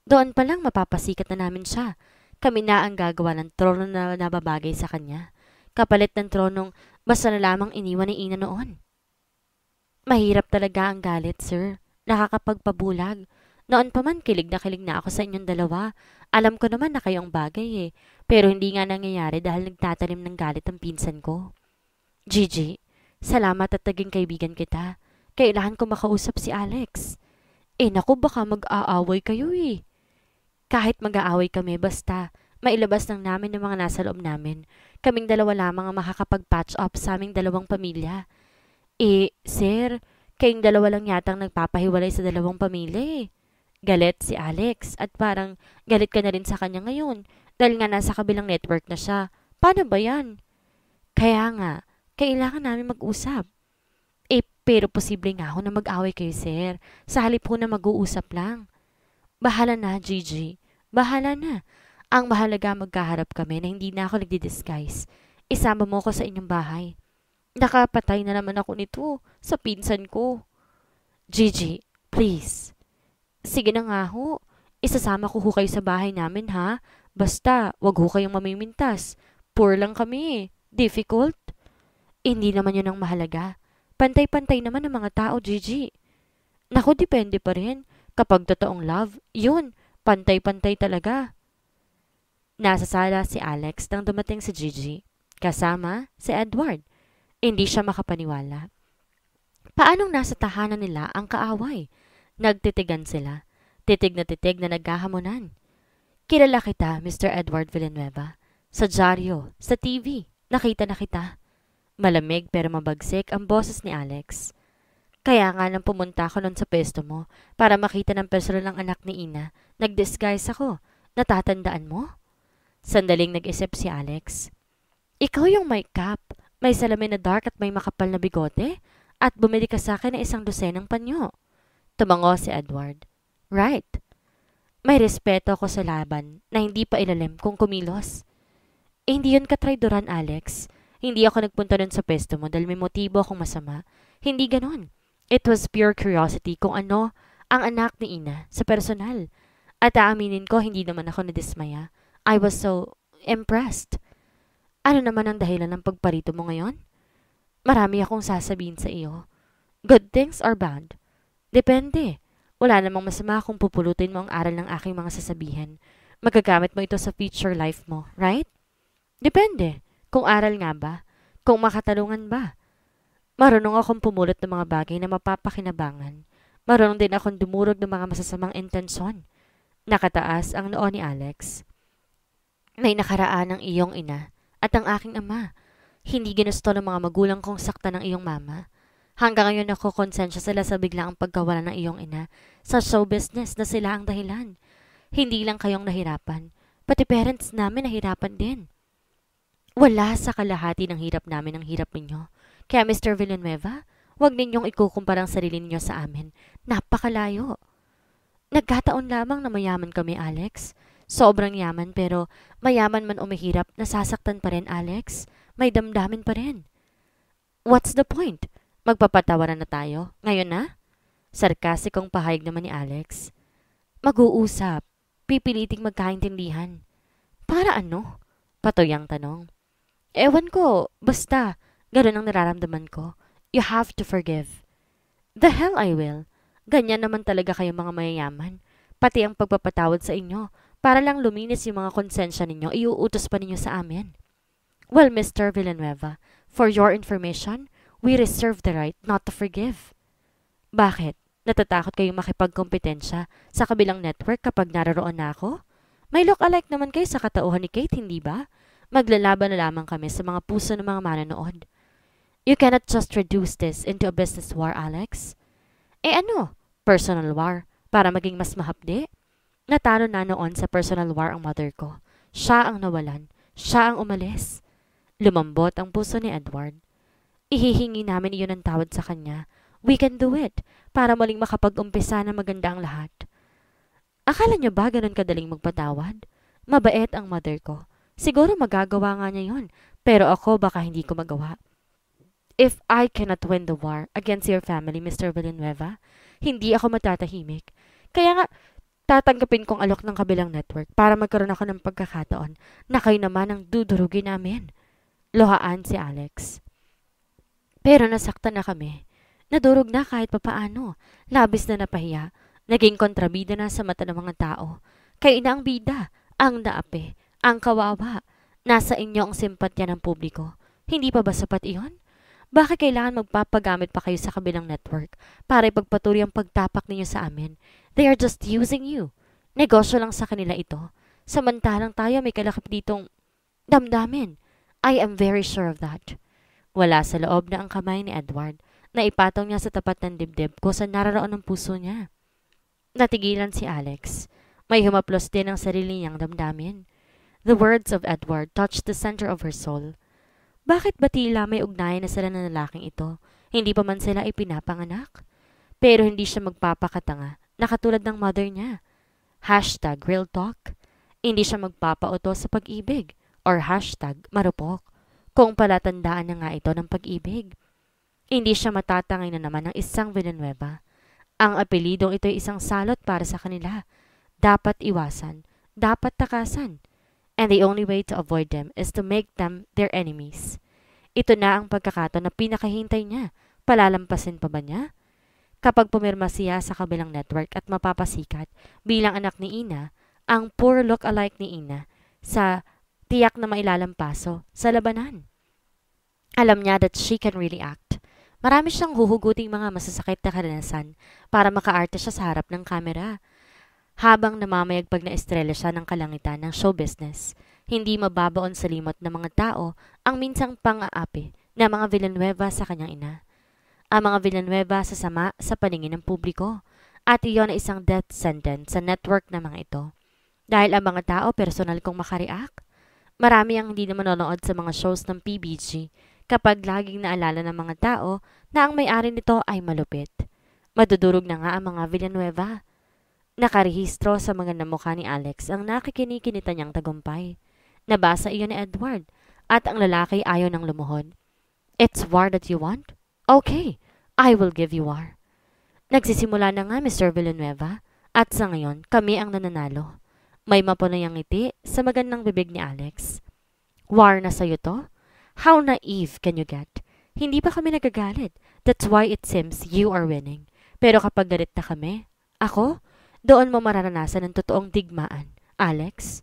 Doon pa lang mapapasikat na namin siya. Kami na ang gagawa ng trono na nababagay sa kanya. Kapalit ng tronong basta na lamang iniwan ni Ina noon. Mahirap talaga ang galit, sir. Nakakapagpabulag. Noon pa man kilig na ako sa inyong dalawa. Alam ko naman na kayong bagay eh. Pero hindi nga nangyayari dahil nagtatanim ng galit ang pinsan ko. Gigi, salamat at naging kaibigan kita. Kailangan ko makausap si Alex. Naku, baka mag-aaway kayo eh. Kahit mag-aaway kami, basta mailabas lang namin ng mga nasa loob namin. Kaming dalawa lamang ang makakapag-patch up sa aming dalawang pamilya. Sir, kayong dalawa lang yatang nagpapahiwalay sa dalawang pamilya eh. Galit si Alex at parang galit ka na rin sa kanya ngayon dahil nga nasa kabilang network na siya. Paano ba yan? Kaya nga, kailangan namin mag-usap. Pero posible nga ho na mag-away kayo, sir. Sa halip ho na mag-uusap lang. Bahala na, Gigi. Bahala na. Ang mahalaga magkaharap kami na hindi na ako nagdi-disguise. Isama mo ko sa inyong bahay. Nakapatay na naman ako nito sa pinsan ko. Gigi, please. Sige na nga ho. Isasama ko ho kayo sa bahay namin ha. Basta, wag ho kayong mamimintas. Poor lang kami. Difficult. Hindi naman yun ang mahalaga. Pantay-pantay naman ang mga tao, Gigi. Naku, depende pa rin. Kapag totoong love, yun, pantay-pantay talaga. Nasa sala si Alex nang dumating si Gigi. Kasama si Edward. Hindi siya makapaniwala. Paanong nasa tahanan nila ang kaaway? Nagtitigan sila. Titig na naghahamonan. Kilala kita, Mr. Edward Villanueva. Sa dyaryo, sa TV, nakita na kita. Malamig pero mabagsik ang boses ni Alex. Kaya nga nang pumunta ako nun sa pesto mo para makita ng personal ng anak ni Ina, nag-disguise ako. Natatandaan mo? Sandaling nag-isip si Alex. Ikaw yung may cap, may salamin na dark at may makapal na bigote? At bumili ka sa akin ng 1 dosenang panyo. Tumango si Edward. Right. May respeto ako sa laban na hindi pa ilalim kung kumilos. Hindi yun katraydoran, Alex. Hindi ako nagpunta dun sa pesto mo dahil may motibo akong masama. Hindi ganon. It was pure curiosity kung ano ang anak ni Ina sa personal. At aaminin ko, hindi naman ako nadismaya. I was so impressed. Ano naman ang dahilan ng pagparito mo ngayon? Marami akong sasabihin sa iyo. Good things or bad? Depende. Wala namang masama kung pupulutin mo ang aral ng aking mga sasabihin. Magagamit mo ito sa future life mo, right? Depende. Kung aral nga ba? Kung makatalungan ba? Marunong akong pumulot ng mga bagay na mapapakinabangan. Marunong din akong dumurog ng mga masasamang intensyon. Nakataas ang noo ni Alex. May nakaraan ng iyong ina at ang aking ama. Hindi ginusto ng mga magulang kong sakta ng iyong mama. Hanggang ngayon ako konsensya sila sa biglaang pagkawala ng iyong ina sa show business na sila ang dahilan. Hindi lang kayong nahirapan, pati parents namin nahirapan din. Wala sa kalahati ng hirap namin ang hirap ninyo. Kaya Mr. Villanueva, huwag ninyong ikukumpara ang sarili ninyo sa amin. Napakalayo. Nagkataon lamang na mayaman kami, Alex. Sobrang yaman pero mayaman man o mahirap, nasasaktan pa rin, Alex. May damdamin pa rin. What's the point? Magpapatawaran na tayo? Ngayon na? Sarkasikong pahayag naman ni Alex. Mag-uusap. Pipiliting magkaintindihan. Para ano? Patoyang tanong. Ewan ko, basta, ganun ang nararamdaman ko. You have to forgive. The hell I will. Ganyan naman talaga kayo mga mayayaman. Pati ang pagpapatawad sa inyo, para lang luminis yung mga konsensya ninyo, iuutos pa ninyo sa amin. Well, Mr. Villanueva, for your information, we reserve the right not to forgive. Bakit? Natatakot kayong makipagkompetensya sa kabilang network kapag naroon na ako? May look-alike naman kayo sa katauhan ni Kate, hindi ba? Maglalaban na lamang kami sa mga puso ng mga manonood. You cannot just reduce this into a business war, Alex. Ano? Personal war, para maging mas mahapdi? Natalo na noon sa personal war ang mother ko. Siya ang nawalan. Siya ang umalis. Lumambot ang puso ni Edward. Ihihingi namin iyon ng tawad sa kanya. We can do it, para muling makapag-umpisa na maganda ang lahat. Akala niyo ba ganun kadaling magpatawad? Mabait ang mother ko. Siguro magagawa nga niya yun, pero ako baka hindi ko magawa. If I cannot win the war against your family, Mr. Villanueva, hindi ako matatahimik. Kaya nga, tatanggapin kong alok ng kabilang network para magkaroon ako ng pagkakataon na kayo naman ang dudurugin namin. Lohaan si Alex. Pero nasaktan na kami. Nadurog na kahit papaano. Labis na napahiya. Naging kontrabida na sa mata ng mga tao. Kayo na ang bida, ang naapi, ang kawawa. Nasa inyo ang simpatya ng publiko. Hindi pa ba sapat iyon? Bakit kailangan magpapagamit pa kayo sa kabilang network para ipagpatuloy ang pagtapak ninyo sa amin? They are just using you. Negosyo lang sa kanila ito. Samantalang tayo may kalakip ditong damdamin. I am very sure of that. Wala sa loob na ang kamay ni Edward na ipatong niya sa tapat ng dibdib ko sa nararoon ng puso niya. Natigilan si Alex. May humaplos din ang sarili niyang damdamin. The words of Edward touched the center of her soul. Bakit ba tila may ugnayan na sila ng lalaking ito? Hindi pa man sila ipinapanganak? Pero hindi siya magpapakatanga na katulad ng mother niya. Hashtag real talk. Hindi siya magpapauto sa pag-ibig. Or hashtag marupok. Kung palatandaan na nga ito ng pag-ibig. Hindi siya matatangay na naman ng isang Villanueva. Ang apelidong ito ay isang salot para sa kanila. Dapat iwasan. Dapat takasan. And the only way to avoid them is to make them their enemies. Ito na ang pagkakataon na pinakahintay niya. Palalampasin pa ba niya? Kapag pumirma siya sa kabilang network at mapapasikat bilang anak ni Ina, ang poor look-alike ni Ina sa tiyak na mailalampaso sa labanan. Alam niya that she can really act. Marami siyang huhuguting mga masasakit na karanasan para makaarte siya sa harap ng kamera. Habang namamayagpag na estrella siya ng kalangitan ng show business, hindi mababaon sa limot ng mga tao ang minsang pang-aapi na mga Villanueva sa kanyang ina. Ang mga Villanueva sasama sa paningin ng publiko at iyon ay isang death sentence sa network na mga ito. Dahil ang mga tao personal kong makareact. Marami ang hindi na manonood sa mga shows ng PBG kapag laging naalala ng mga tao na ang may-ari nito ay malupit. Madudurog na nga ang mga Villanueva. Nakarehistro sa mga namukha ni Alex ang nakikinikinita niyang tagumpay. Nabasa iyon ni Edward at ang lalaki ayaw ng lumuhod. It's war that you want? Okay, I will give you war. Nagsisimula na nga Mr. Villanueva at sa ngayon kami ang nananalo. May mapunayang ngiti sa magandang bibig ni Alex. War na sa'yo to? How naive can you get? Hindi pa kami nagagalit. That's why it seems you are winning. Pero kapag galit na kami, ako, doon mo mararanasan ang totoong digmaan. Alex,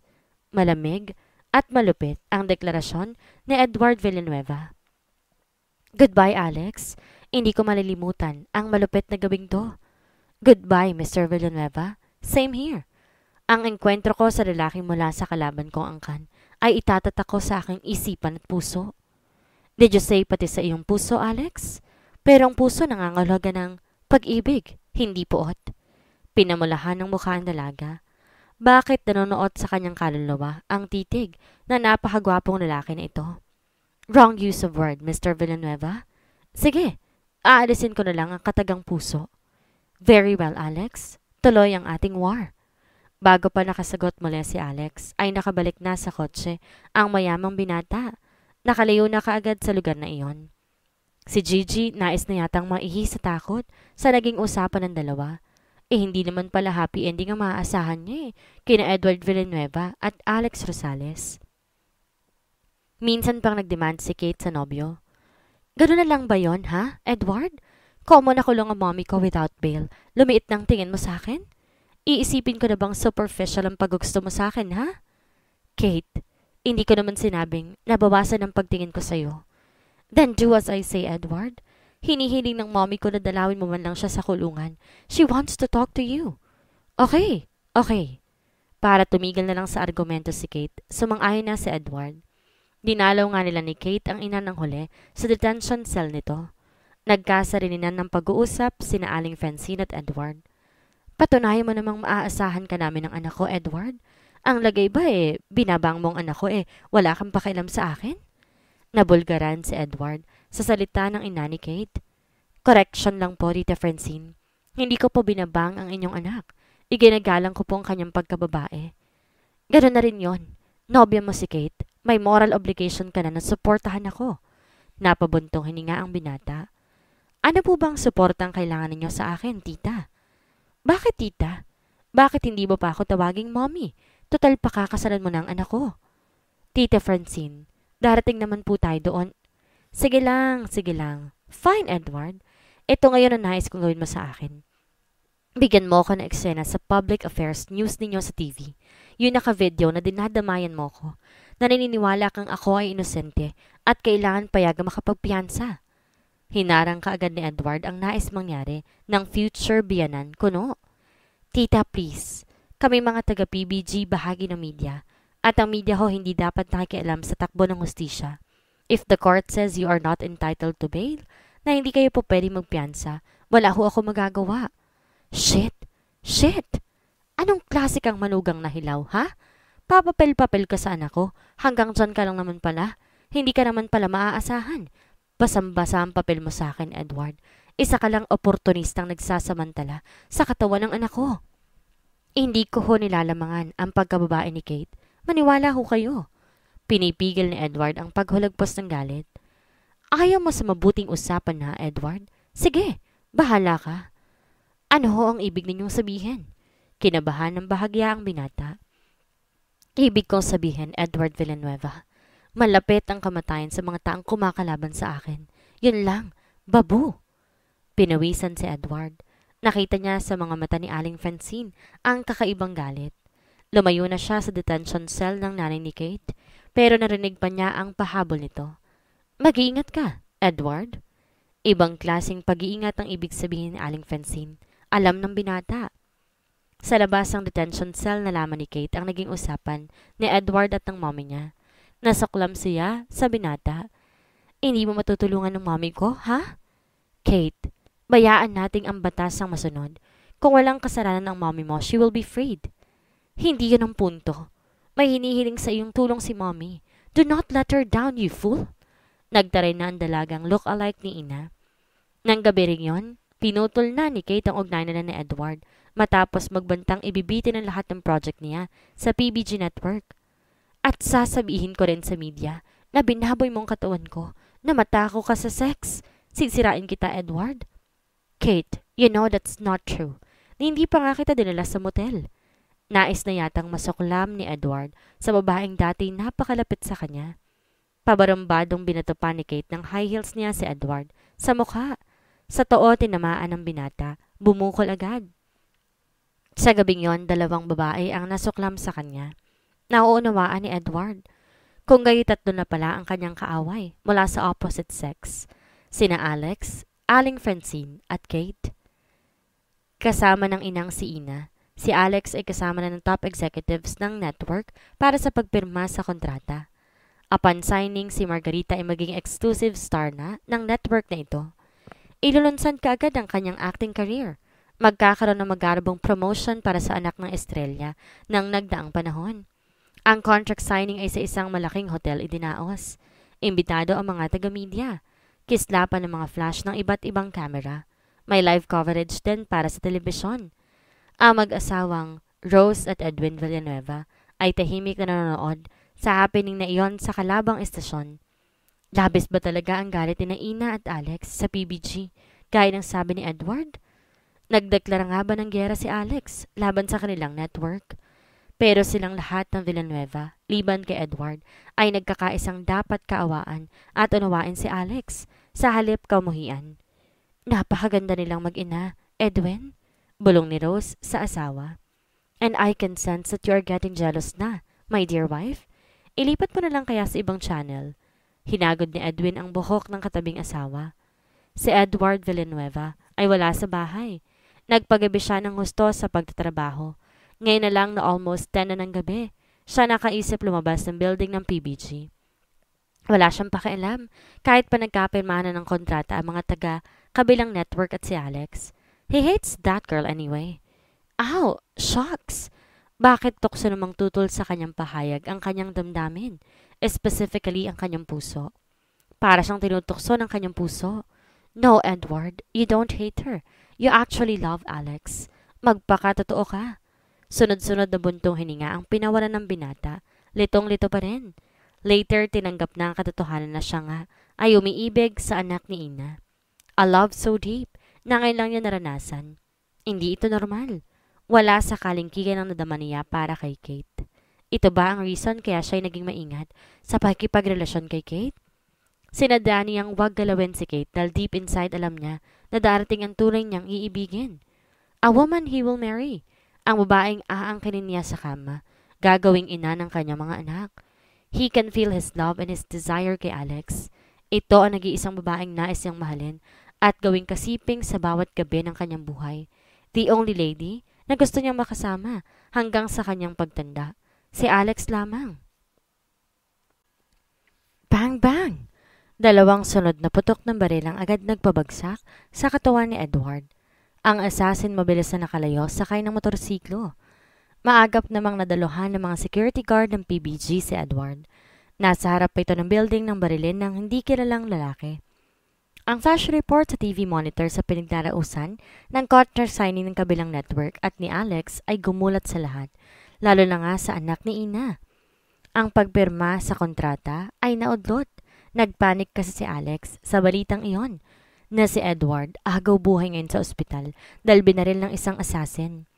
malamig at malupit ang deklarasyon ni Edward Villanueva. Goodbye, Alex. Hindi ko malilimutan ang malupit na gawing to. Goodbye, Mr. Villanueva. Same here. Ang engkwentro ko sa lalaki mula sa kalaban kong angkan ay itatatak ko sa aking isipan at puso. Did you say pati sa iyong puso, Alex? Pero ang puso nangangalaga ng pag-ibig, hindi puot. Pinamulahan ng mukha ang dalaga. Bakit nanonood sa kanyang kaluluwa ang titig na napakagwapong lalaki na ito? Wrong use of word, Mr. Villanueva. Sige, aalisin ko na lang ang katagang puso. Very well, Alex. Tuloy ang ating war. Bago pa nakasagot muli si Alex, ay nakabalik na sa kotse ang mayamang binata. Nakalayo na kaagad sa lugar na iyon. Si Gigi nais na yatang maihi sa takot sa naging usapan ng dalawa. Hindi naman pala happy ending ang maaasahan niya kina Edward Villanueva at Alex Rosales. Minsan pang nagdemand si Kate sa nobyo. Gano'n na lang ba yon, ha, Edward? Common na kulong ang mommy ko without bail. Lumiit ng tingin mo sa akin? Iisipin ko na bang superficial ang paggusto mo sa akin, ha? Kate, hindi ko naman sinabing nabawasan ang pagtingin ko sa'yo. Then do as I say, Edward. Hinihiling ng mommy ko na dalawin mo man lang siya sa kulungan. She wants to talk to you. Okay, okay. Para tumigil na lang sa argumento si Kate, sumang-ayon na si Edward. Dinalaw nga nila ni Kate ang ina ng huli sa detention cell nito. Nagkasarininan ng pag-uusap sina Aling Francine at Edward. Patunayan mo namang maaasahan ka namin ng anak ko, Edward. Ang lagay ba binabang mong anak ko wala kang pakialam sa akin? Nabulgaran si Edward sa salita ng ina ni Kate. Correction lang po, Tita Francine. Hindi ko po binabang ang inyong anak. Iginagalang ko po ang kanyang pagkababae. Gano'n na rin yon. Nobya mo si Kate. May moral obligation ka na suportahan ako. Napabuntong hininga ang binata. Ano po bang suportang kailangan ninyo sa akin, tita? Bakit, tita? Bakit hindi mo pa ako tawaging mommy? Total pakakasalan mo ng anak ko. Tita Francine, darating naman po tayo doon. Sige lang, sige lang. Fine, Edward. Ito ngayon ang nais kong gawin mo sa akin. Bigyan mo ako ng eksena sa public affairs news ninyo sa TV. Yung naka-video na dinadamayan mo ko. Na naniniwala kang ako ay inosente at kailangan payagang makapagpiyansa. Hinarang kaagad ni Edward ang nais mangyari ng future biyanan kuno. Tita, please. Kami mga taga-PBG bahagi ng media. At ang media ho hindi dapat nakikialam sa takbo ng hustisya. If the court says you are not entitled to bail, na hindi kayo po pwede magpiyansa, wala ho ako magagawa. Shit! Shit! Anong klase kang manugang na hilaw, ha? Papapel-papel ka sa anak ko, hanggang dyan ka lang naman pala. Hindi ka naman pala maaasahan. Basang-basa ang papel mo sa akin, Edward. Isa ka lang oportunistang nagsasamantala sa katawan ng anak ko. Hindi ko ho nilalamangan ang pagkababae ni Kate. Maniwala ho kayo. Pinipigil ni Edward ang paghulagpos ng galit. Ayaw mo sa mabuting usapan na, Edward? Sige, bahala ka. Ano ho ang ibig ninyong sabihin? Kinabahan ng bahagya ang binata. Ibig kong sabihin, Edward Villanueva, malapit ang kamatayan sa mga taong kumakalaban sa akin. Yun lang, babu. Pinawisan si Edward. Nakita niya sa mga mata ni Aling Francine ang kakaibang galit. Lumayo na siya sa detention cell ng nanay ni Kate, pero narinig pa niya ang pahabol nito. Mag-iingat ka, Edward. Ibang klaseng pag-iingat ang ibig sabihin ni Aling Francine. Alam ng binata. Sa labas ng detention cell nalaman ni Kate ang naging usapan ni Edward at ng mommy niya. Nasaklam siya sa binata. Hindi mo matutulungan ng mommy ko, ha? Kate, bayaan nating ang batas ang masunod. Kung walang kasalanan ng mommy mo, she will be freed. Hindi yun ang punto. May hinihiling sa iyong tulong si mommy. Do not let her down, you fool. Nagtaray na ang dalagang look-alike ni Ina. Nang gabi rin yun, pinutol na ni Kate ang ugnayan na ni Edward matapos magbantang ibibitin ang lahat ng project niya sa PBG Network. At sasabihin ko rin sa media na binaboy mong katawan ko, na matako ka sa sex. Sisirain kita, Edward. Kate, you know that's not true. Hindi pa nga kita dinala sa motel. Nais na yatang masuklam ni Edward sa babaeng dati napakalapit sa kanya. Pabarambadong binato pa ni Kate ng high heels niya si Edward sa mukha. Sa too, tinamaan ng binata, bumukol agad. Sa gabing yon, dalawang babae ang nasuklam sa kanya. Nauunawaan ni Edward. Kung gayon tatlo na pala ang kanyang kaaway mula sa opposite sex. Sina Alex, Aling Francine at Kate. Kasama ng inang si Ina, si Alex ay kasama na ng top executives ng network para sa pagpirma sa kontrata. Upon signing, si Margarita ay maging exclusive star na ng network na ito. Ilulunsan kaagad ang kanyang acting career. Magkakaroon ng magarbong promotion para sa anak ng estrella ng nagdaang panahon. Ang contract signing ay sa isang malaking hotel idinaos. Imbitado ang mga taga-media. Kislapan ng mga flash ng iba't ibang camera. May live coverage din para sa telebisyon. Ang mag-asawang Rose at Edwin Villanueva ay tahimik na nanonood sa happening na iyon sa kalabang estasyon. Labis ba talaga ang galit ni Ina at Alex sa PBG, gaya ng sabi ni Edward? Nagdeklara nga ba ng giyera si Alex laban sa kanilang network? Pero silang lahat ng Villanueva, liban kay Edward, ay nagkakaisang dapat kaawaan at unawain si Alex sa halip kamuhian. Napakaganda nilang mag-ina, Edwin, bulong ni Rose sa asawa. And I can sense that you are getting jealous na, my dear wife. Ilipat mo na lang kaya sa ibang channel. Hinagod ni Edwin ang buhok ng katabing asawa. Si Edward Villanueva ay wala sa bahay. Nagpagabi siya ng husto sa pagtatrabaho. Ngayon na lang na almost 10 na ng gabi, siya nakaisip lumabas ng building ng PBG. Wala siyang pakialam kahit pa nagkapirmahan na ng kontrata ang mga taga-kabilang network at si Alex. He hates that girl anyway. Ow! Shocks! Bakit tukso namang tutol sa kanyang pahayag ang kanyang damdamin? Specifically ang kanyang puso. Para siyang tinutukso ng kanyang puso. No, Edward, you don't hate her. You actually love Alex. Magpakatotoo ka. Sunod-sunod na buntong hininga ang pinawalan ng binata. Litong-lito pa rin. Later, tinanggap na ang katotohanan na siya nga ay umiibig sa anak ni Ina. A love so deep na ngayon lang niya naranasan. Hindi ito normal. Wala sa kalingkigan ang nadama niya para kay Kate. Ito ba ang reason kaya siya'y naging maingat sa pakikipagrelasyon kay Kate? Sinadya niyang huwag galawin si Kate dahil deep inside alam niya na darating ang tunay niyang iibigin. A woman he will marry. Ang babaeng aangkinin niya sa kama, gagawing ina ng kanyang mga anak. He can feel his love and his desire kay Alex. Ito ang nag-iisang babaeng nais niyang mahalin at gawing kasiping sa bawat gabi ng kanyang buhay. The only lady na gusto niyang makasama hanggang sa kanyang pagtanda. Si Alex lamang. Bang bang! Dalawang sunod na putok ng baril ang agad nagpabagsak sa katawan ni Edward. Ang assassin mabilis na nakalayo sakay ng motorsiklo. Maagap namang nadaluhan ng mga security guard ng PBG si Edward. Nasa harap pa ito ng building ng barilin ng hindi kilalang lalaki. Ang flash report sa TV monitor sa pinagdarausan ng contract signing ng kabilang network at ni Alex ay gumulat sa lahat, lalo na nga sa anak ni Ina. Ang pagpirma sa kontrata ay naudlot. Nagpanik kasi si Alex sa balitang iyon na si Edward agaw buhay ngayon sa ospital dahil binaril ng isang assassin.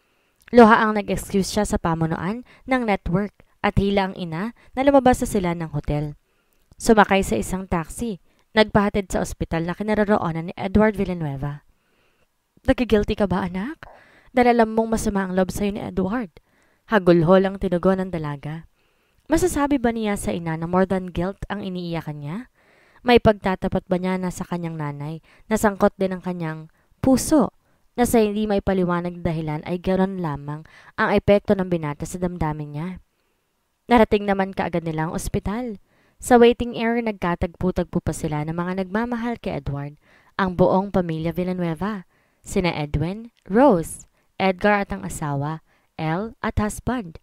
Luha ang nag-excuse siya sa pamunuan ng network at hila ang ina na lumabas sa sila ng hotel. Sumakay sa isang taxi, nagpahatid sa ospital na kinaroroonan ni Edward Villanueva. Nagigilty ka ba, anak? Dahil alam mong masama ang love sa'yo ni Edward. Hagulhol ang tinugon ng dalaga. Masasabi ba niya sa ina na more than guilt ang iniiyakan niya? May pagtatapat ba niya na sa kanyang nanay na sangkot din ang kanyang puso na sa hindi may paliwanag dahilan ay ganoon lamang ang epekto ng binata sa damdamin niya? Narating naman kaagad nila ang ospital. Sa waiting area nagkatagpo-tagpo pa sila ng mga nagmamahal kay Edward, ang buong pamilya Villanueva. Sina Edwin, Rose, Edgar at ang asawa, Elle at husband.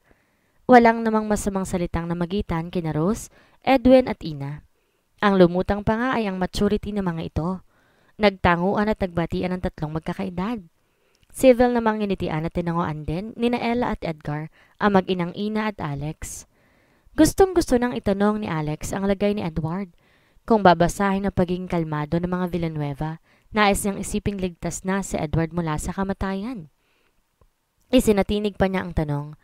Walang namang masamang salitang namagitan kina Rose, Edwin at Ina. Ang lumutang pa nga ay ang maturity ng mga ito. Nagtanguan at nagbatian ng tatlong magkakaedad. Civil namang initian at tinanguan din ni Ella at Edgar, ang mag-inang Ina at Alex. Gustong-gusto nang itanong ni Alex ang lagay ni Edward. Kung babasahin ang pagiging kalmado ng mga Villanueva, nais niyang isiping ligtas na si Edward mula sa kamatayan. Isinatinig pa niya ang tanong,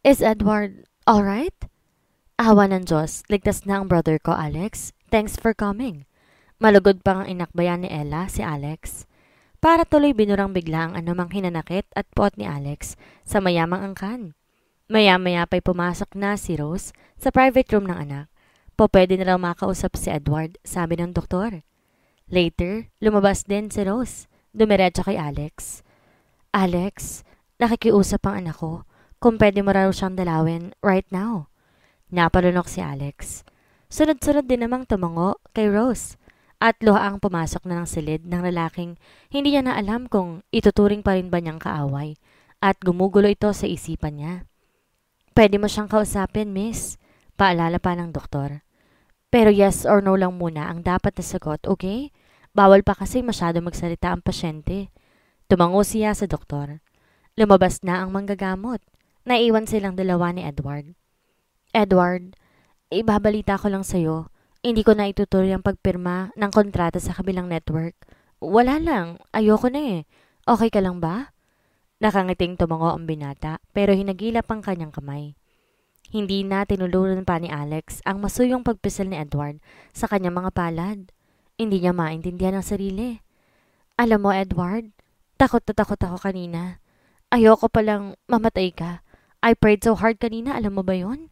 "Is Edward alright?" Awa ng Diyos, ligtas na ang brother ko, Alex. Thanks for coming. Malugod pang ang inakbayan ni Ella, si Alex. Para tuloy binurang bigla ang anumang hinanakit at puot ni Alex sa mayamang angkan. Maya-maya pa'y pumasok na si Rose sa private room ng anak. Pwede na raw makausap si Edward, sabi ng doktor. Later, lumabas din si Rose. Dumiretso kay Alex. Alex, nakikiusap ang anak ko. Kung pwede mo raw siyang dalawin right now. Napalunok si Alex. Sunod-sunod din namang tumango kay Rose. At luhaang pumasok na ng silid ng lalaking hindi niya na alam kung ituturing pa rin ba niyang kaaway. At gumugulo ito sa isipan niya. Pwede mo siyang kausapin, miss. Paalala pa ng doktor. Pero yes or no lang muna ang dapat na sagot, okay? Bawal pa kasi masyado magsalita ang pasyente. Tumango siya sa doktor. Lumabas na ang manggagamot. Naiwan silang dalawa ni Edward. Edward, ibabalita ko lang sa'yo. Hindi ko na itutuloy ang pagpirma ng kontrata sa kabilang network. Wala lang, ayoko na eh. Okay ka lang ba? Nakangiting tumango ang binata pero hinagilap ang kanyang kamay. Hindi na tinuluran pa ni Alex ang masuyong pagpisil ni Edward sa kanyang mga palad. Hindi niya maintindihan ang sarili. Alam mo, Edward, takot na takot ako kanina. Ayoko palang mamatay ka. I prayed so hard kanina, alam mo ba yon?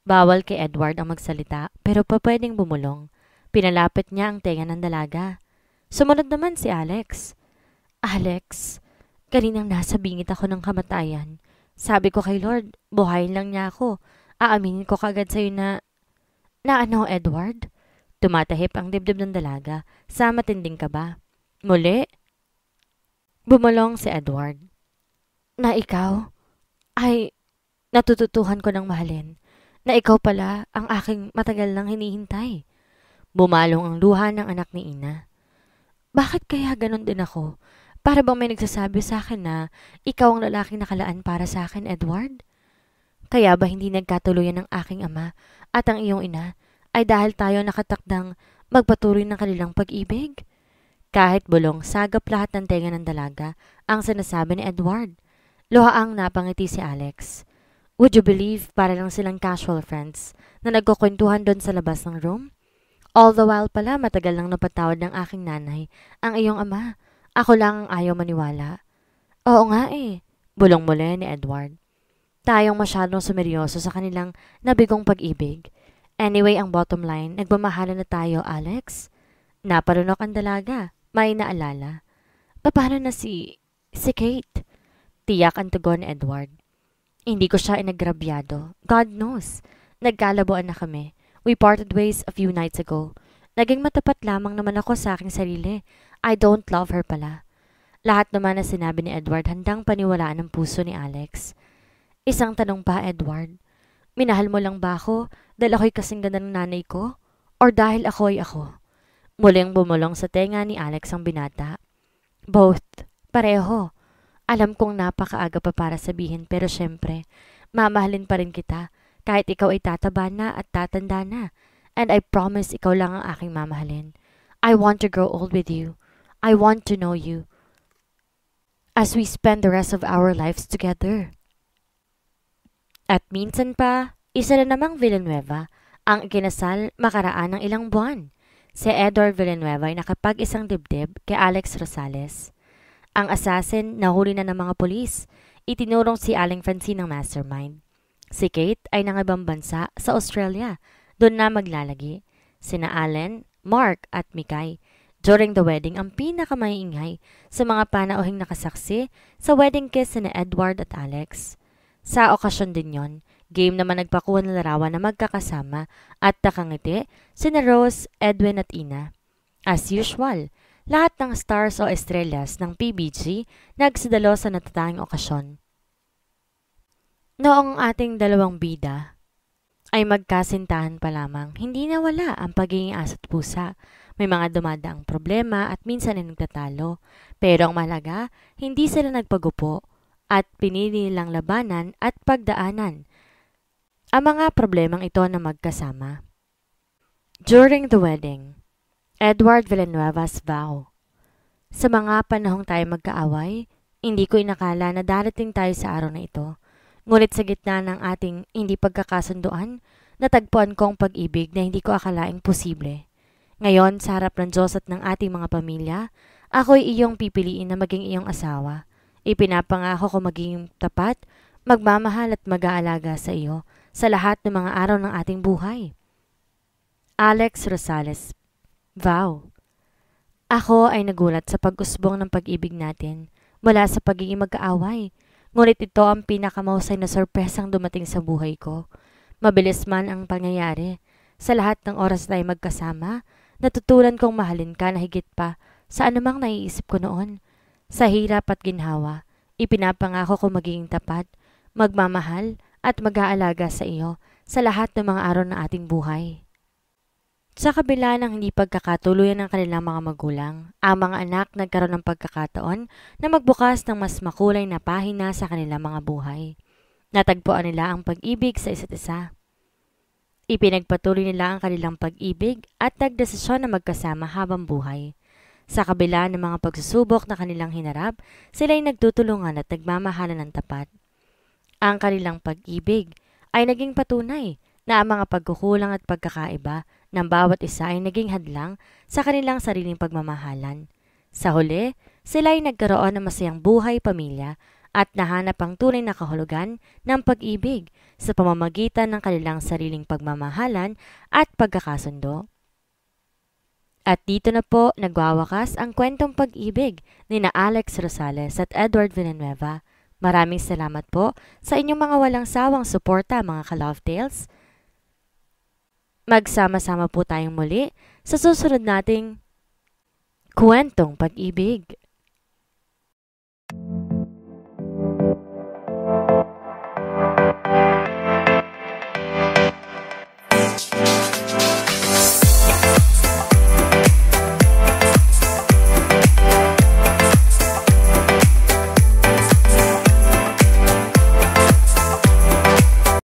Bawal kay Edward ang magsalita pero pwedeng bumulong. Pinalapit niya ang tenga ng dalaga. Sumunod naman si Alex. Alex, kaninang nasa bingit ako ng kamatayan. Sabi ko kay Lord, buhayin lang niya ako. Aaminin ko kagad sa'yo na ano, Edward? Tumatahip ang dibdib ng dalaga sa matinding kaba. Muli? Bumulong si Edward. Na ikaw ay natututuhan ko ng mahalin. Na ikaw pala ang aking matagal nang hinihintay. Bumalong ang luha ng anak ni Ina. Bakit kaya ganon din ako? Para bang may nagsasabi sa akin na ikaw ang lalaking nakalaan para sa akin, Edward? Kaya ba hindi nagkatuluyan ng aking ama at ang iyong ina ay dahil tayo nakatakdang magpatuloy ng kanilang pag-ibig? Kahit bulong, sagap lahat ng tenga ng dalaga ang sinasabi ni Edward. Luhaang napangiti si Alex. Would you believe para lang silang casual friends na nagkukwentuhan doon sa labas ng room? All the while pala matagal nang napatawad ng aking nanay ang iyong ama. Ako lang ang ayaw maniwala. Oo nga eh, bulong muli ni Edward. Tayong masyadong sumeryoso sa kanilang nabigong pag-ibig. Anyway, ang bottom line, nagmamahalan na tayo, Alex. Naparunok ang dalaga, may naalala. Paano na si Kate? Tiyak ang tugon ni Edward. Hindi ko siya inagrabyado. God knows. Nagkalabuan na kami. We parted ways a few nights ago. Naging matapat lamang naman ako sa aking sarili. I don't love her pala. Lahat naman na sinabi ni Edward handang paniwalaan ng puso ni Alex. Isang tanong pa, Edward. Minahal mo lang ba ako dahil ako'y kasing ganda ng nanay ko? Or dahil ako'y ako? Muling bumulong sa tenga ni Alex ang binata. Both. Pareho. Alam kong napakaaga pa para sabihin pero syempre, mamahalin pa rin kita kahit ikaw ay tataba na at tatanda na. And I promise ikaw lang ang aking mamahalin. I want to grow old with you. I want to know you as we spend the rest of our lives together. At minsan pa, isa na namang Villanueva ang ikinasal makaraan ng ilang buwan. Si Edward Villanueva ay nakapag-isang dibdib kay Alex Rosales. Ang assassin nahuli na ng mga pulis. Itinurong si Aling Francine ng mastermind. Si Kate ay nangibang bansa sa Australia. Doon na maglalagi. Sina Allen, Mark at Mikay. During the wedding, ang pinakamaingay sa mga panauhing nakasaksi sa wedding kiss ni Edward at Alex. Sa okasyon din yon, game naman nagpakuha ng larawan na magkakasama at nakangiti sina Rose, Edwin at Ina. As usual, lahat ng stars o estrellas ng PBG nagsidalo sa natatanging okasyon. Noong ating dalawang bida ay magkasintahan pa lamang, hindi nawala ang pagiging aso't pusa. May mga dumadaang problema at minsan ay nagtatalo. Pero ang mahalaga, hindi sila nagpagupo at pinili nilang labanan at pagdaanan ang mga problemang ito na magkasama. During the wedding, Edward Villanueva's vow. Sa mga panahong tayo magkaaway, hindi ko inakala na darating tayo sa araw na ito. Ngunit sa gitna ng ating hindi pagkakasunduan, natagpuan ko ang pag-ibig na hindi ko akalaing posible. Ngayon, sa harap ng Diyos at ng ating mga pamilya, ako'y iyong pipiliin na maging iyong asawa. Ipinapangako ko maging tapat, magmamahal at mag-aalaga sa iyo sa lahat ng mga araw ng ating buhay. Alex Rosales. Vow. Ako ay nagulat sa pag-usbong ng pag-ibig natin mula sa pagiging magkaaway. Ngunit ito ang pinakamahusay na sorpresang dumating sa buhay ko. Mabilis man ang pangyayari, sa lahat ng oras tayo magkasama, natutunan kong mahalin ka na higit pa sa anumang naiisip ko noon. Sa hirap at ginhawa, ipinapangako ko magiging tapat, magmamahal at mag-aalaga sa iyo sa lahat ng mga araw ng ating buhay. Sa kabila ng hindi pagkakatuluyan ng kanilang mga magulang, ang mga anak nagkaroon ng pagkakataon na magbukas ng mas makulay na pahina sa kanilang mga buhay. Natagpuan nila ang pag-ibig sa isa't isa. Ipinagpatuloy nila ang kanilang pag-ibig at nagdesisyon na magkasama habang buhay. Sa kabila ng mga pagsusubok na kanilang hinarap, sila'y nagtutulungan at nagmamahalan ng tapat. Ang kanilang pag-ibig ay naging patunay na ang mga pagkukulang at pagkakaiba ng bawat isa ay naging hadlang sa kanilang sariling pagmamahalan. Sa huli, sila ay nagkaroon ng masayang buhay pamilya at nahanap ang tunay na kahulugan ng pag-ibig sa pamamagitan ng kanilang sariling pagmamahalan at pagkakasundo. At dito na po nagwawakas ang kwentong pag-ibig ni na Alex Rosales at Edward Villanueva. Maraming salamat po sa inyong mga walang sawang suporta, mga ka-Love Tales. Magsama-sama po tayong muli sa susunod nating kwentong pag-ibig.